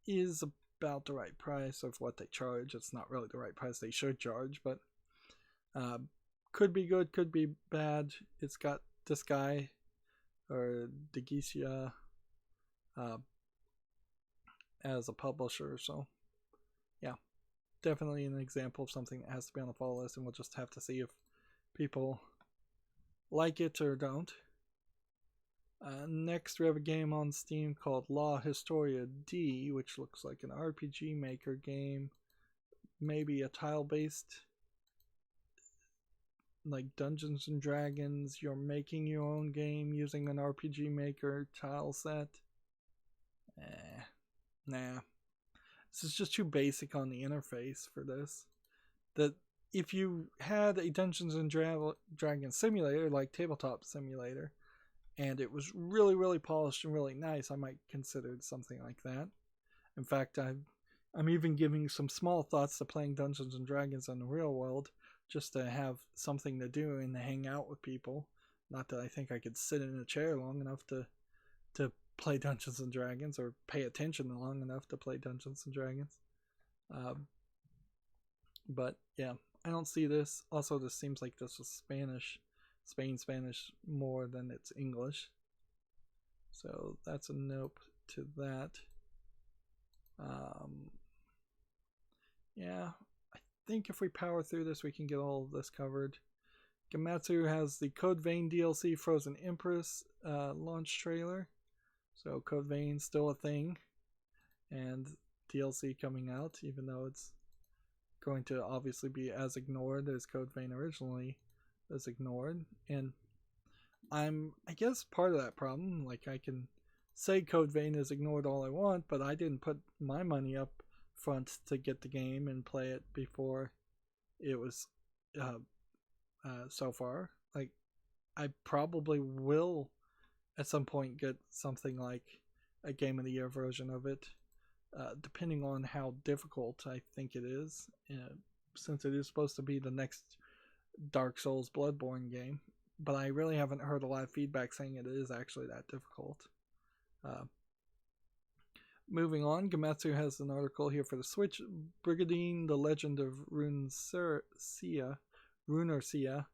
is about the right price of what they charge. It's not really the right price they should charge, but could be good, could be bad. It's got this guy, or Degisha, as a publisher, so yeah, definitely an example of something that has to be on the follow list, and we'll just have to see if people like it or don't. Next, we have a game on Steam called La Historia D, which looks like an RPG Maker game, maybe a tile-based, like Dungeons and Dragons. You're making your own game using an RPG Maker tile set. Nah. This is just too basic on the interface for this. That if you had a Dungeons and Dragons simulator, like Tabletop Simulator, and it was really, really polished and really nice, I might consider something like that. In fact, I'm even giving some small thoughts to playing Dungeons and Dragons in the real world, just to have something to do and to hang out with people. Not that I think I could sit in a chair long enough to play Dungeons and Dragons, or pay attention long enough to play Dungeons and Dragons. But yeah, I don't see this. Also, this seems like this was Spain Spanish more than it's English. So that's a nope to that. Yeah, I think if we power through this, we can get all of this covered. Gamatsu has the Code Vein DLC Frozen Empress launch trailer. So Code Vein's still a thing, and DLC coming out, even though it's going to obviously be as ignored as Code Vein originally was ignored. And I guess part of that problem. Like, I can say Code Vein is ignored all I want, but I didn't put my money up front to get the game and play it before it was so far. Like, I probably will at some point get something like a Game of the Year version of it, depending on how difficult I think it is, since it is supposed to be the next Dark Souls Bloodborne game. But I really haven't heard a lot of feedback saying it is actually that difficult. Moving on, Gamatsu has an article here for the Switch. Brigadine, the Legend of Runercia,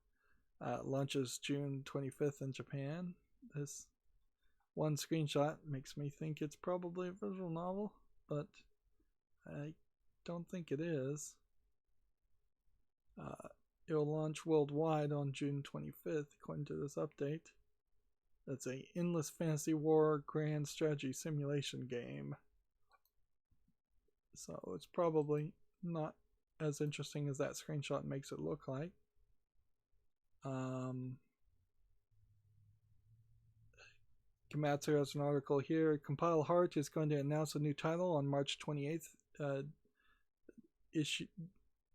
launches June 25th in Japan. This one screenshot makes me think it's probably a visual novel, but I don't think it is. It will launch worldwide on June 25th, according to this update. That's a endless fantasy war grand strategy simulation game. So it's probably not as interesting as that screenshot makes it look like. Gamatsu has an article here. Compile Heart is going to announce a new title on March 28th.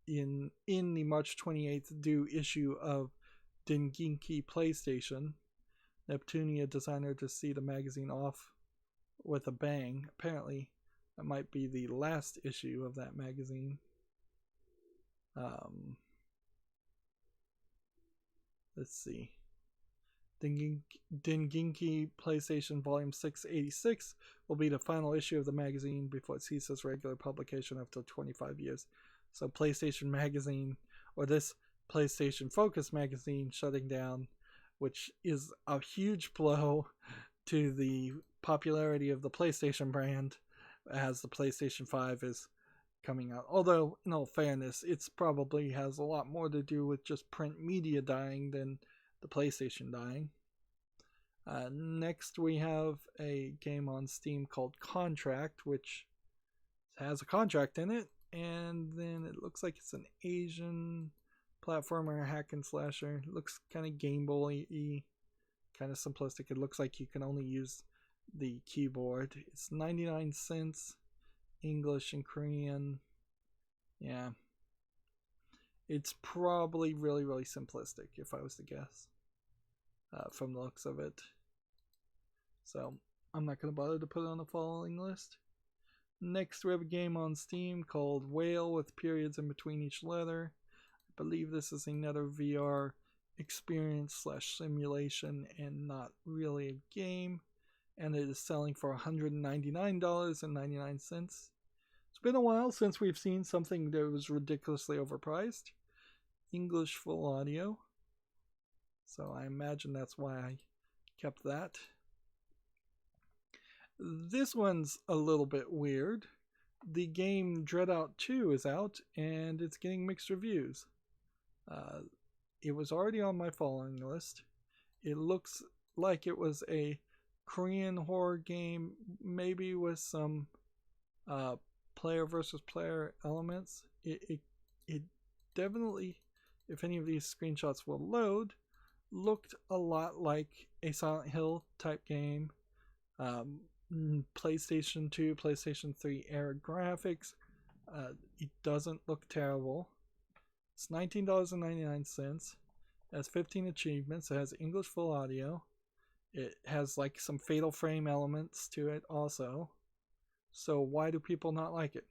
In the March 28th due issue of Denginki PlayStation. Neptunia designer to see the magazine off with a bang. Apparently, that might be the last issue of that magazine. Let's see. Denginki PlayStation Volume 686 will be the final issue of the magazine before it ceases regular publication after 25 years. So PlayStation Magazine, or this PlayStation Focus magazine, shutting down, which is a huge blow to the popularity of the PlayStation brand, as the PlayStation 5 is coming out. Although, in all fairness, it's probably has a lot more to do with just print media dying than the PlayStation dying. Next, we have a game on Steam called Contract, which has a contract in it, and then it looks like it's an Asian platformer, hack and slasher. It looks kind of Game Boy-y, kind of simplistic. It looks like you can only use the keyboard. It's 99 cents, English and Korean. Yeah. It's probably really, really simplistic, if I was to guess, from the looks of it. So, I'm not going to bother to put it on the following list. Next, we have a game on Steam called Whale with periods in between each letter. I believe this is another VR experience / simulation and not really a game. And it is selling for $199.99. It's been a while since we've seen something that was ridiculously overpriced. English full audio. So I imagine that's why I kept that. This one's a little bit weird. The game Dreadout 2 is out, and it's getting mixed reviews. It was already on my following list. It looks like it was a Korean horror game, maybe with some player versus player elements. It definitely, if any of these screenshots will load, looked a lot like a Silent Hill type game. PlayStation 2, PlayStation 3 era graphics. It doesn't look terrible. It's $19.99. It has 15 achievements. It has English full audio. It has like some Fatal Frame elements to it also. So why do people not like it?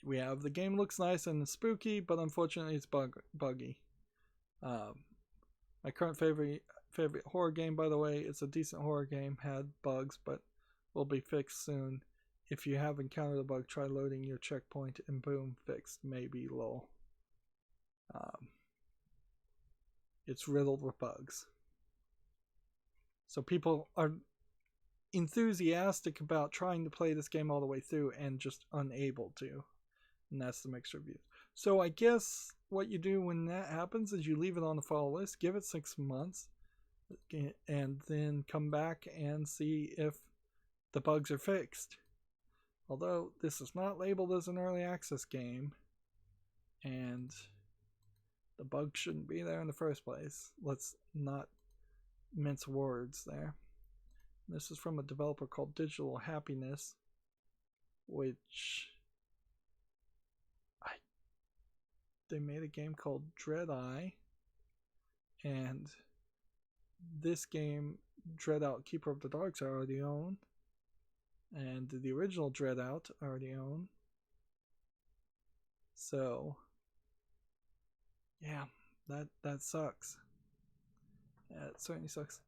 We have the game looks nice and spooky, but unfortunately it's buggy. My current favorite horror game, by the way, it's a decent horror game, had bugs, but will be fixed soon. If you have encountered a bug, try loading your checkpoint and boom, fixed. Maybe lol. It's riddled with bugs. So people are enthusiastic about trying to play this game all the way through and just unable to. And that's the mixed reviews. So I guess what you do when that happens is you leave it on the follow list, give it 6 months, and then come back and see if the bugs are fixed. Although this is not labeled as an early access game, and the bug shouldn't be there in the first place. Let's not mince words there. This is from a developer called Digital Happiness, which they made a game called Dread Eye, and this game, Dread Out Keeper of the Darks, I already own, and the original Dread Out I already own. So yeah, that sucks. Yeah, it certainly sucks.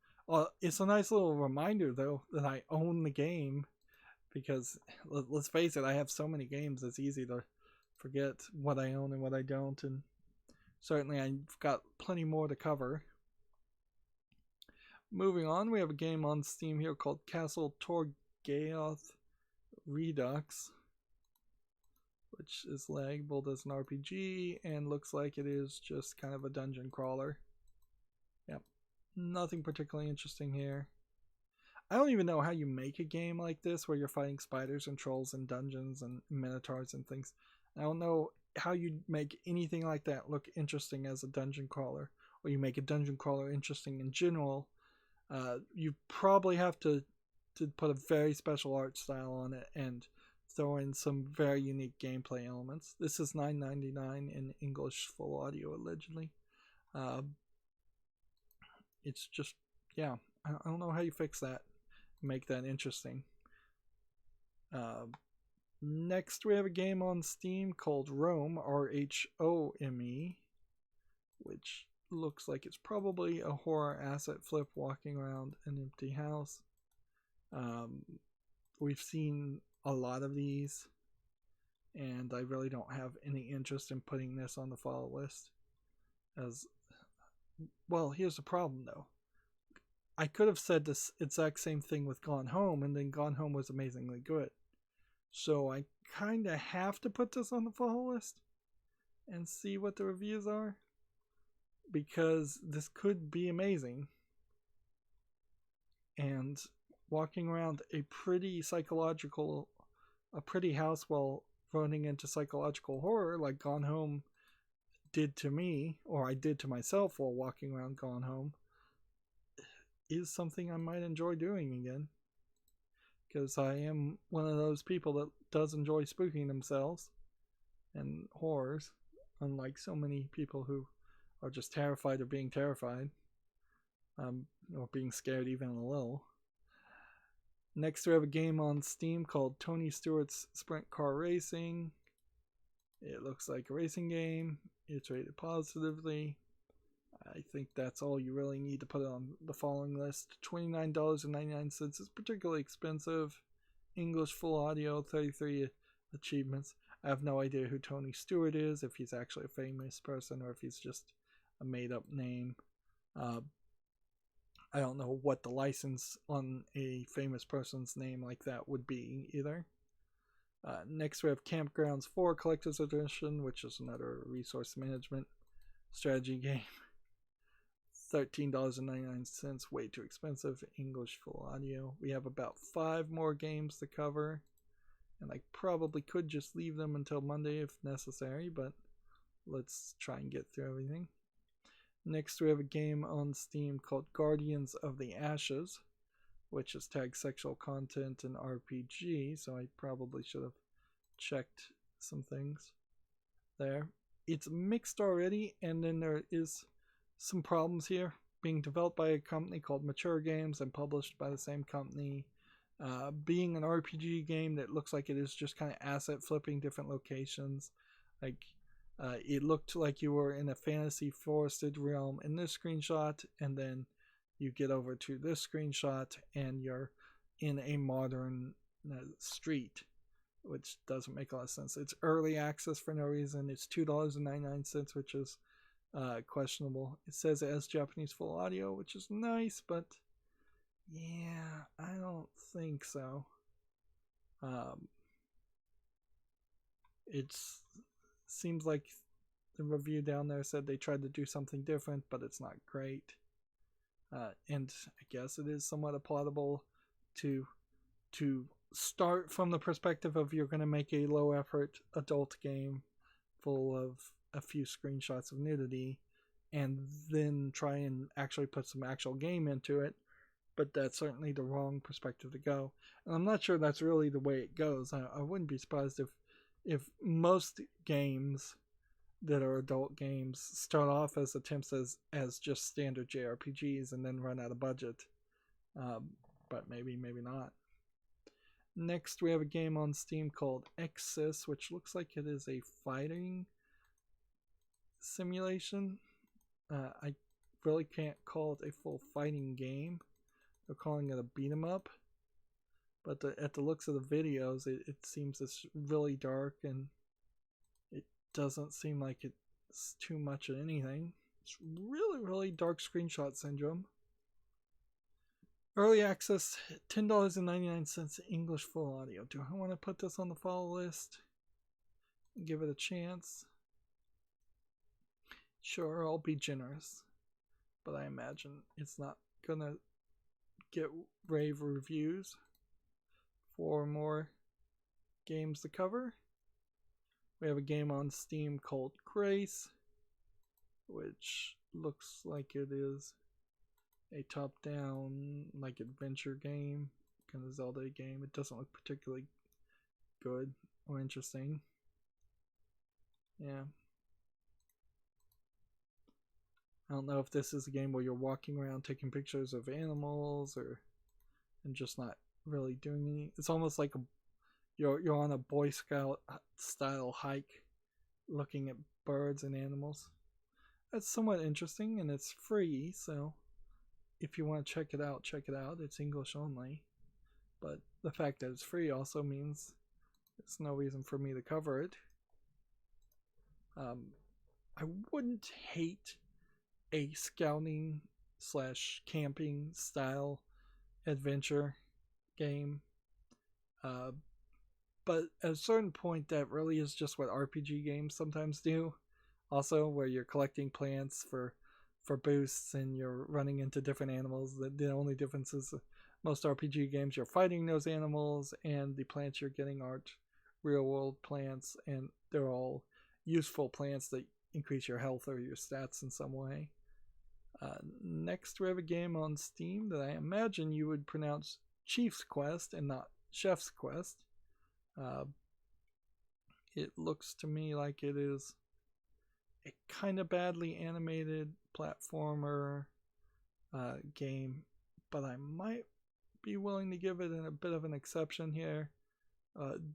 It's a nice little reminder though that I own the game, because let's face it, I have so many games it's easy to forget what I own and what I don't, and certainly I've got plenty more to cover. Moving on, we have a game on Steam here called Castle Torgaoth Redux, which is labeled as an RPG and looks like it is just kind of a dungeon crawler. Yep, nothing particularly interesting here. I don't even know how you make a game like this where you're fighting spiders and trolls and dungeons and minotaurs and things. I don't know how you make anything like that look interesting as a dungeon crawler, or you make a dungeon crawler interesting in general. You probably have to put a very special art style on it and throw in some very unique gameplay elements. This is $9.99 in English full audio, allegedly. It's just, yeah, I don't know how you fix that, make that interesting. Next, we have a game on Steam called Rhome, Rhome, which looks like it's probably a horror asset flip walking around an empty house. We've seen a lot of these, and I really don't have any interest in putting this on the follow list. As well, here's the problem though. I could have said this exact same thing with Gone Home, and then Gone Home was amazingly good. So I kind of have to put this on the follow list and see what the reviews are, because this could be amazing. And walking around a pretty house while running into psychological horror like Gone Home did to me, or I did to myself while walking around Gone Home, is something I might enjoy doing again. Because I am one of those people that does enjoy spooking themselves and horrors, unlike so many people who are just terrified of being terrified, or being scared even a little. Next, we have a game on Steam called Tony Stewart's Sprint Car Racing. It looks like a racing game. It's rated positively. I think that's all you really need to put on the following list. $29.99 is particularly expensive. English full audio, 33 achievements. I have no idea who Tony Stewart is, if he's actually a famous person or if he's just a made-up name. I don't know what the license on a famous person's name like that would be either. Next we have Campgrounds 4 Collector's Edition, which is another resource management strategy game. $13.99, way too expensive. English full audio. We have about 5 more games to cover, and I probably could just leave them until Monday if necessary, but let's try and get through everything. Next, we have a game on Steam called Guardians of the Ashes, which is tagged sexual content and RPG, so I probably should have checked some things there. It's mixed already, and then there is some problems here. Being developed by a company called Mature Games and published by the same company, Being an RPG game that looks like it is just kind of asset flipping different locations. Like it looked like you were in a fantasy forested realm in this screenshot, and then you get over to this screenshot and you're in a modern street, which doesn't make a lot of sense. It's early access for no reason. It's $2.99, which is questionable. It says it has Japanese full audio, which is nice, but yeah, I don't think so. It seems like the review down there said they tried to do something different, but it's not great. And I guess it is somewhat applaudable to start from the perspective of you're going to make a low effort adult game full of a few screenshots of nudity, and then try and actually put some actual game into it. But that's certainly the wrong perspective to go. And I'm not sure that's really the way it goes. I wouldn't be surprised if most games that are adult games start off as attempts as just standard JRPGs and then run out of budget. But maybe not. Next, we have a game on Steam called Exis, which looks like it is a fighting simulation. I really can't call it a full fighting game. They're calling it a beat 'em up, but at the looks of the videos, it seems it's really dark, and it doesn't seem like it's too much of anything. It's really dark screenshot syndrome. Early access, $10.99 English full audio. Do I want to put this on the follow list and give it a chance? Sure, I'll be generous, but I imagine it's not gonna get rave reviews. 4 more games to cover. We have a game on Steam called Grace, which looks like it is a top-down like adventure game, kind of Zelda game. It doesn't look particularly good or interesting. Yeah. I don't know if this is a game where you're walking around taking pictures of animals and just not really doing any. It's almost like you're on a Boy Scout style hike looking at birds and animals. That's somewhat interesting, and it's free, so if you want to check it out, check it out. It's English only. But the fact that it's free also means there's no reason for me to cover it. I wouldn't hate a scouting / camping style adventure game, but at a certain point that really is just what RPG games sometimes do, also, where you're collecting plants for boosts and you're running into different animals. The only difference is most RPG games you're fighting those animals, and the plants you're getting aren't real world plants, and they're all useful plants that increase your health or your stats in some way. Next, we have a game on Steam that I imagine you would pronounce Chief's Quest and not Chef's Quest. It looks to me like it is a kind of badly animated platformer game, but I might be willing to give it a bit of an exception here,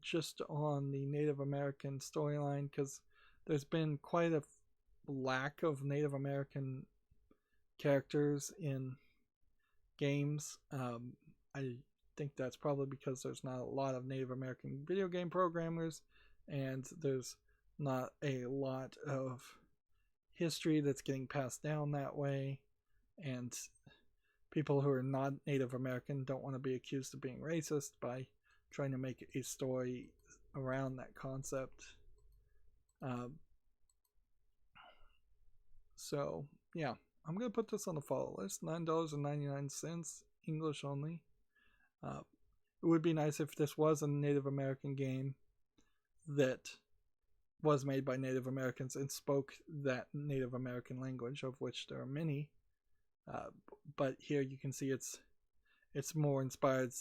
just on the Native American storyline, because there's been quite a lack of Native American characters in games. I think that's probably because there's not a lot of Native American video game programmers, and there's not a lot of history that's getting passed down that way, and people who are not Native American don't want to be accused of being racist by trying to make a story around that concept. So yeah, I'm going to put this on the follow list. $9.99, English only. It would be nice if this was a Native American game that was made by Native Americans and spoke that Native American language, of which there are many. But here you can see it's more inspired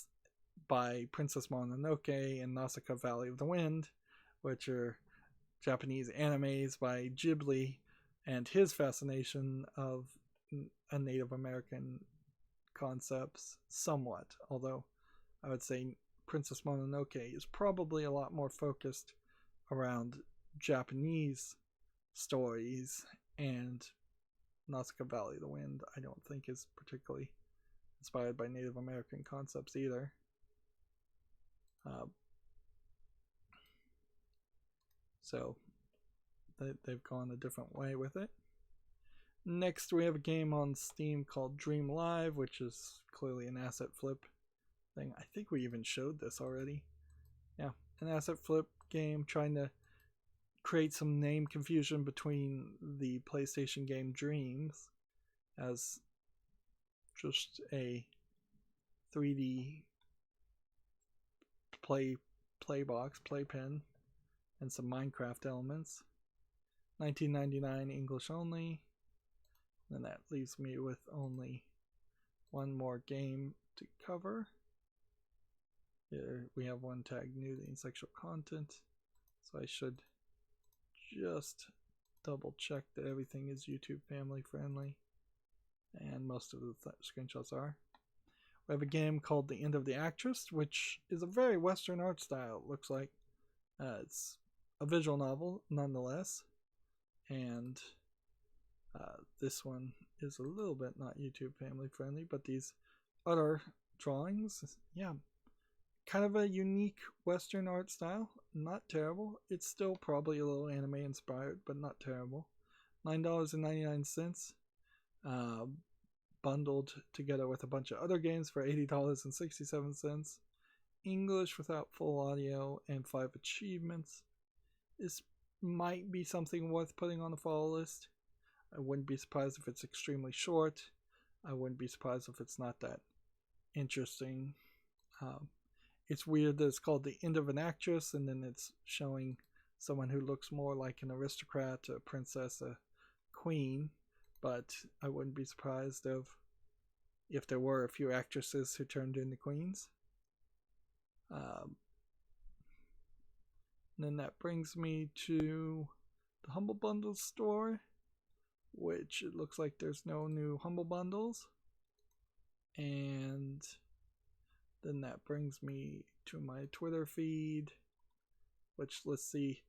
by Princess Mononoke and Nausicaa Valley of the Wind, which are Japanese animes by Ghibli, and his fascination of a Native American concepts somewhat, although I would say Princess Mononoke is probably a lot more focused around Japanese stories, and Nausicaa Valley of the Wind I don't think is particularly inspired by Native American concepts either. So they've gone a different way with it. Next, we have a game on Steam called Dream Live, which is clearly an asset flip thing. I think we even showed this already. Yeah, an asset flip game trying to create some name confusion between the PlayStation game Dreams as just a 3D playpen, and some Minecraft elements. $19.99 English only. And that leaves me with only one more game to cover. Here we have one tag, nudity and sexual content. So I should just double check that everything is YouTube family friendly. And most of the screenshots are. We have a game called The End of the Actress, which is a very Western art style, it looks like. It's a visual novel, nonetheless. And this one is a little bit not YouTube family friendly, but these other drawings, yeah, kind of a unique Western art style. Not terrible. It's still probably a little anime inspired, but not terrible. $9.99. Bundled together with a bunch of other games for $80.67. English without full audio and 5 achievements. This might be something worth putting on the follow list. I wouldn't be surprised if it's extremely short. I wouldn't be surprised if it's not that interesting. It's weird that it's called The End of an Actress, and then it's showing someone who looks more like an aristocrat, a princess, a queen. But I wouldn't be surprised if there were a few actresses who turned into queens. Then that brings me to the Humble Bundles store, which it looks like there's no new Humble Bundles. And then that brings me to my Twitter feed, which, let's see,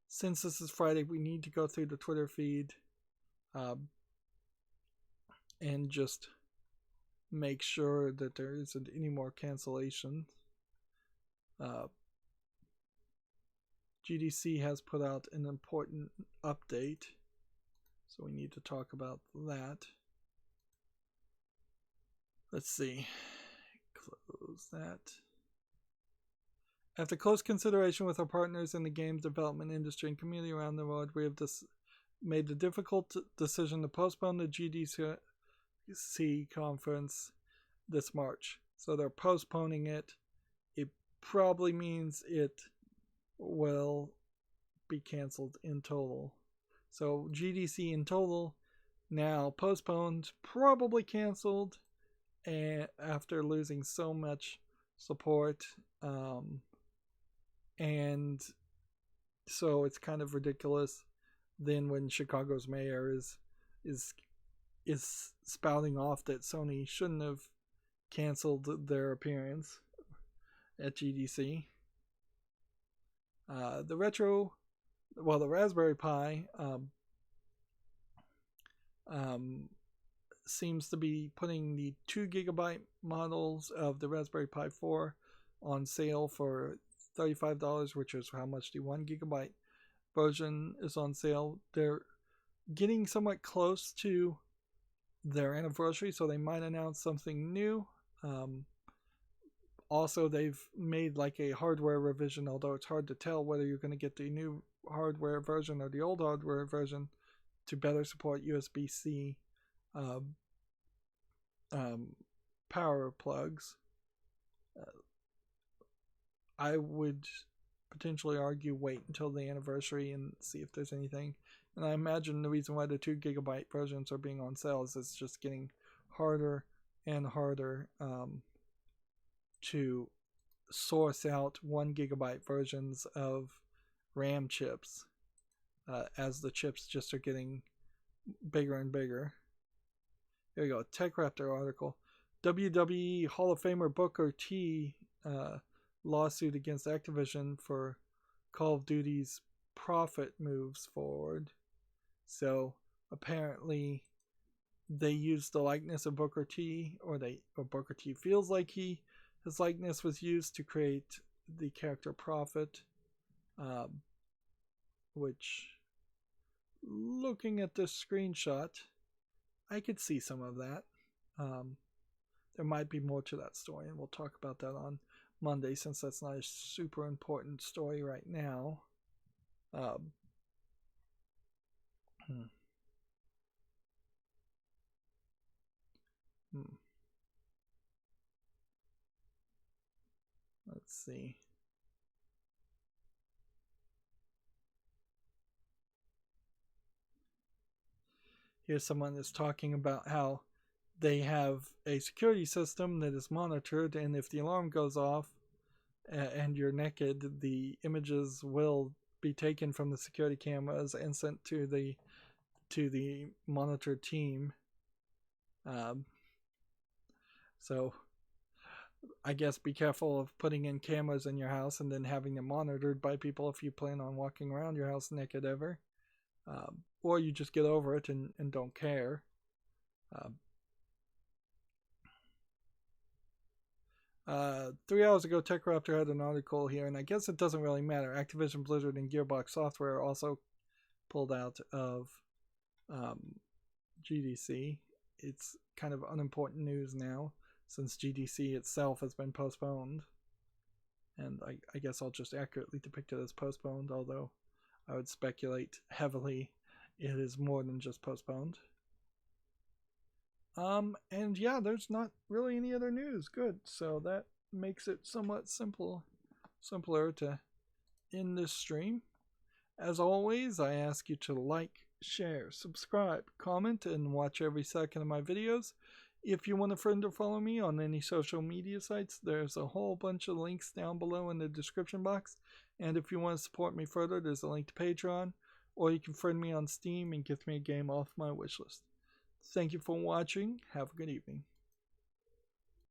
since this is Friday, we need to go through the Twitter feed and just make sure that there isn't any more cancellations. GDC has put out an important update, so we need to talk about that. Let's see. Close that. After close consideration with our partners in the games development industry and community around the world, we have made the difficult decision to postpone the GDC conference this March. So they're postponing it. It probably means it will be canceled in total. So GDC in total now postponed, probably canceled, and after losing so much support, and so it's kind of ridiculous then when Chicago's mayor is spouting off that Sony shouldn't have canceled their appearance at GDC. The Raspberry Pi seems to be putting the 2GB models of the Raspberry Pi 4 on sale for $35, which is how much the 1GB version is on sale. They're getting somewhat close to their anniversary, so they might announce something new. Also, they've made like a hardware revision, although it's hard to tell whether you're going to get the new hardware version or the old hardware version to better support USB-C power plugs. I would potentially argue wait until the anniversary and see if there's anything. And I imagine the reason why the 2GB versions are being on sale is it's just getting harder and harder to source out 1GB versions of RAM chips as the chips just are getting bigger and bigger. Here we go, TechRaptor article. WWE Hall of Famer Booker T lawsuit against Activision for Call of Duty's profit moves forward. So apparently they used the likeness of Booker T, or Booker T feels like his likeness was used to create the character Prophet, which, looking at this screenshot, I could see some of that. There might be more to that story, and we'll talk about that on Monday, since that's not a super important story right now. Let's see. Here's someone that's talking about how they have a security system that is monitored, and if the alarm goes off and you're naked, the images will be taken from the security cameras and sent to the monitor team. So I guess be careful of putting in cameras in your house and then having them monitored by people if you plan on walking around your house naked ever. Or you just get over it and don't care. 3 hours ago, TechRaptor had an article here, and I guess it doesn't really matter. Activision Blizzard and Gearbox Software also pulled out of GDC. It's kind of unimportant news now, since GDC itself has been postponed. And I guess I'll just accurately depict it as postponed, although I would speculate heavily it is more than just postponed. And yeah, there's not really any other news. Good. So that makes it somewhat simpler to end this stream. As always, I ask you to like, share, subscribe, comment, and watch every second of my videos. If you want a friend or follow me on any social media sites, there's a whole bunch of links down below in the description box. And if you want to support me further, there's a link to Patreon, or you can friend me on Steam and gift me a game off my wishlist. Thank you for watching. Have a good evening.